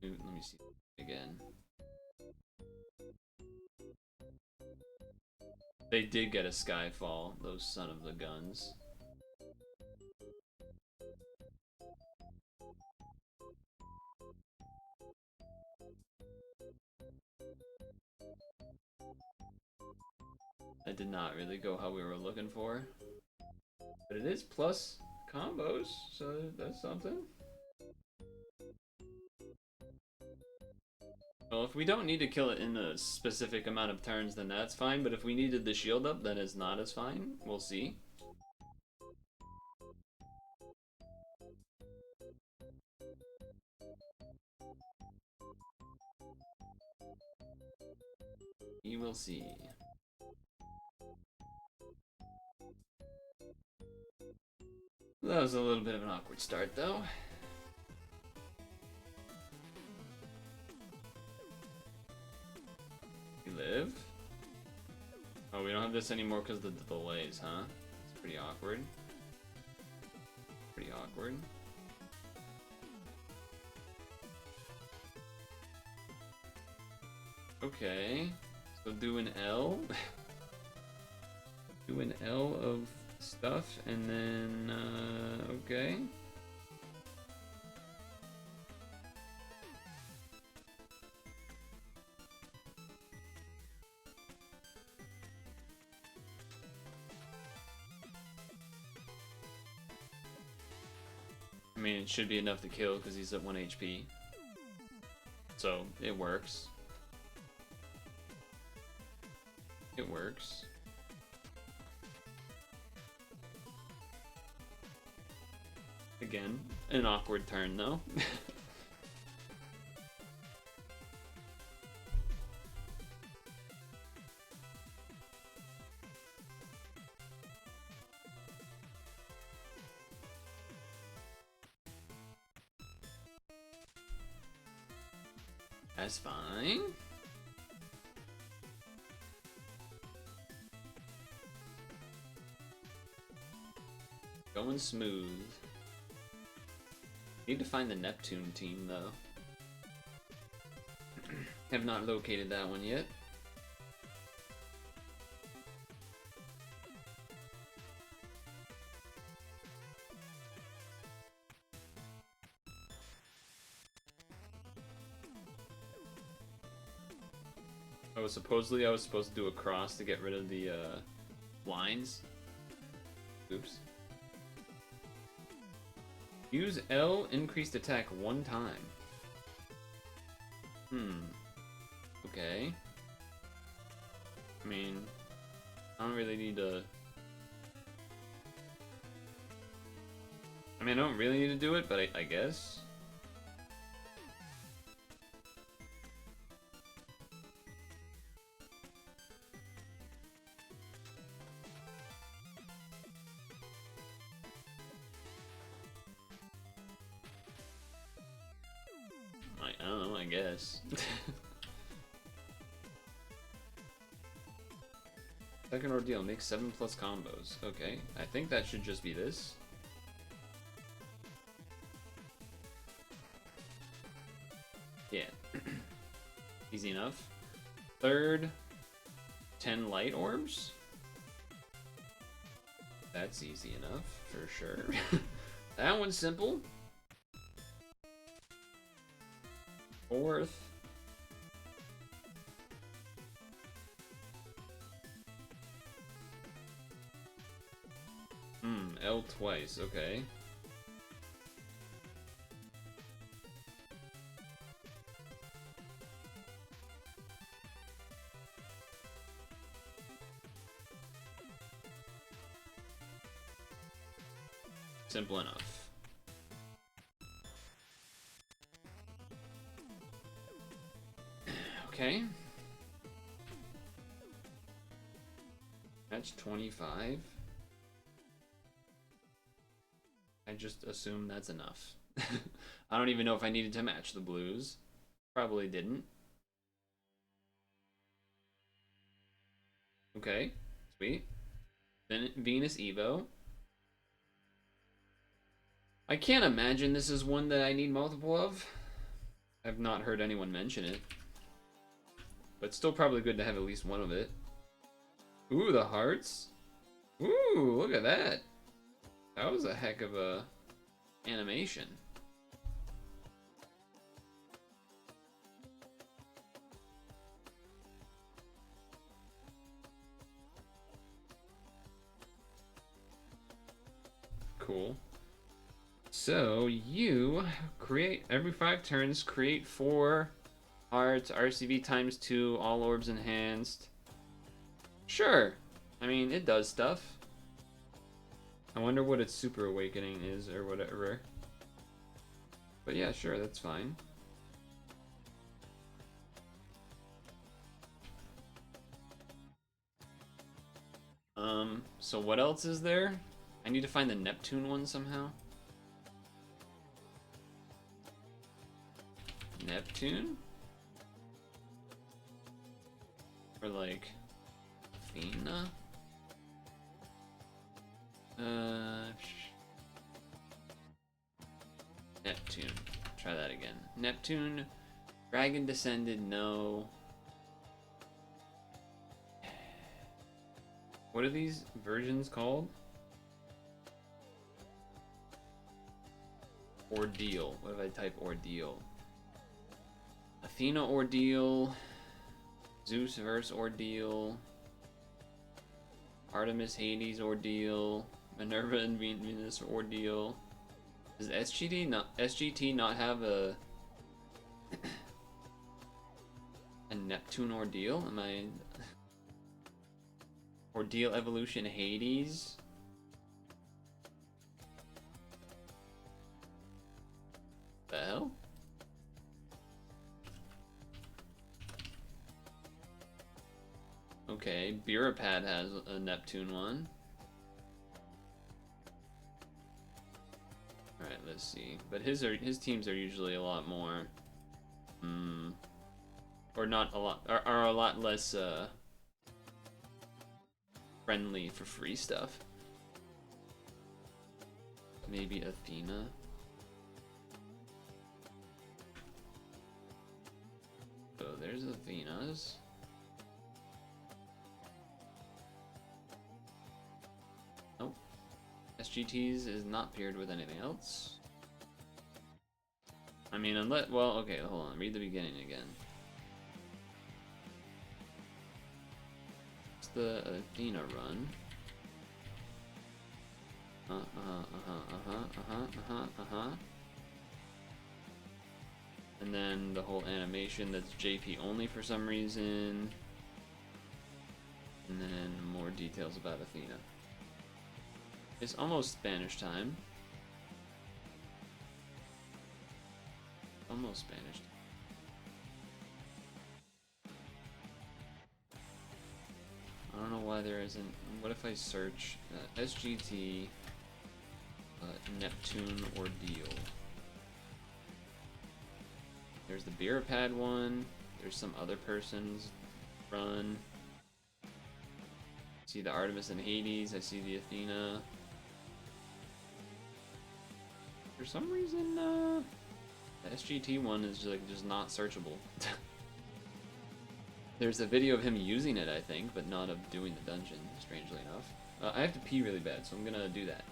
Ooh, let me see again. They did get a Skyfall, those son of the guns. That did not really go how we were looking for. But it is plus combos, so that's something. Well, if we don't need to kill it in a specific amount of turns, then that's fine. But if we needed the shield up, then it's not as fine. We'll see. We will see. That was a little bit of an awkward start, though. You live? Oh, we don't have this anymore because of the delays, huh? It's pretty awkward. Pretty awkward. Okay. So do an L. Do an L of stuff, and then, okay. I mean, it should be enough to kill because he's at 1 HP. It's So it works. It works. Again, an awkward turn though. That's fine. Going smooth. Need to find the Neptune team though. Have not located that one yet. Supposedly I was supposed to do a cross to get rid of the lines. Oops. Use L increased attack 1 time. Okay. I mean, I don't really need to... I mean, I don't really need to do it, but I guess. I don't know, I guess. Second ordeal, make 7+ combos. Okay, I think that should just be this. Yeah. Easy enough. Third, 10 light orbs. That's easy enough, for sure. That one's simple. Fourth. L twice, okay. Simple enough. Okay. Match 25. I just assume that's enough. I don't even know if I needed to match the blues. Probably didn't. Okay, sweet. Then Venus Evo. I can't imagine this is one that I need multiple of. I've not heard anyone mention it. But still probably good to have at least one of it. Ooh, the hearts. Ooh, look at that. That was a heck of a animation. Cool. So you create every 5 turns, create 4 hearts, RCV times 2, all orbs enhanced. Sure. I mean, it does stuff. I wonder what its super awakening is or whatever. But yeah, sure, that's fine. So what else is there? I need to find the Neptune one somehow. Neptune? Or like Athena? Neptune. Try that again. Neptune. Dragon Descended, no. What are these versions called? Ordeal. What if I type Ordeal? Athena Ordeal. Zeus verse Ordeal. Artemis Hades Ordeal. Minerva and Venus Ordeal. Does SGT not have a A Neptune ordeal? Am I... Ordeal evolution Hades? The hell? Okay, Burapad has a Neptune one. Alright, let's see. But his teams are usually a lot more... or not a lot... are a lot less, friendly for free stuff. Maybe Athena? So there's Athena's. Nope. SGT's is not paired with anything else. I mean, unless... Well, okay, hold on. Read the beginning again. It's the Athena run. And then the whole animation that's JP only for some reason. And then more details about Athena. It's almost Spanish time. Almost Spanish. I don't know why there isn't. What if I search SGT Neptune Ordeal? There's the Burapad one. There's some other person's run. See the Artemis and Hades. I see the Athena. For some reason, the SGT one is just not searchable. There's a video of him using it, I think, but not of doing the dungeon, strangely enough. I have to pee really bad, so I'm gonna do that.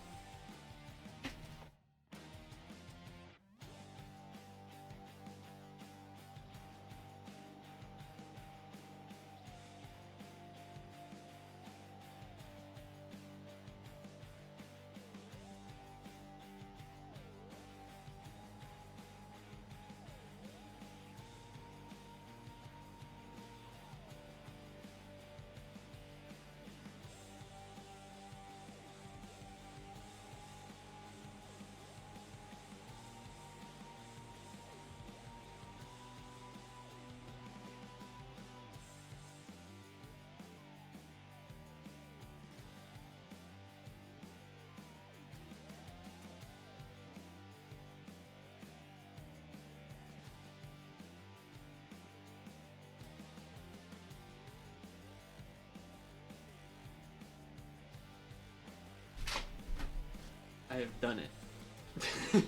I have done it.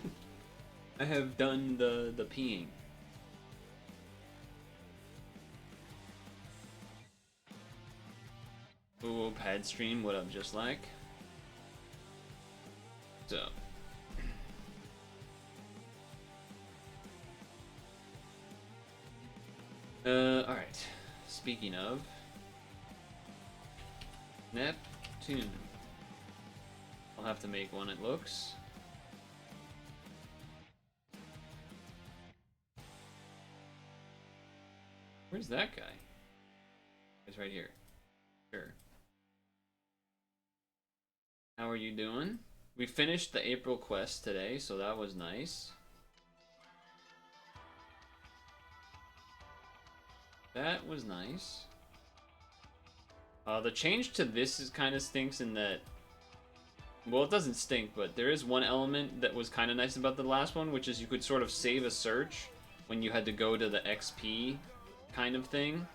I have done the peeing. Ooh, pad stream, what up, just like? So. Alright. Speaking of Neptune. I'll have to make one, it looks. Where's that guy? He's right here. Sure. How are you doing? We finished the April quest today, so that was nice. That was nice. The change to this is kind of stinks in that... Well, it doesn't stink, but there is one element that was kind of nice about the last one, which is you could sort of save a search when you had to go to the XP kind of thing.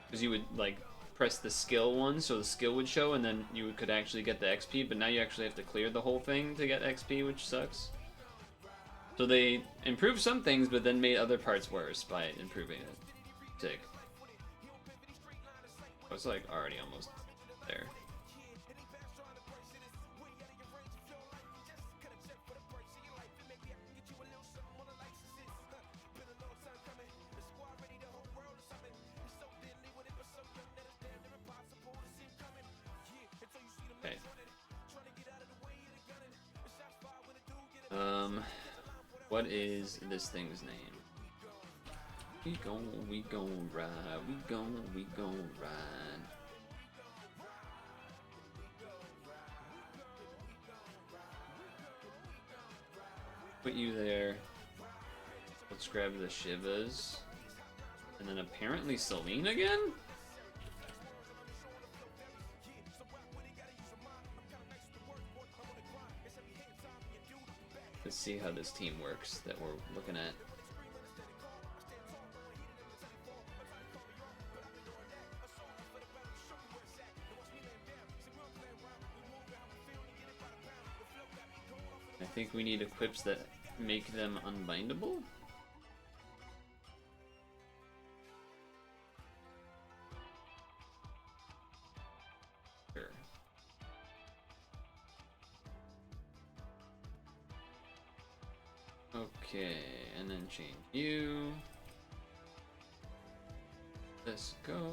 Because you would, like, press the skill one, so the skill would show, and then you could actually get the XP, but now you actually have to clear the whole thing to get XP, which sucks. So they improved some things, but then made other parts worse by improving it. Sick. I was, like, already almost there. What is this thing's name? We gon' ride. We gon' ride. Put you there. Let's grab the Shivas. And then apparently Celine again? Let's see how this team works that we're looking at. I think we need equips that make them unbindable. Sure. Okay, and then change you. Let's go.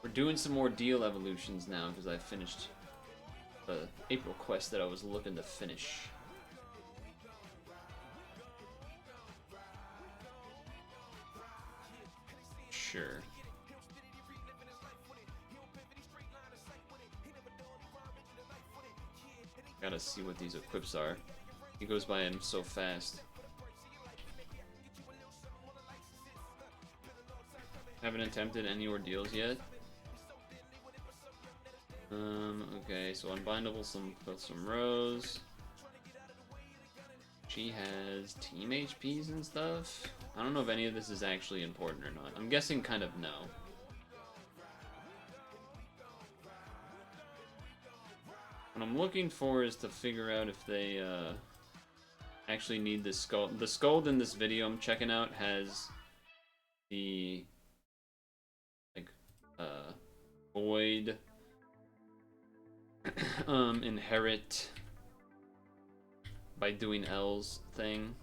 We're doing some more deal evolutions now because I finished the April quest that I was looking to finish. Sure. Gotta see what these equips are. He goes by him so fast. Haven't attempted any ordeals yet. Okay, so unbindable with some rows. She has team HPs and stuff. I don't know if any of this is actually important or not. I'm guessing kind of no. What I'm looking for is to figure out if they actually need this Scald. The Scald in this video I'm checking out has the Void inherit by doing L's thing,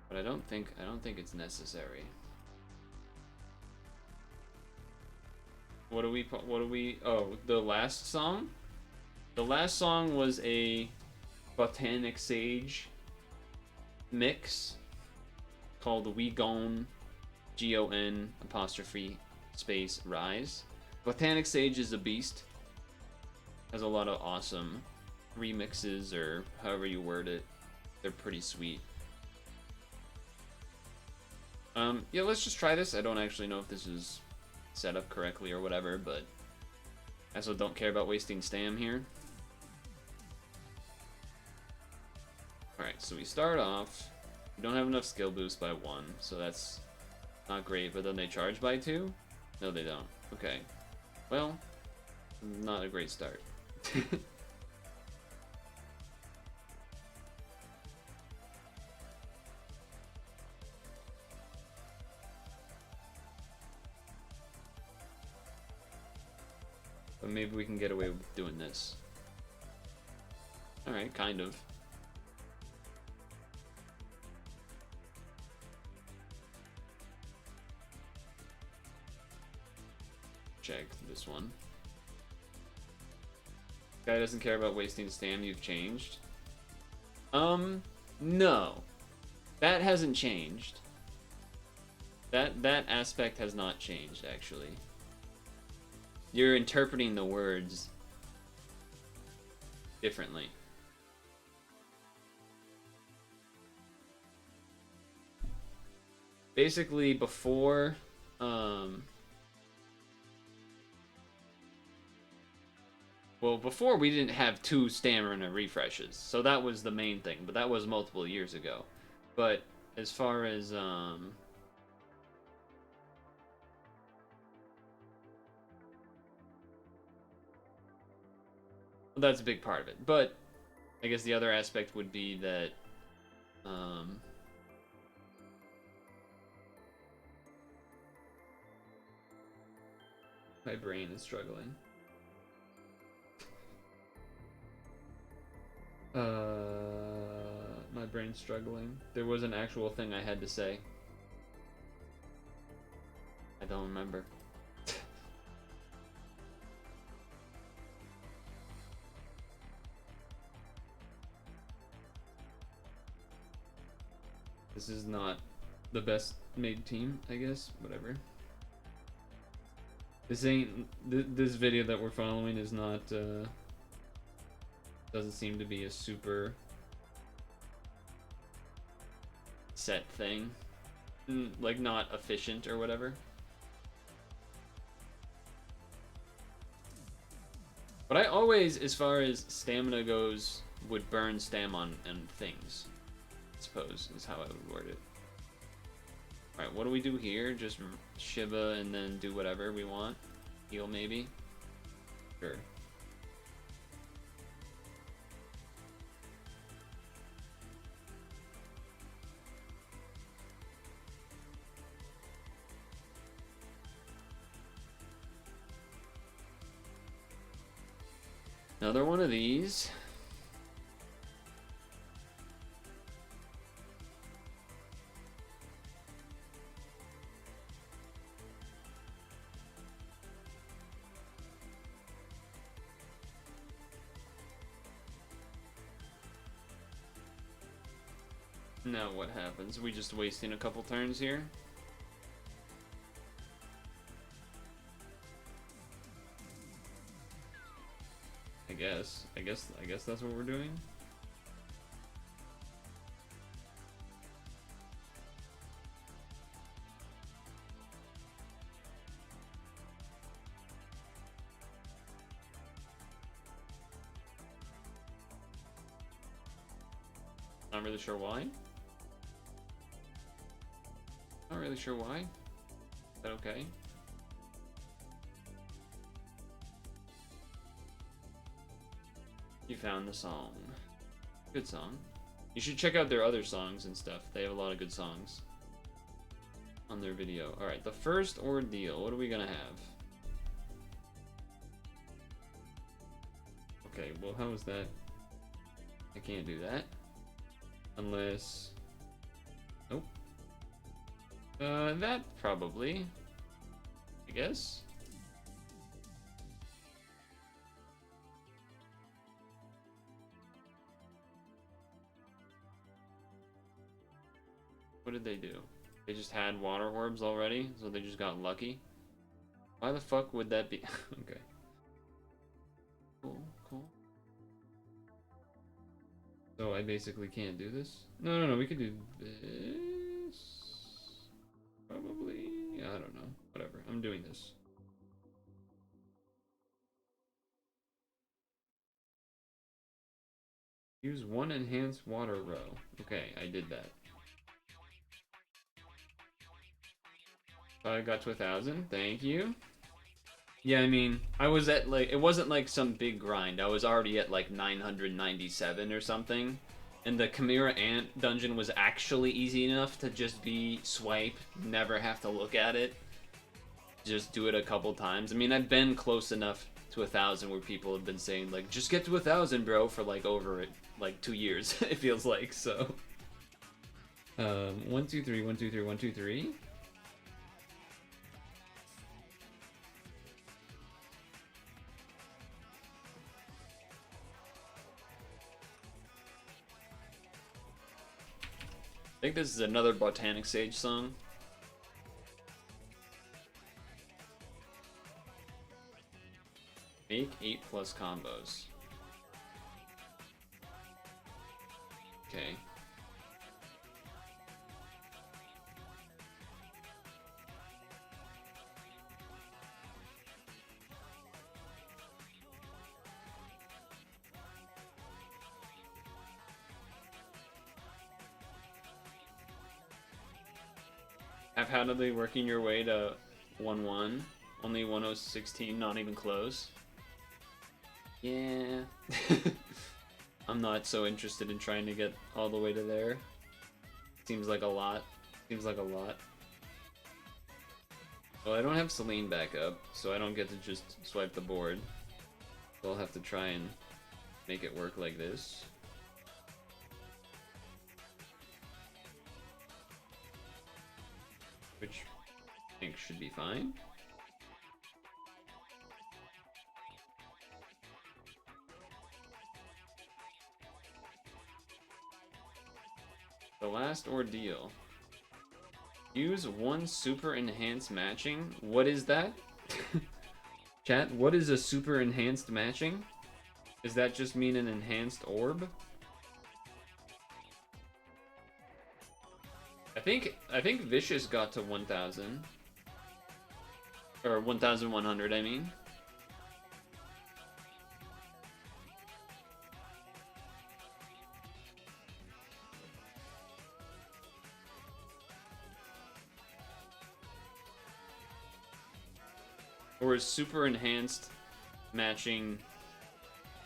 but I don't think it's necessary. What do we oh, the last song? The last song was a Botanic Sage mix called We Gon, Gon apostrophe space Rise. Botanic Sage is a beast. Has a lot of awesome remixes, or however you word it. They're pretty sweet. Yeah, let's just try this. I don't actually know if this is set up correctly or whatever, but I also don't care about wasting stam here. Alright, so we start off. We don't have enough skill boost by 1, so that's not great, but then they charge by 2? No, they don't. Okay. Well, not a great start. But maybe we can get away with doing this. Alright, kind of. Check this one. Guy doesn't care about wasting stam, you've changed. No. That hasn't changed. That aspect has not changed, actually. You're interpreting the words differently. Basically, before, well, before we didn't have 2 stamina refreshes, so that was the main thing, but that was multiple years ago. But as far as, that's a big part of it. But I guess the other aspect would be that, my brain is struggling. My brain's struggling. There was an actual thing I had to say. I don't remember. This is not the best made team, I guess. Whatever. This ain't... this video that we're following is not, doesn't seem to be a super set thing. Like, not efficient or whatever. But I always, as far as stamina goes, would burn stam on things. I suppose, is how I would word it. Alright, what do we do here? Just Shiva and then do whatever we want? Heal, maybe? Sure. Another one of these. Now what happens? We just wasting a couple turns here? I guess that's what we're doing. Not really sure why. Not really sure why. Is that okay? You found the song. Good song. You should check out their other songs and stuff. They have a lot of good songs on their video. Alright, the first ordeal. What are we gonna have? Okay, well, how is that? I can't do that. Unless... Nope. That probably. I guess. What did they do? They just had water orbs already, so they just got lucky? Why the fuck would that be? Okay. Cool, cool. So I basically can't do this? No, we could do this. Probably. I don't know. Whatever. I'm doing this. Use one enhanced water row. Okay, I did that. I got to 1,000. Thank you. Yeah, I mean, I was at like, it wasn't like some big grind. I was already at like 997 or something. And the Chimera Ant dungeon was actually easy enough to just be swipe, never have to look at it. Just do it a couple times. I mean, I've been close enough to 1,000 where people have been saying like, just get to 1,000, bro, for like over like 2 years. It feels like, so. 1, 2, 3, 1, 2, 3, 1, 2, 3. I think this is another Botanic Sage song. Make 8+ combos. Okay. Half-heartedly working your way to 1-1. Only 1-0-16, not even close. Yeah. I'm not so interested in trying to get all the way to there. Seems like a lot. Seems like a lot. Well, I don't have Celine back up, so I don't get to just swipe the board. So I'll have to try and make it work like this. Which I think should be fine. The last ordeal. Use one super enhanced matching. What is that? Chat, what is a super enhanced matching? Does that just mean an enhanced orb? I think Vicious got to 1,000. Or 1,100, I mean. Or is super enhanced matching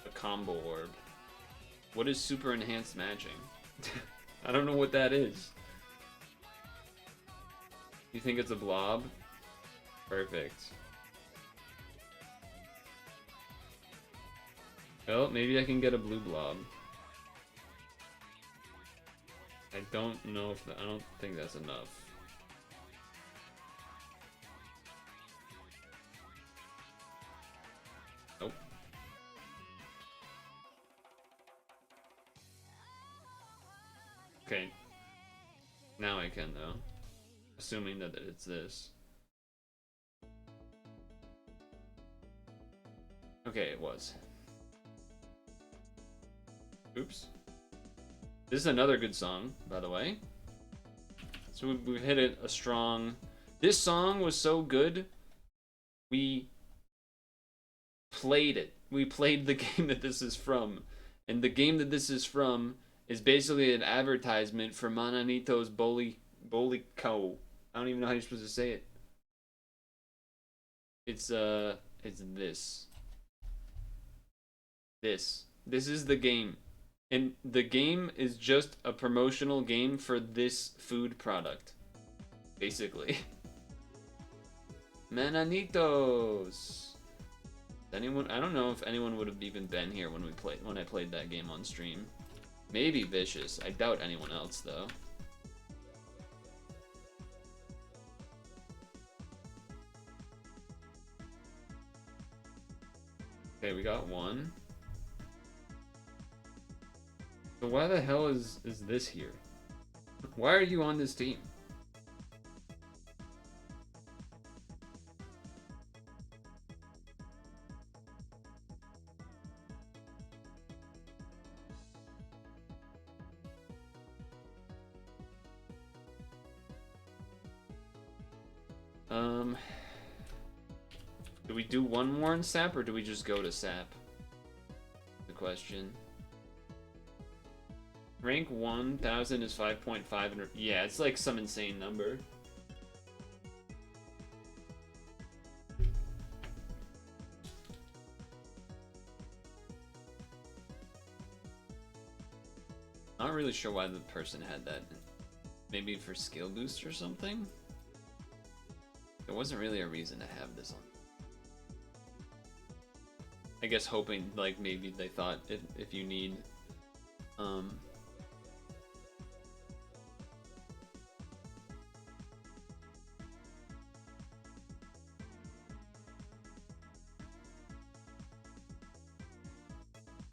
a combo orb? What is super enhanced matching? I don't know what that is. You think it's a blob? Perfect. Well, maybe I can get a blue blob. I don't know if I don't think that's enough. Nope. Okay. Now I can though. Assuming that it's this. Okay, it was. Oops. This is another good song, by the way. So we hit it a strong... This song was so good, we played it. We played the game that this is from. And the game that this is from is basically an advertisement for Mananito's Boliko. I don't even know how you're supposed to say it. It's this. This is the game. And the game is just a promotional game for this food product. Basically. Mananitos. Anyone? I don't know if anyone would have even been here when I played that game on stream. Maybe Vicious. I doubt anyone else though. Okay, we got one. So why the hell is this here? Why are you on this team? Do we do one more in SAP or do we just go to SAP? The question. Rank 1,000 is 5.5 and yeah, it's like some insane number. Not really sure why the person had that. Maybe for skill boost or something? There wasn't really a reason to have this on. I guess hoping, like, maybe they thought if you need,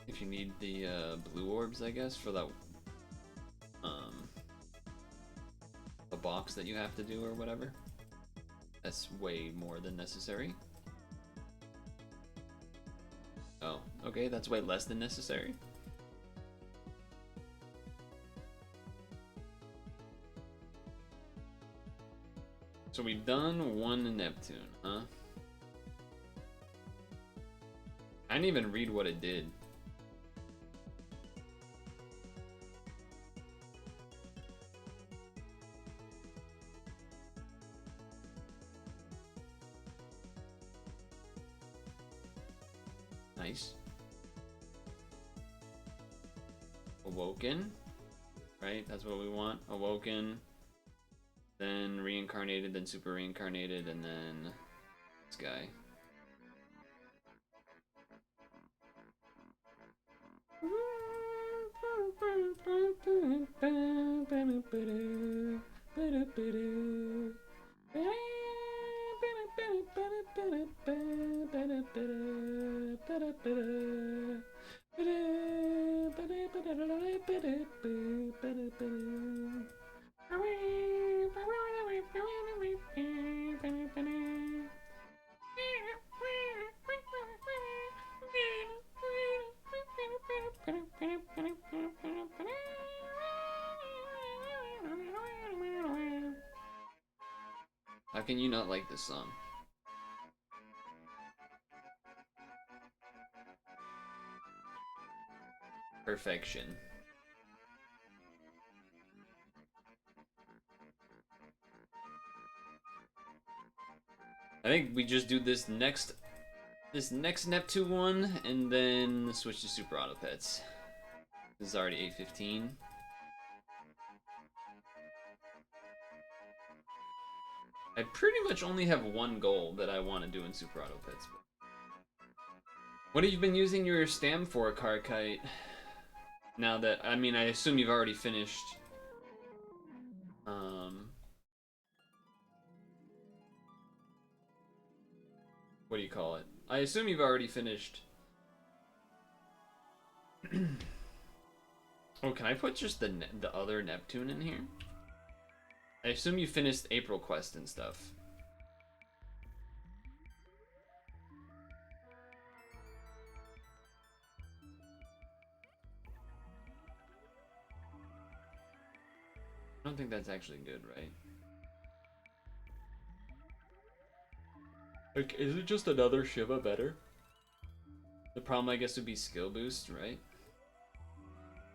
if you need the, blue orbs, I guess, for that, a box that you have to do or whatever. That's way more than necessary. Oh, okay, that's way less than necessary. So we've done one Neptune, huh? I didn't even read what it did. Nice. Awoken, right? That's what we want. Awoken, then reincarnated, then super reincarnated, and then this guy. How can you not like this song? Perfection. I think we just do this next Neptune one, and then switch to Super Auto Pets. This is already 8:15. I pretty much only have one goal that I want to do in Super Auto Pets. What have you been using your stam for, Carkite? Now that, I mean, I assume you've already finished. What do you call it? I assume you've already finished. Oh, can I put just the other Neptune in here? I assume you finished April Quest and stuff. I don't think that's actually good, right? Like, is it just another Shiva better? The problem, I guess, would be skill boost, right?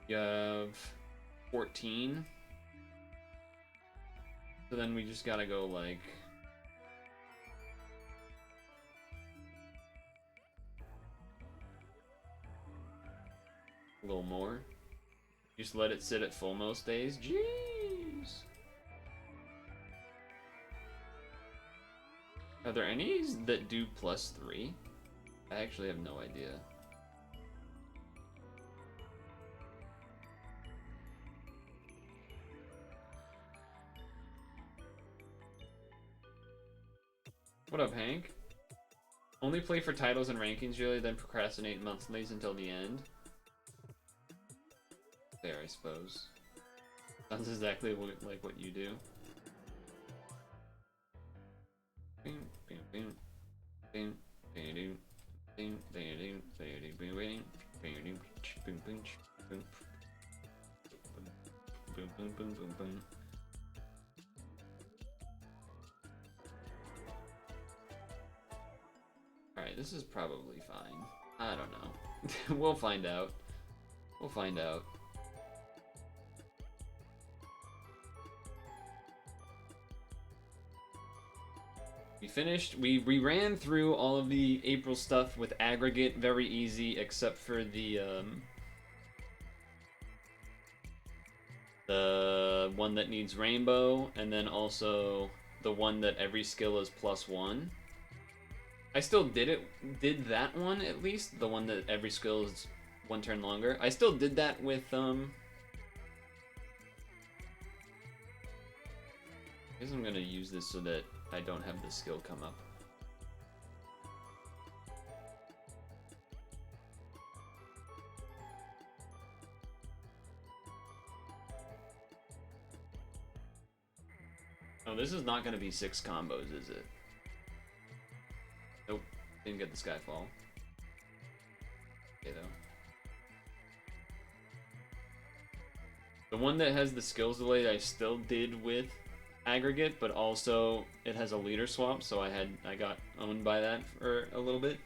You have 14. So then we just gotta go, like... a little more. Just let it sit at full most days. Jeez! Are there any that do +3? I actually have no idea. What up, Hank? Only play for titles and rankings, really, then procrastinate monthlies until the end. There, I suppose. Sounds exactly like what you do. Alright, this is probably fine. I don't know. We'll find out. We'll find out. We finished, we ran through all of the April stuff with aggregate, very easy, except for the one that needs rainbow, and then also the one that every skill is +1. I still did that one at least, the one that every skill is 1 turn longer. I still did that with, I guess I'm gonna use this so that I don't have the skill come up. Oh, this is not gonna be 6 combos, is it? Nope, didn't get the Skyfall. Okay, though. The one that has the skills delay I still did with aggregate, but also it has a leader swap, so I got owned by that for a little bit.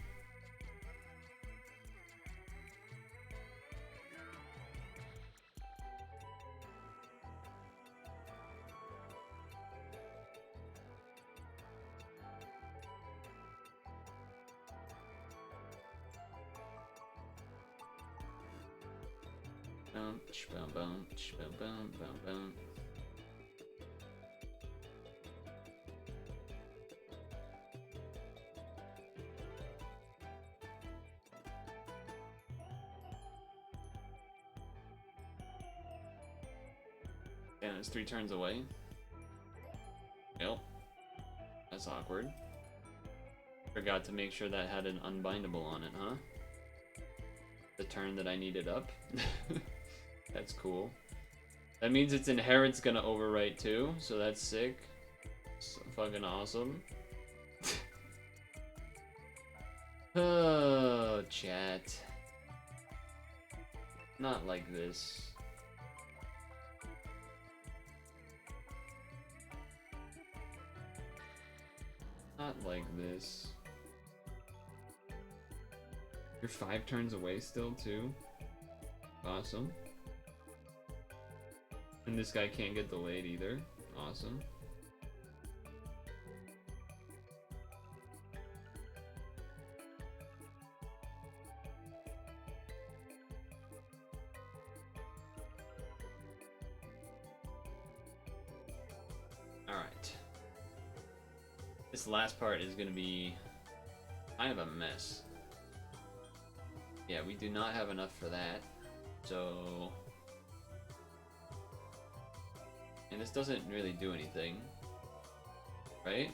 And it's 3 turns away. Yep. That's awkward. Forgot to make sure that had an unbindable on it, huh? The turn that I needed up. That's cool. That means its inherit's gonna overwrite too, so that's sick. So fucking awesome. Oh, chat. Not like this. Not like this. You're 5 turns away still, too? Awesome. And this guy can't get delayed either. Awesome. Alright. This last part is gonna be kind of a mess. Yeah, we do not have enough for that. So... And this doesn't really do anything. Right?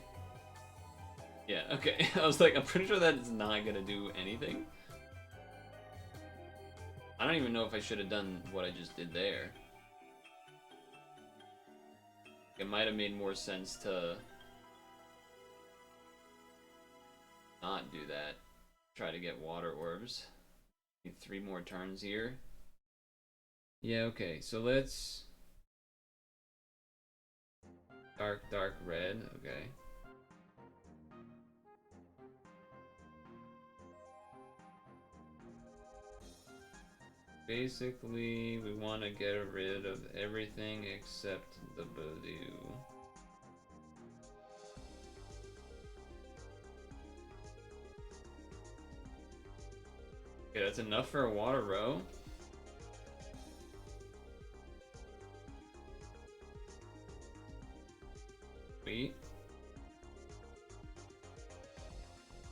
Yeah, okay. I was like, I'm pretty sure that's not gonna do anything. I don't even know if I should have done what I just did there. It might have made more sense to not do that. Try to get water orbs. Need 3 more turns here. Yeah, okay, so let's... Dark red, okay. Basically, we want to get rid of everything except the blue. Okay, that's enough for a water row. Sweet.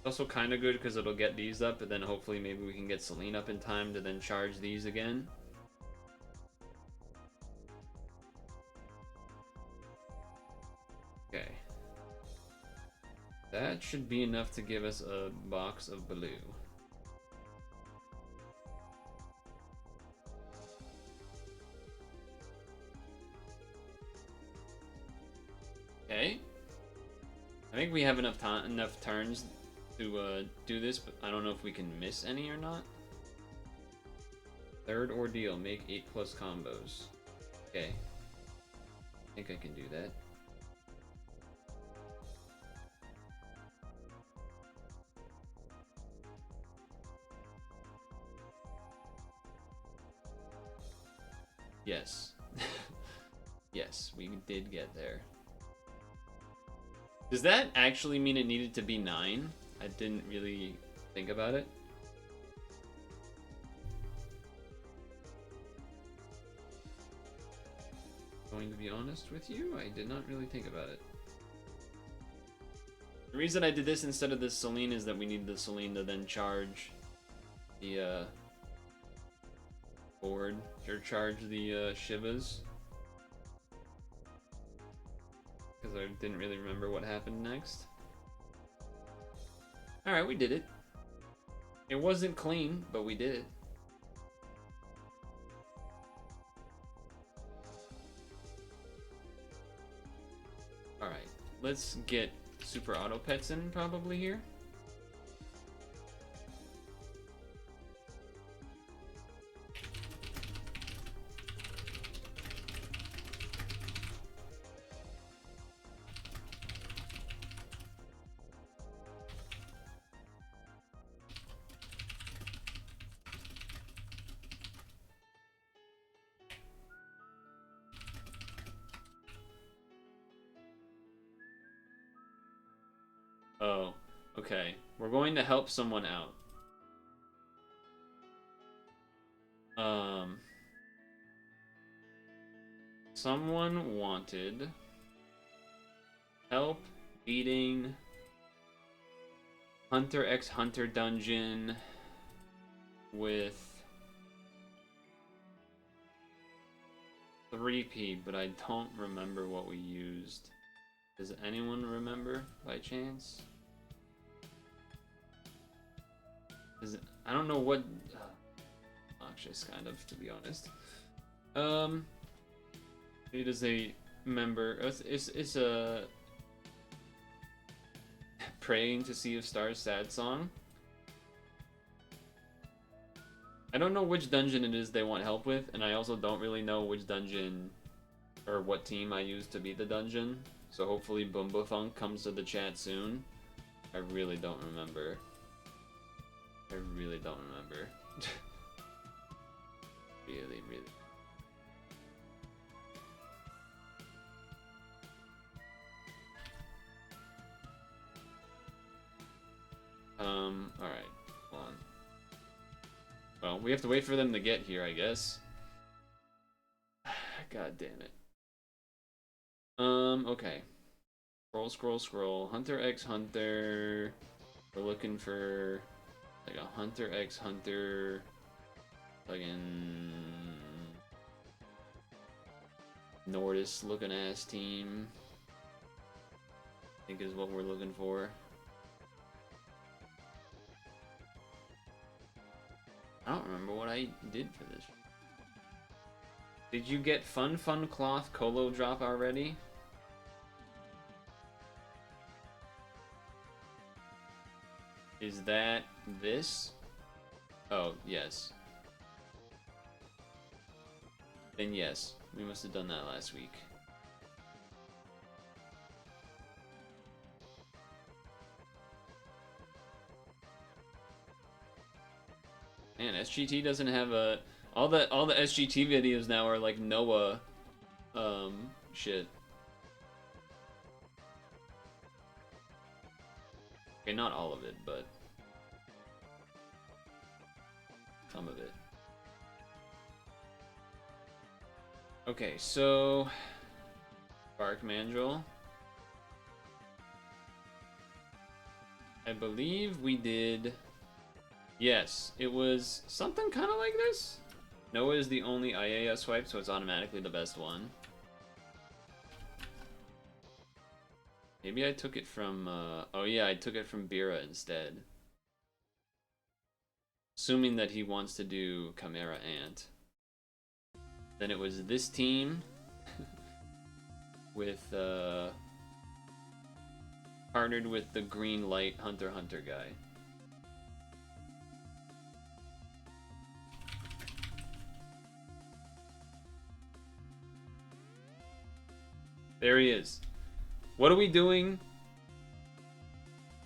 Also kind of good because it'll get these up, and then hopefully maybe we can get Celine up in time to then charge these again. Okay. That should be enough to give us a box of blue. Okay. I think we have enough turns to do this, but I don't know if we can miss any or not. Third ordeal, make 8+ combos. Okay. I think I can do that. Yes. Yes, we did get there. Does that actually mean it needed to be 9? I didn't really think about it. Going to be honest with you, I did not really think about it. The reason I did this instead of the Celine is that we need the Celine to then charge the board, or charge the Shivas. Because I didn't really remember what happened next. Alright, we did it. It wasn't clean, but we did it. Alright, let's get Super Auto Pets in probably here. Oh, okay. We're going to help someone out. Someone wanted help beating Hunter x Hunter dungeon with 3P, but I don't remember what we used. Does anyone remember by chance? I don't know what HxH kind of, to be honest. It is a member. It's a Praying to Sea of Stars sad song. I don't know which dungeon it is they want help with, and I also don't really know which dungeon or what team I use to beat the dungeon. So hopefully Boombafunk comes to the chat soon. I really don't remember. I really don't remember. Really, really. Alright. Hold on. Well, we have to wait for them to get here, I guess. God damn it. Okay. Scroll, scroll, scroll. Hunter x Hunter. We're looking for like a Hunter x Hunter. Fucking Nordis looking ass team. I think is what we're looking for. I don't remember what I did for this. Did you get Fun Cloth Colo drop already? Is that this? Oh, yes. Then yes, we must have done that last week. Man, SGT doesn't have a... All the SGT videos now are like Noah, shit. Okay, not all of it, but some of it. Okay, so Bark Mandrill. I believe we did. Yes, it was something kind of like this. Noah is the only IAS swipe, so it's automatically the best one. Maybe I took it from, oh yeah, I took it from Bira instead. Assuming that he wants to do Chimera Ant. Then it was this team with, partnered with the green light Hunter x Hunter guy. There he is. What are we doing?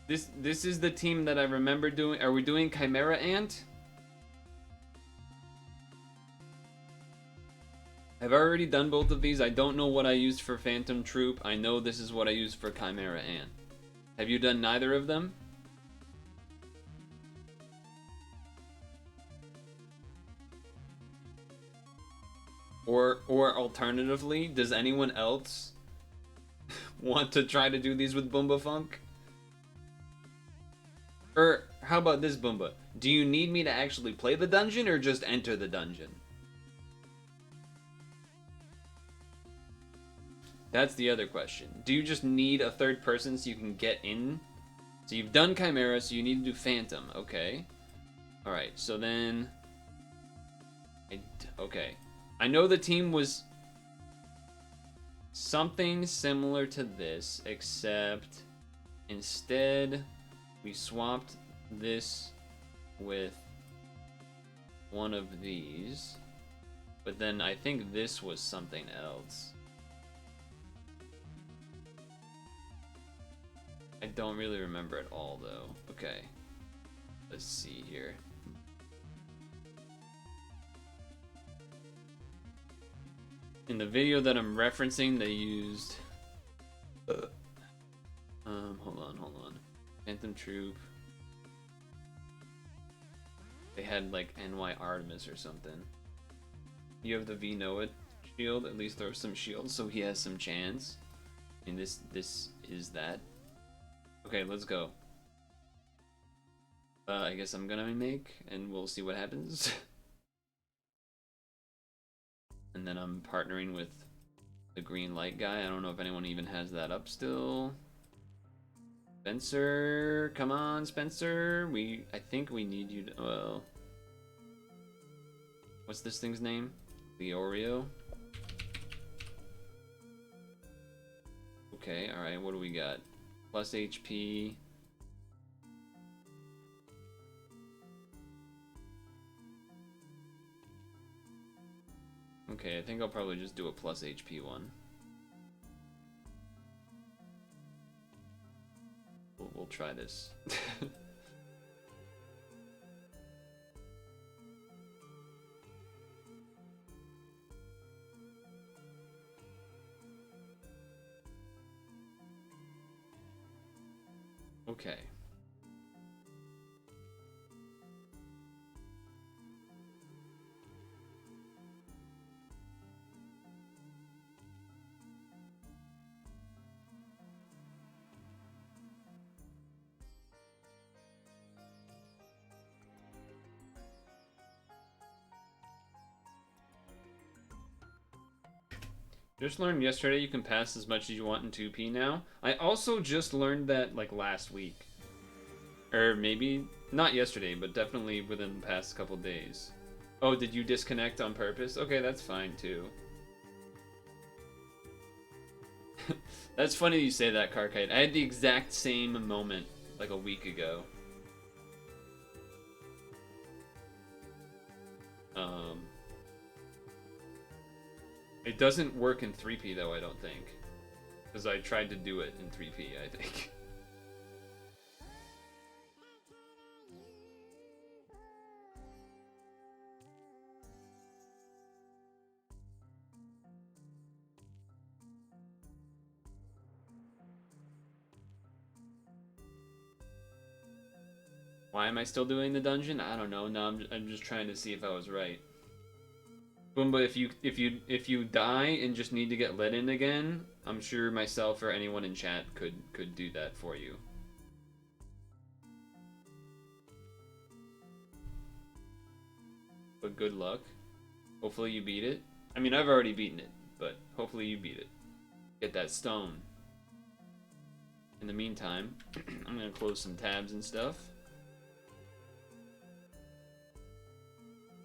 This is the team that I remember doing. Are we doing Chimera Ant? I've already done both of these. I don't know what I used for Phantom Troop. I know this is what I used for Chimera Ant. Have you done neither of them? Or alternatively, does anyone else want to try to do these with Boomba Funk? Or how about this, Boomba? Do you need me to actually play the dungeon or just enter the dungeon? That's the other question. Do you just need a third person so you can get in? So you've done Chimera, so you need to do Phantom. Okay. Alright, so then... Okay. I know the team was something similar to this, except instead we swapped this with one of these. But then I think this was something else. I don't really remember at all, though. Okay. Let's see here. In the video that I'm referencing, they used... hold on. Phantom Troop. They had, like, NY Artemis or something. You have the V Noah shield, at least throw some shields so he has some chance. And this is that. Okay, let's go. I guess I'm gonna make, and we'll see what happens. And then I'm partnering with the green light guy. I don't know if anyone even has that up still. Spencer, come on, Spencer. I think we need you to, well... What's this thing's name? The Oreo? Okay, alright, what do we got? Plus HP. Okay, I think I'll probably just do a plus HP one. We'll we'll try this. Okay. Just learned yesterday you can pass as much as you want in 2P now. I also just learned that like last week. Or maybe not yesterday, but definitely within the past couple days. Oh, did you disconnect on purpose? Okay, that's fine too. That's funny you say that, Carkite. I had the exact same moment like a week ago. It doesn't work in 3P though, I don't think. Because I tried to do it in 3P, I think. Why am I still doing the dungeon? I don't know. No, I'm just trying to see if I was right. Boomba, if you die and just need to get let in again, I'm sure myself or anyone in chat could do that for you. But good luck. Hopefully you beat it. I mean, I've already beaten it, but hopefully you beat it. Get that stone. In the meantime, I'm gonna close some tabs and stuff.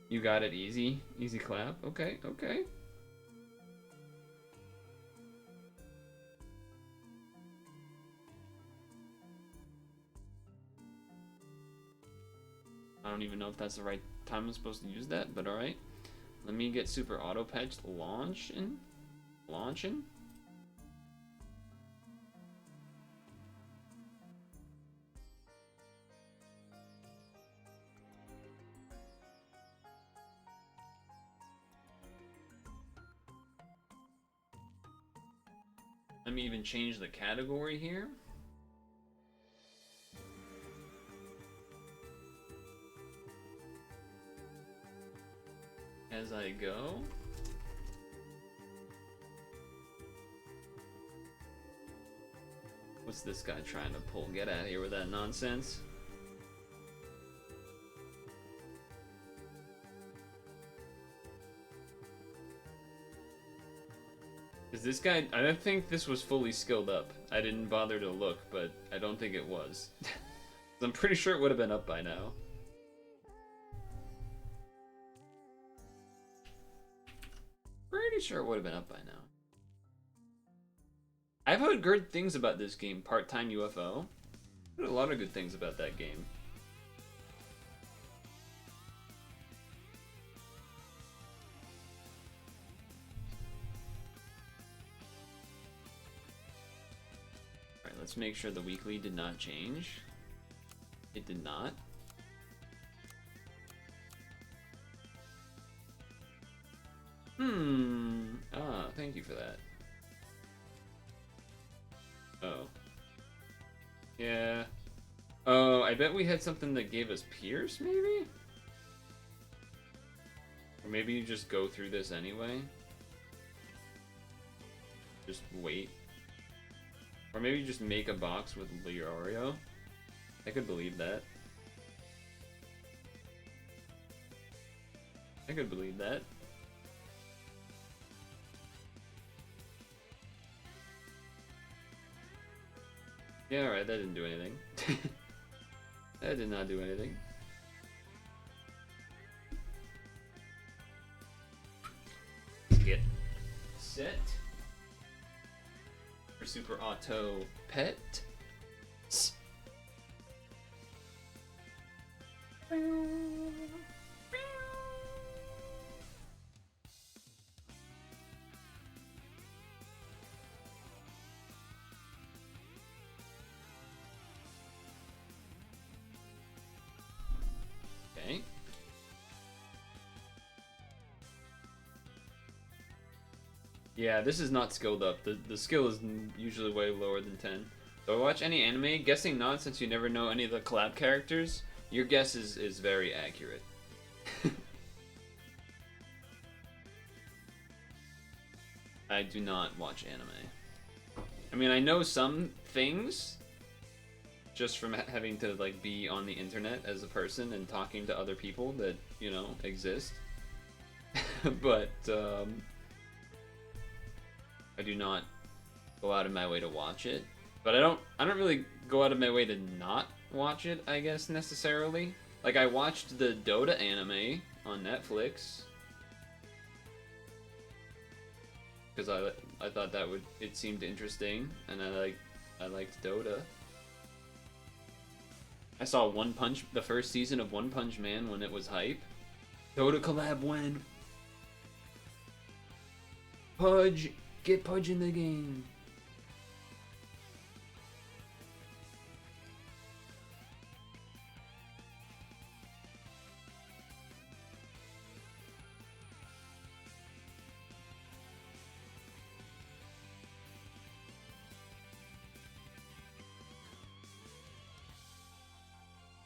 You got it easy. Easy clap. Okay, okay. I don't even know if that's the right time I'm supposed to use that, but alright. Let me get super auto patch launching. Let me even change the category here. As I go. What's this guy trying to pull? Get out of here with that nonsense. Is this guy... I don't think this was fully skilled up. I didn't bother to look, but I don't think it was. I'm pretty sure it would have been up by now. Pretty sure it would have been up by now. I've heard good things about this game, Part-Time UFO. I've heard a lot of good things about that game. Alright, let's make sure the weekly did not change. It did not. Ah, thank you for that. Oh. Yeah. Oh, I bet we had something that gave us Pierce, maybe? Or maybe you just go through this anyway? Just wait. Or maybe you just make a box with Leorio? I could believe that. I could believe that. Yeah, alright, that didn't do anything. That did not do anything. Get set for Super Auto Pet. Yeah, this is not skilled up. The skill is usually way lower than 10. Do I watch any anime? Guessing not, since you never know any of the collab characters. Your guess is very accurate. I do not watch anime. I mean, I know some things just from having to like be on the internet as a person and talking to other people that, you know, exist. But I do not go out of my way to watch it. But I don't really go out of my way to not watch it, I guess, necessarily. Like, I watched the Dota anime on Netflix. Because I thought it seemed interesting, and I liked Dota. I saw the first season of One Punch Man when it was hype. Dota collab when? Pudge! Get Pudge in the game!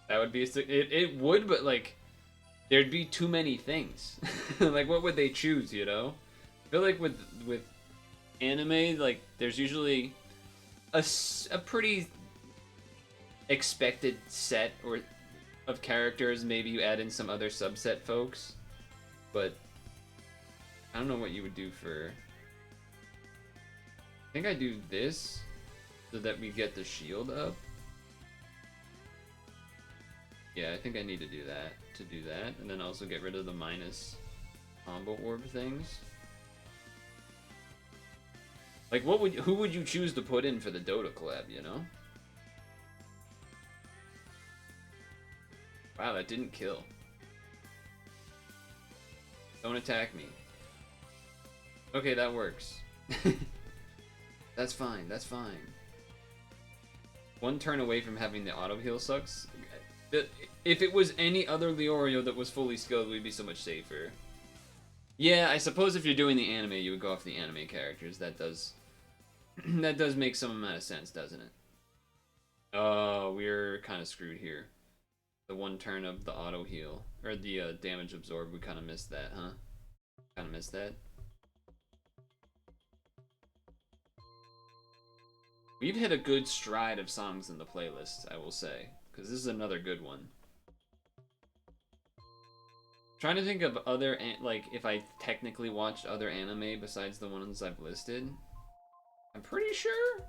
That would be it would, but like there'd be too many things. Like, what would they choose, you know? I feel like with anime, like, there's usually a pretty expected set or of characters. Maybe you add in some other subset folks, but I don't know what you would do for. I think I do this so that we get the shield up. Yeah, I think I need to do that and then also get rid of the minus combo orb things. Like, who would you choose to put in for the Dota collab, you know? Wow, that didn't kill. Don't attack me. Okay, that works. That's fine, that's fine. One turn away from having the auto heal sucks. If it was any other Leorio that was fully skilled, we'd be so much safer. Yeah, I suppose if you're doing the anime, you would go off the anime characters. That does make some amount of sense, doesn't it? Oh, we're kind of screwed here. The one turn of the auto heal, or the damage absorb, we kind of missed that, huh? Kind of missed that. We've hit a good stride of songs in the playlist, I will say, because this is another good one. Trying to think of other, like, if I technically watched other anime besides the ones I've listed. I'm pretty sure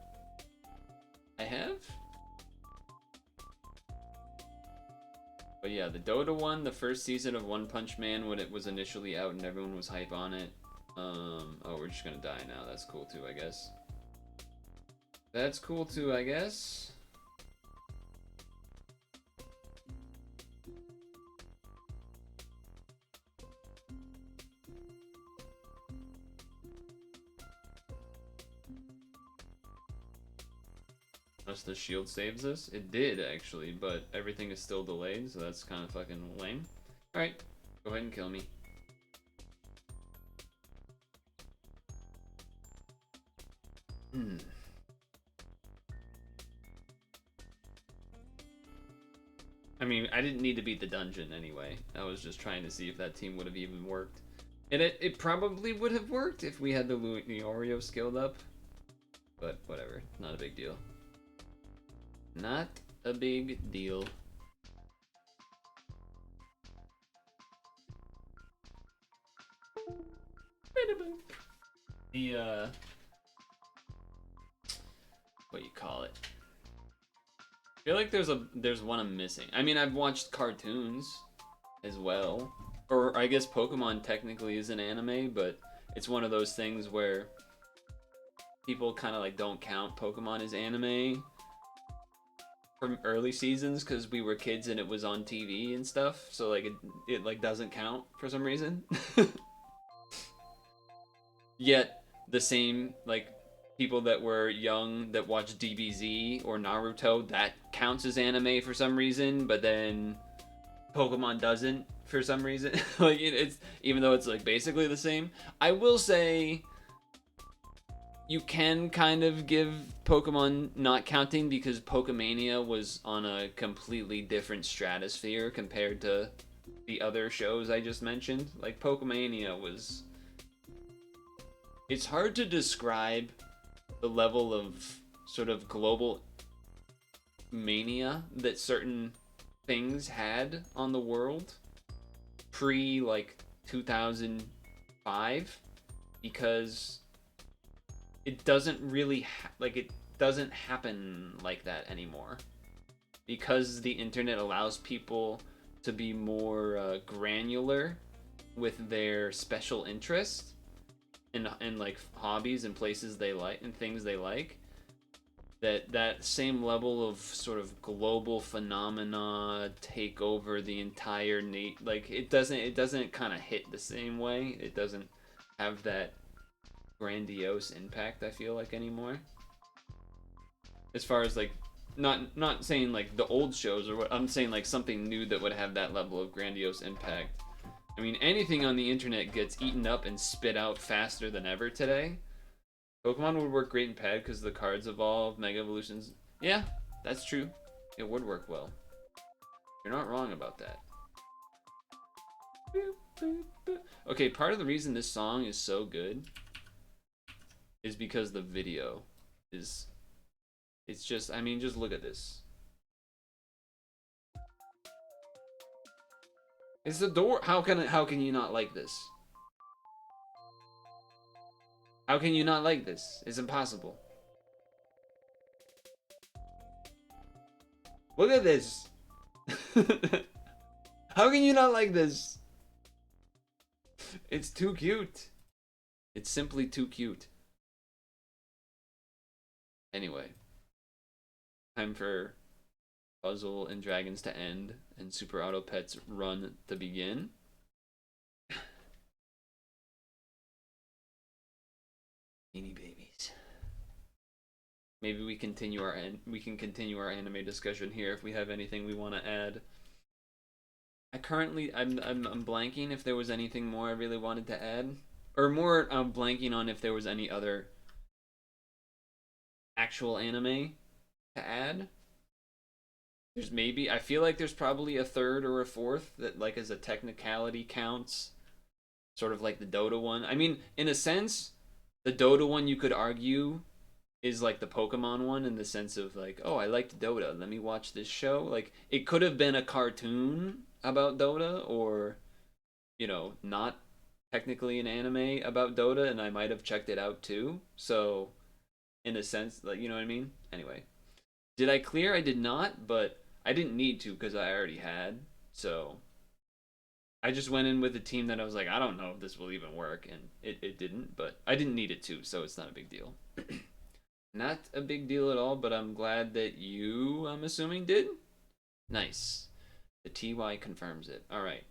I have. But yeah, the Dota one, the first season of One Punch Man when it was initially out and everyone was hype on it. Oh, we're just gonna die now. That's cool too, I guess. That's cool too, I guess. Unless the shield saves us. It did, actually, but everything is still delayed, so that's kind of fucking lame. Alright, go ahead and kill me. I mean, I didn't need to beat the dungeon anyway. I was just trying to see if that team would have even worked. And it probably would have worked if we had the Leorio skilled up. But whatever, not a big deal. Not a big deal. The what you call it? I feel like there's one I'm missing. I mean, I've watched cartoons as well, or I guess Pokemon technically is an anime, but it's one of those things where people kind of like don't count Pokemon as anime from early seasons because we were kids and it was on TV and stuff, so like it like doesn't count for some reason. Yet the same like people that were young that watched DBZ or Naruto, that counts as anime for some reason, but then Pokemon doesn't for some reason. Like it's even though it's like basically the same. I will say you can kind of give Pokemon not counting because Pokemania was on a completely different stratosphere compared to the other shows I just mentioned. Like, Pokemania was... It's hard to describe the level of sort of global mania that certain things had on the world pre, like, 2005, because it doesn't really it doesn't happen like that anymore, because the internet allows people to be more granular with their special interests and like hobbies and places they like and things they like. That same level of sort of global phenomena take over the entire like it doesn't kind of hit the same way. It doesn't have that grandiose impact, I feel like, anymore. As far as like not saying like the old shows or what, I'm saying like something new that would have that level of grandiose impact. I mean, anything on the internet gets eaten up and spit out faster than ever today. Pokemon would work great in Pad because the cards evolve, Mega Evolutions. Yeah, that's true. It would work well. You're not wrong about that. Okay, part of the reason this song is so good is because the video is... It's just, I mean, just look at this. It's the door. How can you not like this? How can you not like this? It's impossible. Look at this. How can you not like this? It's too cute. It's simply too cute. Anyway. Time for Puzzle and Dragons to end and Super Auto Pets run to begin. Beanie Babies. Maybe we can continue our anime discussion here if we have anything we want to add. I'm blanking if there was anything more I really wanted to add, or more I'm blanking on if there was any other actual anime to add. There's maybe, I feel like there's probably a third or a fourth that, like, as a technicality counts, sort of like the Dota one. I mean, in a sense, the Dota one, you could argue, is like the Pokemon one, in the sense of like, oh, I liked Dota, let me watch this show. Like, it could have been a cartoon about Dota, or, you know, not technically an anime about Dota, and I might have checked it out too. So, in a sense, like, you know what I mean? Anyway. Did I clear? I did not, but I didn't need to because I already had. So I just went in with a team that I was like, I don't know if this will even work, and it didn't, but I didn't need it to, so it's not a big deal. Not a big deal at all, but I'm glad that you, I'm assuming, did. Nice. The TY confirms it. All right.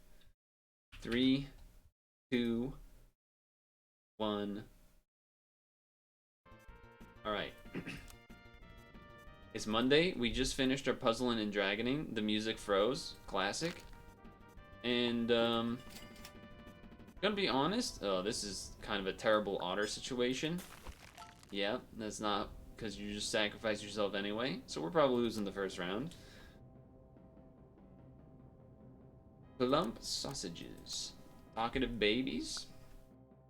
3, 2, 1. All right. It's Monday. We just finished our puzzling and dragoning. The music froze. Classic. And, gonna be honest. Oh, this is kind of a terrible otter situation. Yeah, that's not because you just sacrificed yourself anyway. So we're probably losing the first round. Plump sausages. Talkative babies.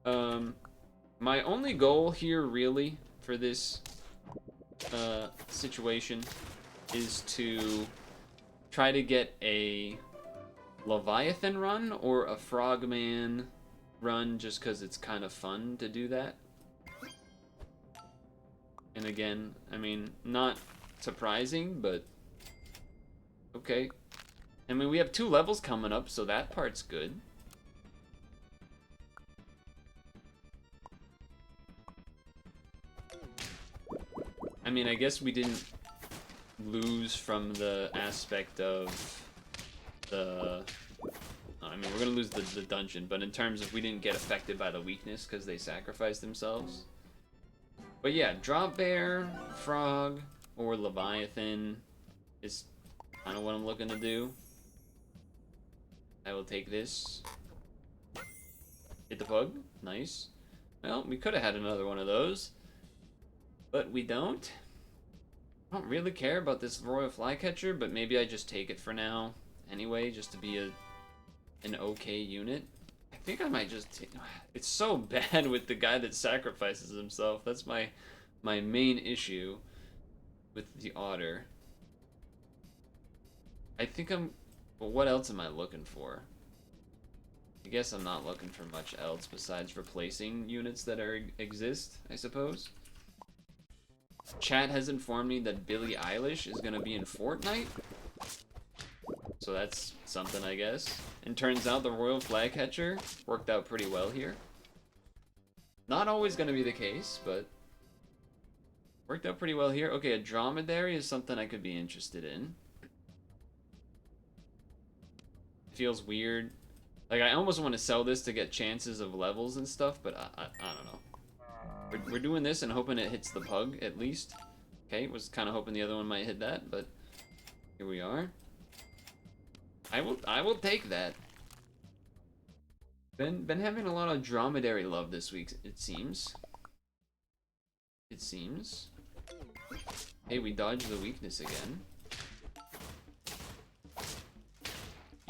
My only goal here, really, for this situation is to try to get a Leviathan run or a Frogman run, just because it's kind of fun to do that. And again, I mean, not surprising, but okay. I mean, we have 2 levels coming up, so that part's good. I mean, I guess we didn't lose from the aspect of the... I mean, we're going to lose the dungeon, but in terms of we didn't get affected by the weakness because they sacrificed themselves. But yeah, Drop Bear, Frog, or Leviathan is kind of what I'm looking to do. I will take this. Hit the bug. Nice. Well, we could have had another one of those. But we don't. I don't really care about this royal flycatcher, but maybe I just take it for now anyway, just to be an okay unit. I think I might just take... It's so bad with the guy that sacrifices himself. That's my main issue with the otter. I think I'm... Well, what else am I looking for? I guess I'm not looking for much else besides replacing units that exist, I suppose. Chat has informed me that Billie Eilish is gonna be in Fortnite. So that's something, I guess. And turns out the Royal Flycatcher worked out pretty well here. Not always gonna be the case, but worked out pretty well here. Okay, a dromedary is something I could be interested in. Feels weird. Like, I almost want to sell this to get chances of levels and stuff, but I don't know. We're doing this and hoping it hits the pug, at least. Okay, was kind of hoping the other one might hit that, but here we are. I will take that. Been having a lot of dromedary love this week, it seems. It seems. Hey, we dodged the weakness again.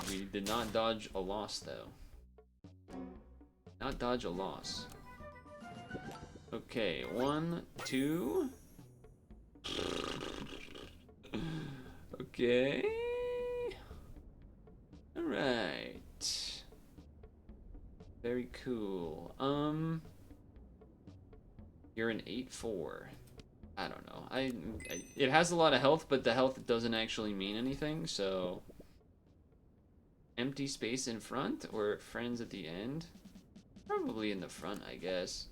We did not dodge a loss, though. Not dodge a loss. Okay, 1, 2. Okay. Alright. Very cool. You're an 8-4. I don't know. It has a lot of health, but the health doesn't actually mean anything, so... Empty space in front or friends at the end? Probably in the front, I guess.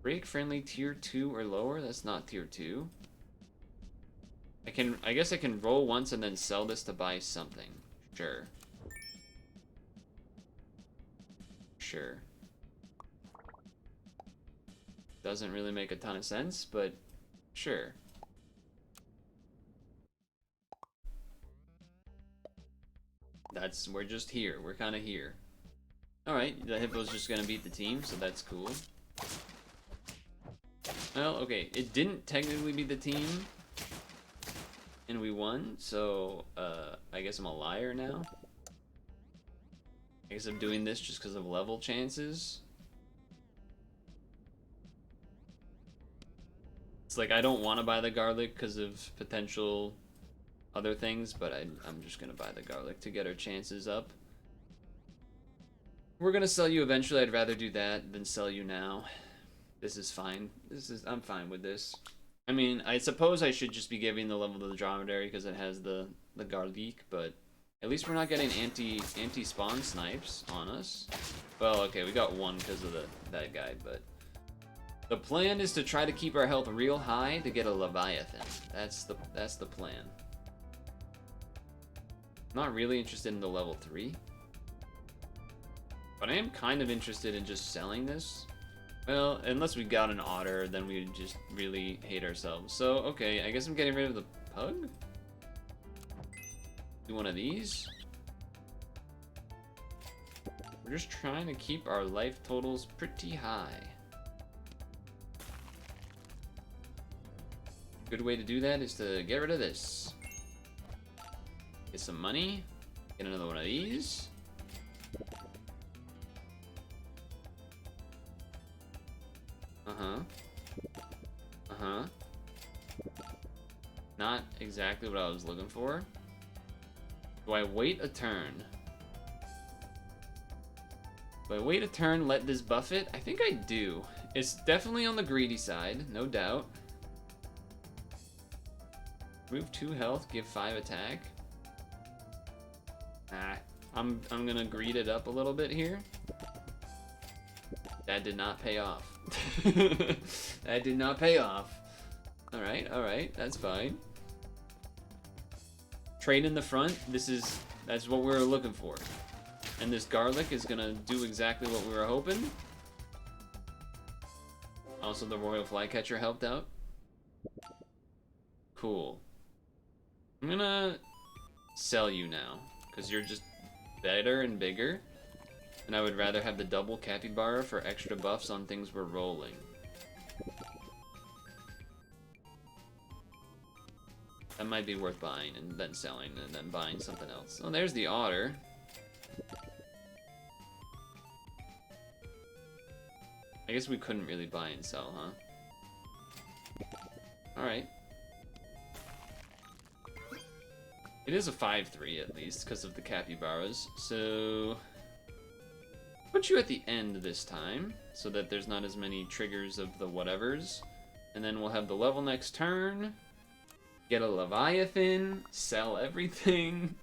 Break friendly tier 2 or lower? That's not tier 2. I guess I can roll once and then sell this to buy something. Sure. Sure. Doesn't really make a ton of sense, but sure. We're just here. We're kind of here. Alright, the hippo's just gonna beat the team, so that's cool. Well, okay, it didn't technically beat the team, and we won, so, I guess I'm a liar now. I guess I'm doing this just because of level chances. It's like, I don't want to buy the garlic because of potential other things, but I'm just gonna buy the garlic to get our chances up. We're gonna sell you eventually. I'd rather do that than sell you now. This is fine. I'm fine with this. I mean, I suppose I should just be giving the level to the dromedary because it has the garlic, but at least we're not getting anti-spawn snipes on us. Well, okay, we got one because of that guy, but the plan is to try to keep our health real high to get a Leviathan. That's the plan. Not really interested in the level 3. But I am kind of interested in just selling this. Well, unless we got an otter, then we would just really hate ourselves. So, okay, I guess I'm getting rid of the pug? Do one of these? We're just trying to keep our life totals pretty high. Good way to do that is to get rid of this. Get some money. Get another one of these. Not exactly what I was looking for. Do I wait a turn? Do I wait a turn, let this buff it? I think I do. It's definitely on the greedy side, no doubt. Remove 2 health, give 5 attack. I'm gonna greed it up a little bit here. That did not pay off. That did not pay off. Alright, that's fine. Trade in the front, that's what we were looking for. And this garlic is gonna do exactly what we were hoping. Also, the royal flycatcher helped out. Cool. I'm gonna sell you now, because you're just better and bigger. And I would rather have the double capybara for extra buffs on things we're rolling. That might be worth buying and then selling and then buying something else. Oh, there's the otter. I guess we couldn't really buy and sell, huh? Alright. It is a 5-3 at least, because of the capybaras. So... put you at the end this time, so that there's not as many triggers of the whatevers. And then we'll have the level next turn. Get a Leviathan, sell everything.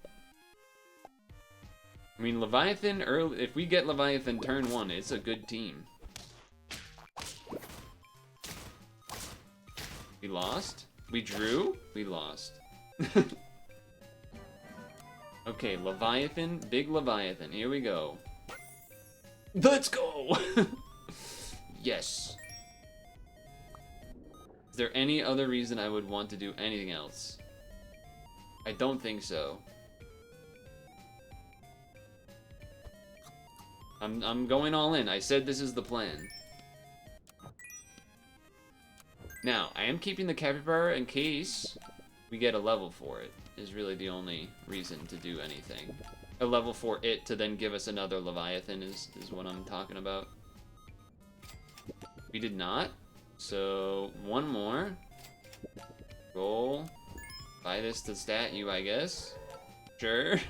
I mean, Leviathan, early, if we get Leviathan turn 1, it's a good team. We lost? We drew? We lost. Okay, Leviathan, big Leviathan, here we go. Let's go! Yes. Is there any other reason I would want to do anything else? I don't think so. I'm going all in. I said this is the plan. Now, I am keeping the capybara in case we get a level for it, is really the only reason to do anything. A level for it to then give us another Leviathan is what I'm talking about. We did not. So, one more. Roll. Buy this to stat you, I guess. Sure.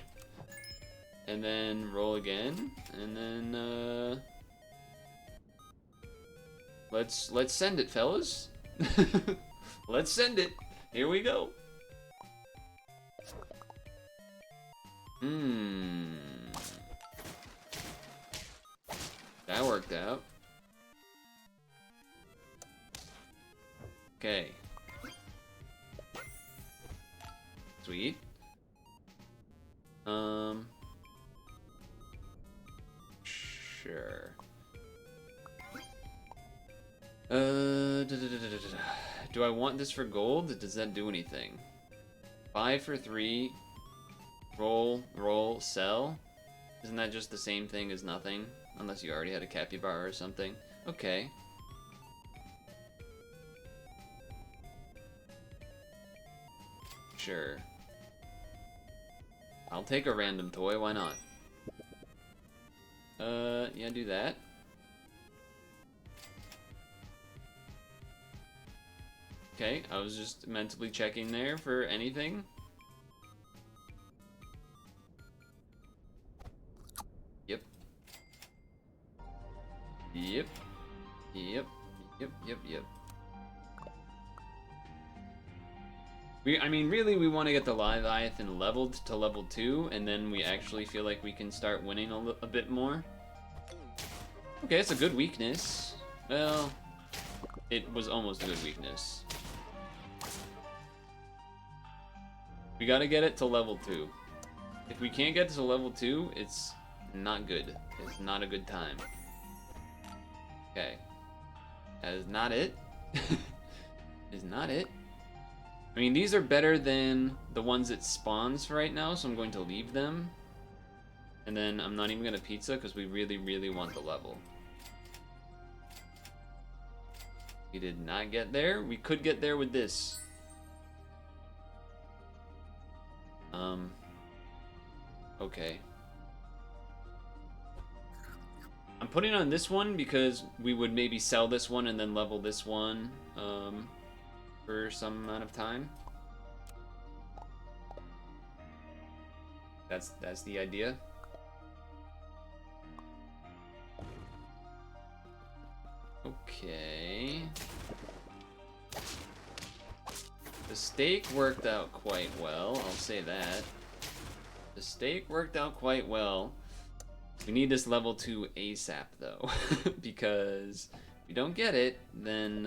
And then roll again. And then, let's send it, fellas. Let's send it. Here we go. That worked out. Okay. Sweet. Sure. Do I want this for gold? Does that do anything? Buy for 3. Roll, sell. Isn't that just the same thing as nothing? Unless you already had a capybara or something. Okay. Sure. I'll take a random toy, why not? Yeah, do that. Okay, I was just mentally checking there for anything. Yep. Yep. Yep. Yep, yep, yep. I mean, really, we want to get the Leviathan leveled to level 2, and then we actually feel like we can start winning a bit more. Okay, it's a good weakness. Well, it was almost a good weakness. We gotta get it to level 2. If we can't get to level 2, it's not good. It's not a good time. Okay. That is not it. Is not it. I mean, these are better than the ones it spawns for right now, so I'm going to leave them. And then I'm not even going to pizza because we really, really want the level. We did not get there. We could get there with this. Okay. I'm putting on this one because we would maybe sell this one and then level this one for some amount of time. That's the idea. Okay. The steak worked out quite well, I'll say that. The steak worked out quite well. We need this level 2 ASAP though, because if we don't get it, then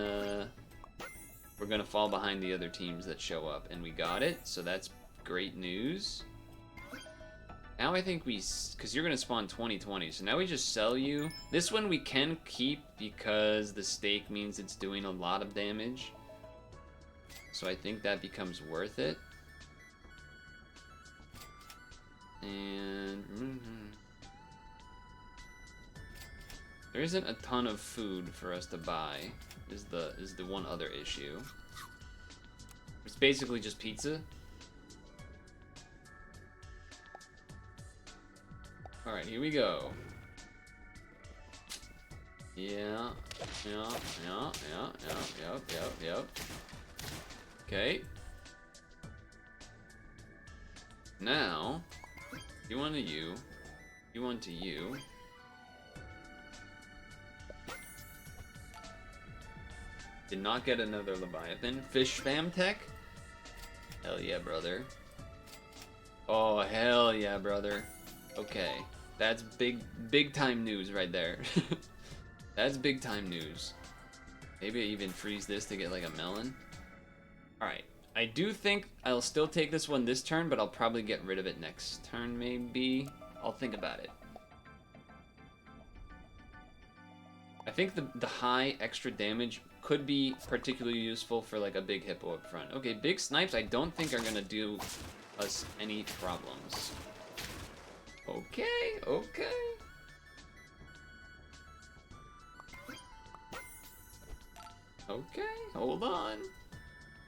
we're gonna fall behind the other teams that show up, and we got it, so that's great news. Now I think because you're gonna spawn 2020, so now we just sell you. This one we can keep because the steak means it's doing a lot of damage. So I think that becomes worth it. And there isn't a ton of food for us to buy. Is the one other issue. basically just pizza. Alright, here we go. Yeah. Yep. Okay. Now, you want to you. You want to you. Did not get another Leviathan. Fish spam tech? Hell yeah, brother. Oh, hell yeah, brother. Okay. That's big time news right there. That's big time news. Maybe I even freeze this to get like a melon. Alright. I do think I'll still take this one this turn, but I'll probably get rid of it next turn, maybe. I'll think about it. I think the high extra damage could be particularly useful for like a big hippo up front. Okay, big snipes I don't think are gonna do us any problems. Okay. Okay, hold on.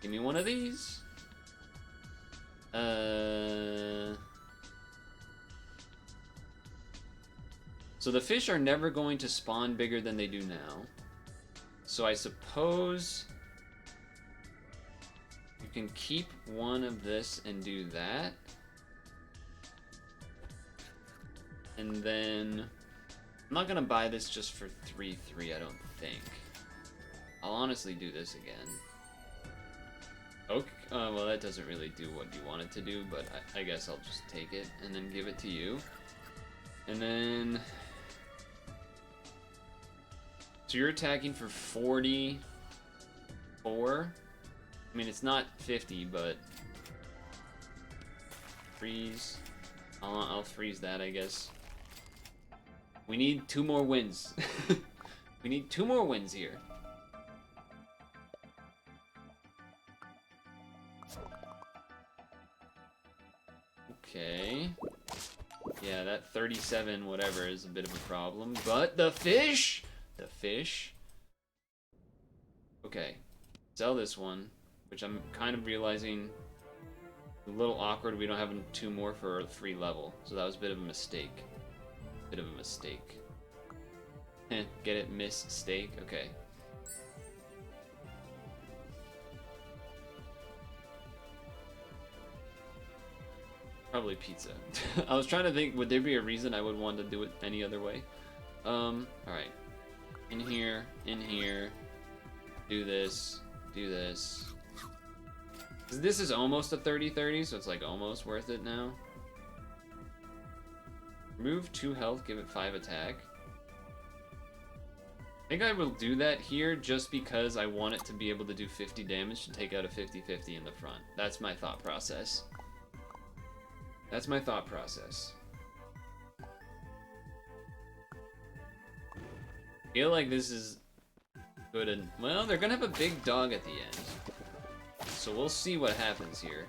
Give me one of these. So the fish are never going to spawn bigger than they do now. So I suppose you can keep one of this and do that. And then I'm not gonna buy this just for 3/3, I don't think. I'll honestly do this again. Okay, well that doesn't really do what you want it to do, but I guess I'll just take it and then give it to you. And then... So you're attacking for 44? I mean, it's not 50, but... Freeze. I'll freeze that, I guess. We need 2 more wins. We need 2 more wins here. Okay. Yeah, that 37 whatever is a bit of a problem. But the fish! The fish. Okay. Sell this one, which I'm kind of realizing a little awkward. We don't have 2 more for a free level. So that was a bit of a mistake. Bit of a mistake. Get it? Mistake? Okay. Probably pizza. I was trying to think, would there be a reason I would want to do it any other way? Alright. In here, do this, do this. This is almost a 30-30, so it's like almost worth it now. Remove 2 health, give it 5 attack. I think I will do that here just because I want it to be able to do 50 damage to take out a 50-50 in the front. That's my thought process. That's my thought process. I feel like this is good and... Well, they're gonna have a big dog at the end. So we'll see what happens here.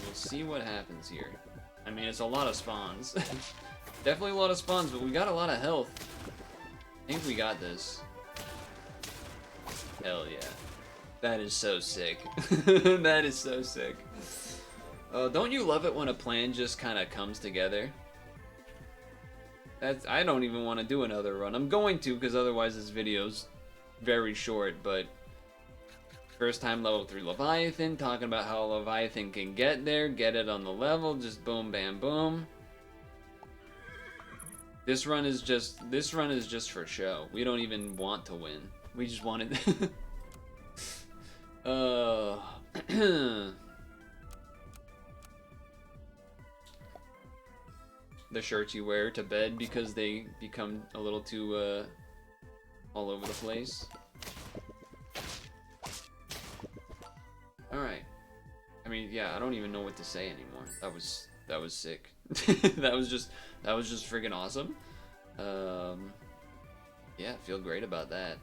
We'll see what happens here. I mean, it's a lot of spawns. Definitely a lot of spawns, but we got a lot of health. I think we got this. Hell yeah. That is so sick. That is so sick. Don't you love it when a plan just kind of comes together? I don't even want to do another run. I'm going to, because otherwise this video's very short, but... First time level 3 Leviathan, talking about how Leviathan can get there, get it on the level, just boom, bam, boom. This run is just for show. We don't even want to win. We just wanted... The shirts you wear to bed because they become a little too, all over the place. Alright. I mean, yeah, I don't even know what to say anymore. That was sick. that was just freaking awesome. Yeah, feel great about that.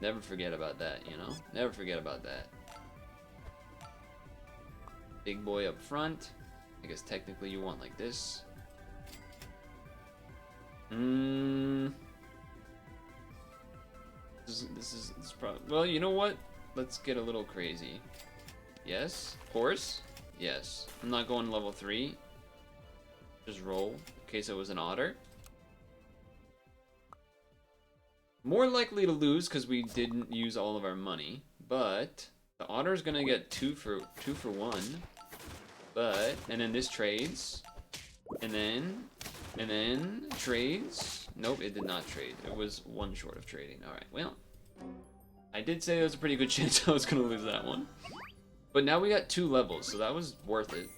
Never forget about that, you know? Never forget about that. Big boy up front. I guess technically you want like this. This This is probably, well, you know what? Let's get a little crazy. Yes, horse. Yes, I'm not going level 3. Just roll in case it was an otter. More likely to lose because we didn't use all of our money, but the otter's gonna get two for 1. But and then this trades, and then trades. Nope, it did not trade. It was 1 short of trading. All right, well, I did say there was a pretty good chance I was gonna lose that one, but now we got 2 levels, so that was worth it.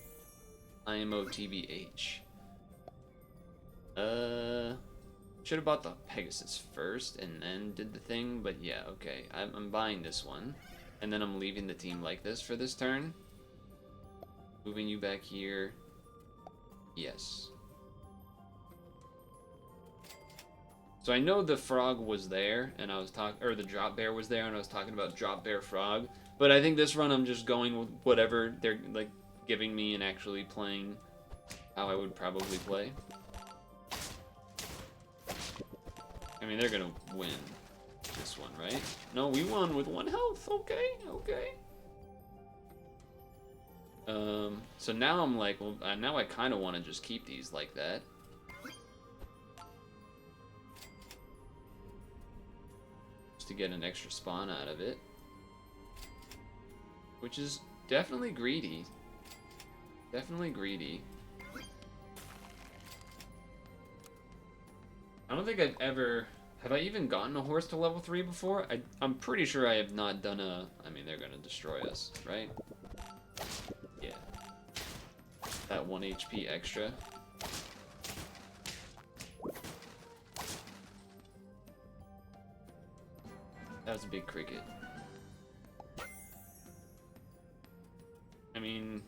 IMO TBH. Should have bought the Pegasus first and then did the thing, but yeah, okay. I'm buying this one, and then I'm leaving the team like this for this turn. Moving you back here. Yes. So I know the frog was there, and I was talking, or the drop bear was there, and I was talking about drop bear frog. But I think this run I'm just going with whatever they're like giving me and actually playing how I would probably play. I mean, they're gonna win this one, right? No, we won with 1 health. Okay, okay. So now I'm like, well, now I kind of want to just keep these like that. Just to get an extra spawn out of it. Which is definitely greedy. Definitely greedy. I don't think I've ever... Have I even gotten a horse to level 3 before? I'm pretty sure I have not done a... I mean, they're gonna destroy us, right? Yeah. That 1 HP extra. That was a big cricket. I mean,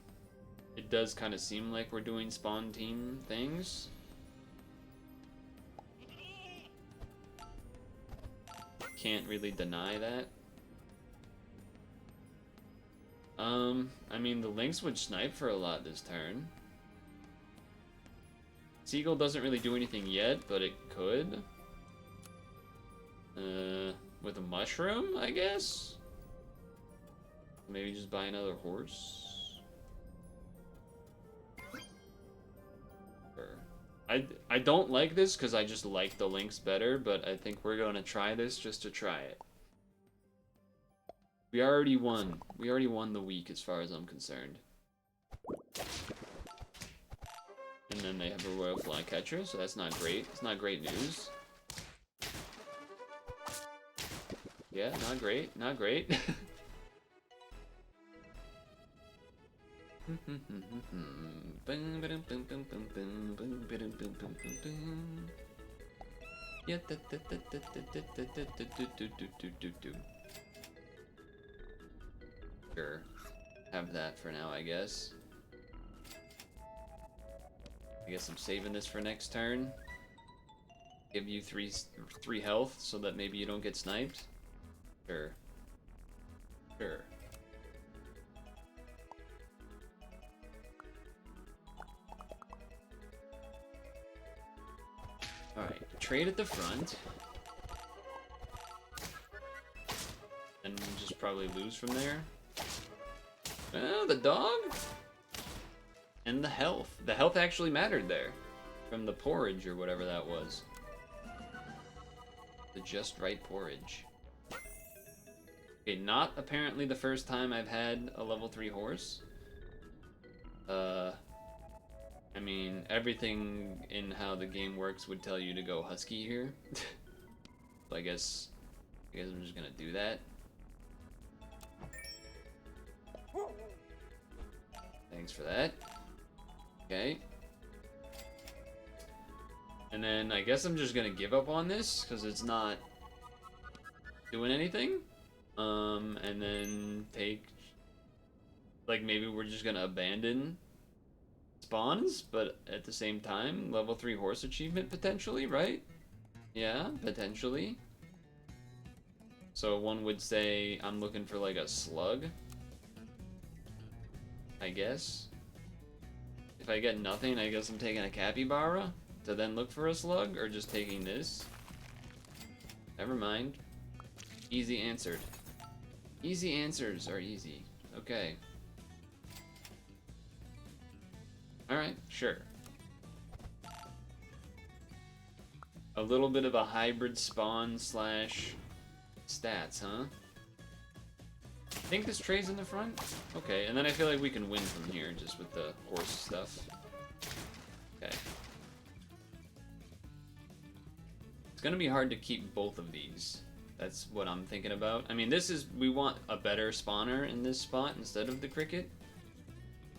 it does kind of seem like we're doing spawn team things. Can't really deny that. I mean, the Lynx would snipe for a lot this turn. Seagull doesn't really do anything yet, but it could. With a mushroom, I guess? Maybe just buy another horse? Sure. I don't like this because I just like the Lynx better, but I think we're going to try this just to try it. We already won. We already won the week as far as I'm concerned. And then they have a royal flycatcher, so that's not great. It's not great news. Yeah, not great. Not great. Yeah. Sure. Have that for now, I guess. I guess I'm saving this for next turn. Give you three health so that maybe you don't get sniped. Sure. Sure. Alright, trade at the front. And just probably lose from there. Oh, the dog? And the health. The health actually mattered there. From the porridge or whatever that was. The just right porridge. Okay, not apparently the first time I've had a level 3 horse. I mean, everything in how the game works would tell you to go husky here. So I guess I'm just gonna do that. Thanks for that. Okay. And then I guess I'm just gonna give up on this because it's not doing anything. And then take, like, maybe we're just gonna abandon spawns, but at the same time, level 3 horse achievement potentially, right? Yeah, potentially. So one would say I'm looking for like a slug, I guess. If I get nothing, I guess I'm taking a capybara to then look for a slug, or just taking this. Never mind. Easy answered. Easy answers are easy. Okay. Alright, sure. A little bit of a hybrid spawn slash stats, huh? I think this tray's in the front? Okay, and then I feel like we can win from here just with the horse stuff. Okay. It's gonna be hard to keep both of these. That's what I'm thinking about. I mean, this is, we want a better spawner in this spot instead of the cricket.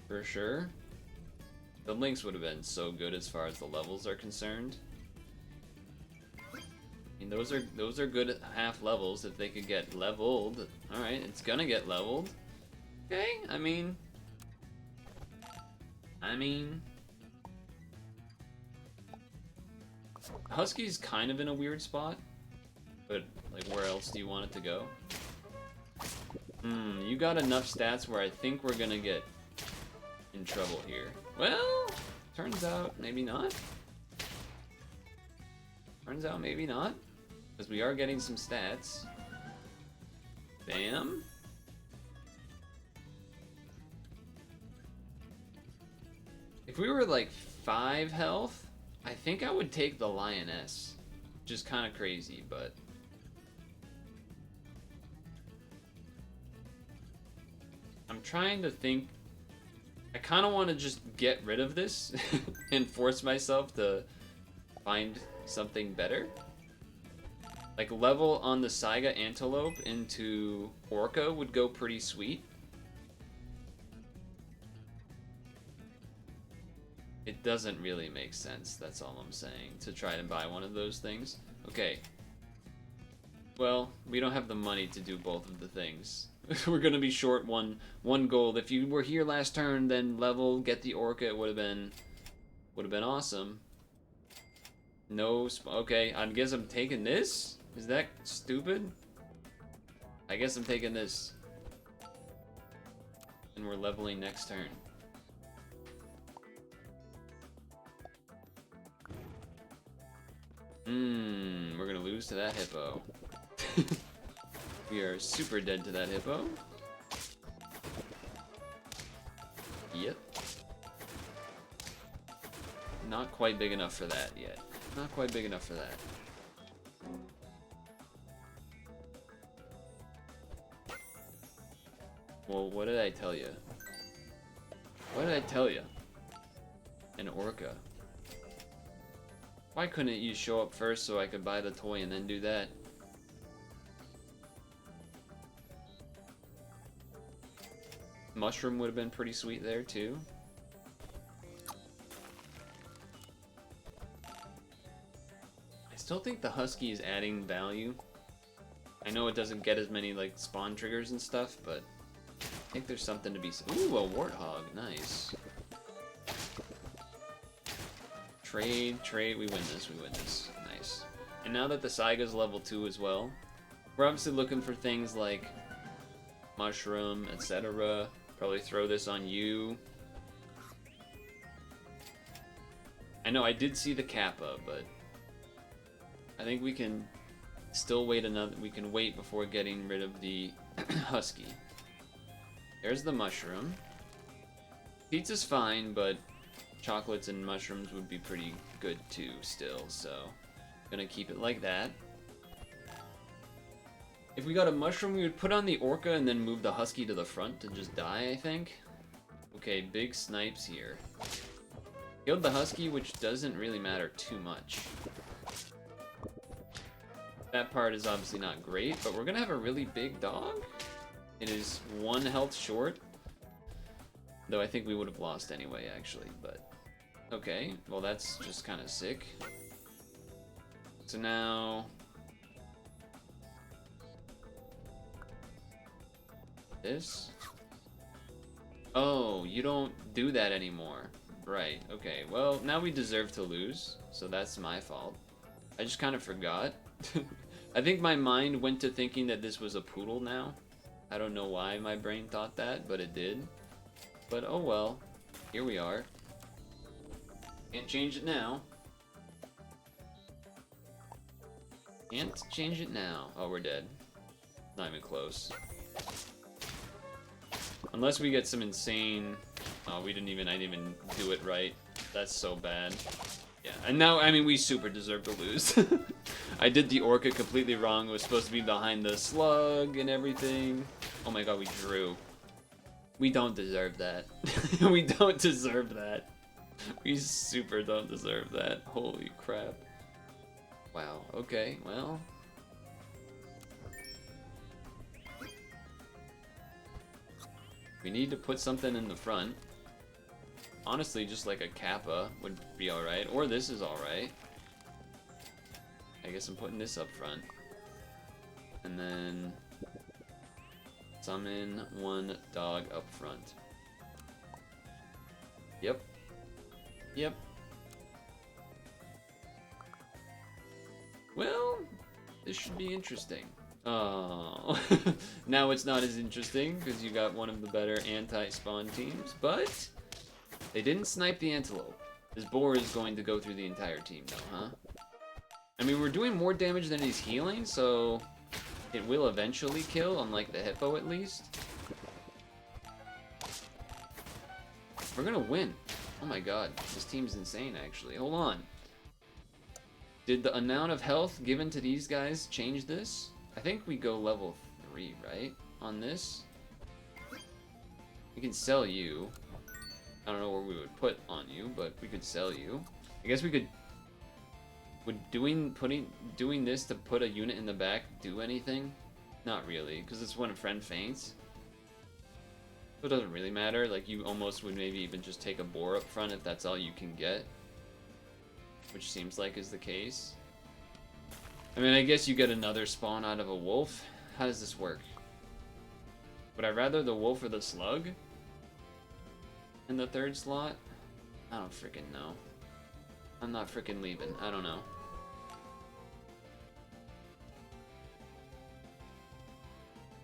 For sure. The links would have been so good as far as the levels are concerned. I mean, those are good half levels if they could get leveled. Alright, it's gonna get leveled. Okay, I mean... Husky's kind of in a weird spot. But, like, where else do you want it to go? You got enough stats where I think we're gonna get in trouble here. Well, turns out maybe not. Turns out maybe not. Because we are getting some stats. Bam. If we were like 5 health, I think I would take the lioness. Just kind of crazy, but... I'm trying to think... I kind of want to just get rid of this and force myself to find something better. Like, level on the Saiga Antelope into Orca would go pretty sweet. It doesn't really make sense, that's all I'm saying, to try and buy one of those things. Okay. Well, we don't have the money to do both of the things. We're gonna be short one gold. If you were here last turn, then level, get the Orca, it would have been awesome. No, okay, I guess I'm taking this? Is that stupid? I guess I'm taking this. And we're leveling next turn. We're gonna lose to that hippo. We are super dead to that hippo. Yep. Not quite big enough for that yet. Not quite big enough for that. Well, what did I tell you? What did I tell you? An orca. Why couldn't you show up first so I could buy the toy and then do that? Mushroom would have been pretty sweet there too. I still think the Husky is adding value. I know it doesn't get as many like spawn triggers and stuff, but I think there's something to be... Ooh, a warthog, nice. Trade, we win this, nice. And now that the Saiga's level 2 as well, we're obviously looking for things like mushroom, etc. Probably throw this on you. I know I did see the Kappa, but I think we can still wait we can wait before getting rid of the Husky. There's the mushroom. Pizza's fine, but chocolates and mushrooms would be pretty good too still, so gonna keep it like that. If we got a mushroom, we would put on the orca and then move the Husky to the front to just die, I think. Okay, big snipes here. Killed the Husky, which doesn't really matter too much. That part is obviously not great, but we're gonna have a really big dog. It is 1 health short. Though I think we would have lost anyway, actually, but... Okay, well that's just kind of sick. So now... This? Oh, you don't do that anymore. Right, okay. Well, now we deserve to lose, so that's my fault. I just kind of forgot. I think my mind went to thinking that this was a poodle now. I don't know why my brain thought that, but it did. But oh well. Here we are. Can't change it now. Can't change it now. Oh, we're dead. Not even close. Unless we get some insane... Oh, I didn't even do it right. That's so bad. Yeah, and now, I mean, we super deserve to lose. I did the Orca completely wrong. It was supposed to be behind the slug and everything. Oh my god, we drew. We don't deserve that. We don't deserve that. We super don't deserve that. Holy crap. Wow, okay, well... We need to put something in the front. Honestly, just like a Kappa would be alright. Or this is alright. I guess I'm putting this up front. And then... summon one dog up front. Yep. Yep. Well, this should be interesting. Oh, now it's not as interesting because you got one of the better anti-spawn teams, but they didn't snipe the antelope. This boar is going to go through the entire team though, huh? I mean, we're doing more damage than he's healing, so it will eventually kill, unlike the hippo at least. We're gonna win. Oh my god, this team's insane actually. Hold on. Did the amount of health given to these guys change this? I think we go level 3, right? On this? We can sell you. I don't know where we would put on you, but we could sell you. I guess we could... Would doing this to put a unit in the back do anything? Not really, because it's when a friend faints. So it doesn't really matter. Like, you almost would maybe even just take a boar up front if that's all you can get. Which seems like is the case. I mean, I guess you get another spawn out of a wolf. How does this work? Would I rather the wolf or the slug? In the third slot? I don't freaking know. I'm not freaking leaving. I don't know.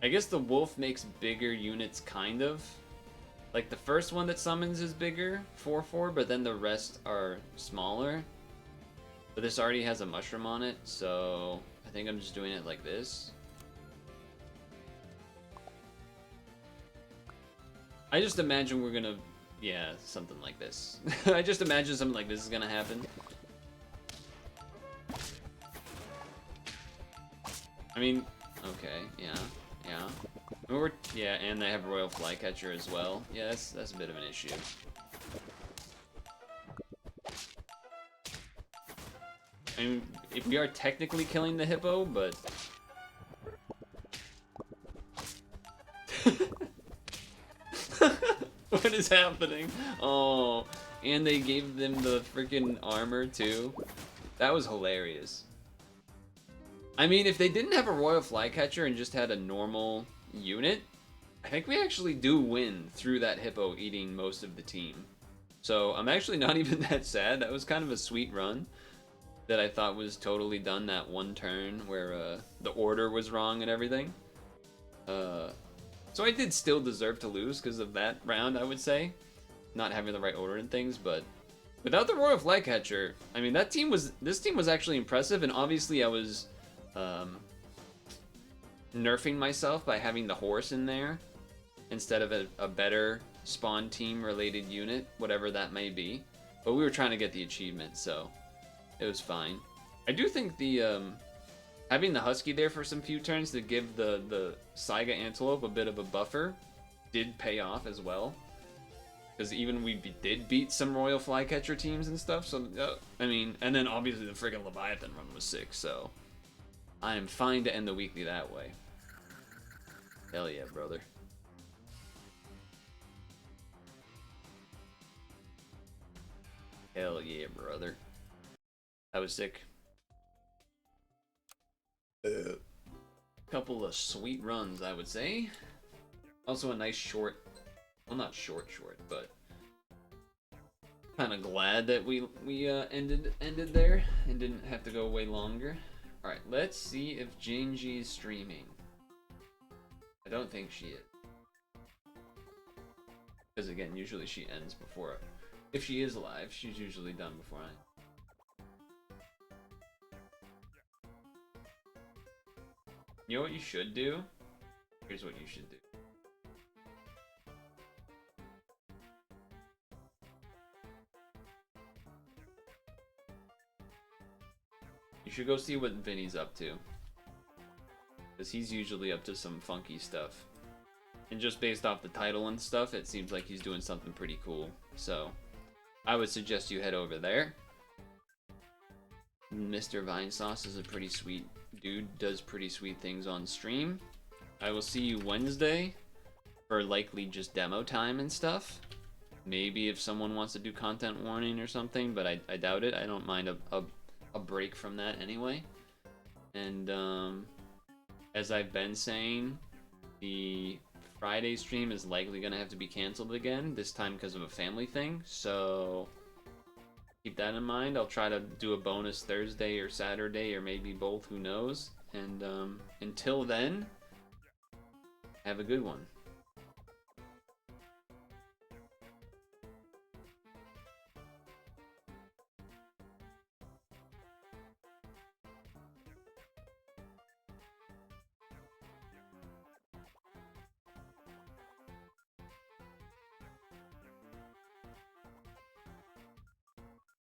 I guess the wolf makes bigger units, kind of. Like, the first one that summons is bigger, 4/4, but then the rest are smaller. But this already has a mushroom on it, so I think I'm just doing it like this. I just imagine we're gonna... Yeah, something like this. I just imagine something like this is gonna happen. I mean, okay, yeah. Yeah, and they have Royal Flycatcher as well. Yeah, that's a bit of an issue. I mean, if we are technically killing the hippo, but... What is happening? Oh, and they gave them the freaking armor too. That was hilarious. I mean, if they didn't have a Royal Flycatcher and just had a normal unit, I think we actually do win through that hippo eating most of the team. So I'm actually not even that sad. That was kind of a sweet run that I thought was totally done that one turn where the order was wrong and everything. So I did still deserve to lose because of that round, I would say. Not having the right order and things, but without the Royal Flycatcher, I mean, this team was actually impressive, and obviously I was nerfing myself by having the horse in there instead of a better spawn team related unit, whatever that may be. But we were trying to get the achievement, so it was fine. I do think the having the husky there for some few turns to give the Saiga antelope a bit of a buffer did pay off as well. Because even we did beat some Royal Flycatcher teams and stuff, so, I mean, and then obviously the friggin' Leviathan run was sick, so I am fine to end the weekly that way. Hell yeah, brother. Hell yeah, brother. That was sick. Couple of sweet runs, I would say. Also a nice short, well, not short, but kind of glad that we ended there and didn't have to go way longer. All right, let's see if Jinji is streaming. I don't think she is, because again, usually she ends before. If she is live, she's usually done before I. You know what you should do? Here's what you should do. You should go see what Vinny's up to. Because he's usually up to some funky stuff. And just based off the title and stuff, it seems like he's doing something pretty cool. So, I would suggest you head over there. Mr. Vinesauce is a pretty sweet dude, does pretty sweet things on stream. I will see you Wednesday for likely just demo time and stuff. Maybe if someone wants to do content warning or something, but I doubt it. I don't mind a break from that anyway. And as I've been saying, the Friday stream is likely going to have to be canceled again, this time because of a family thing, so keep that in mind. I'll try to do a bonus Thursday or Saturday or maybe both, who knows. And until then, have a good one.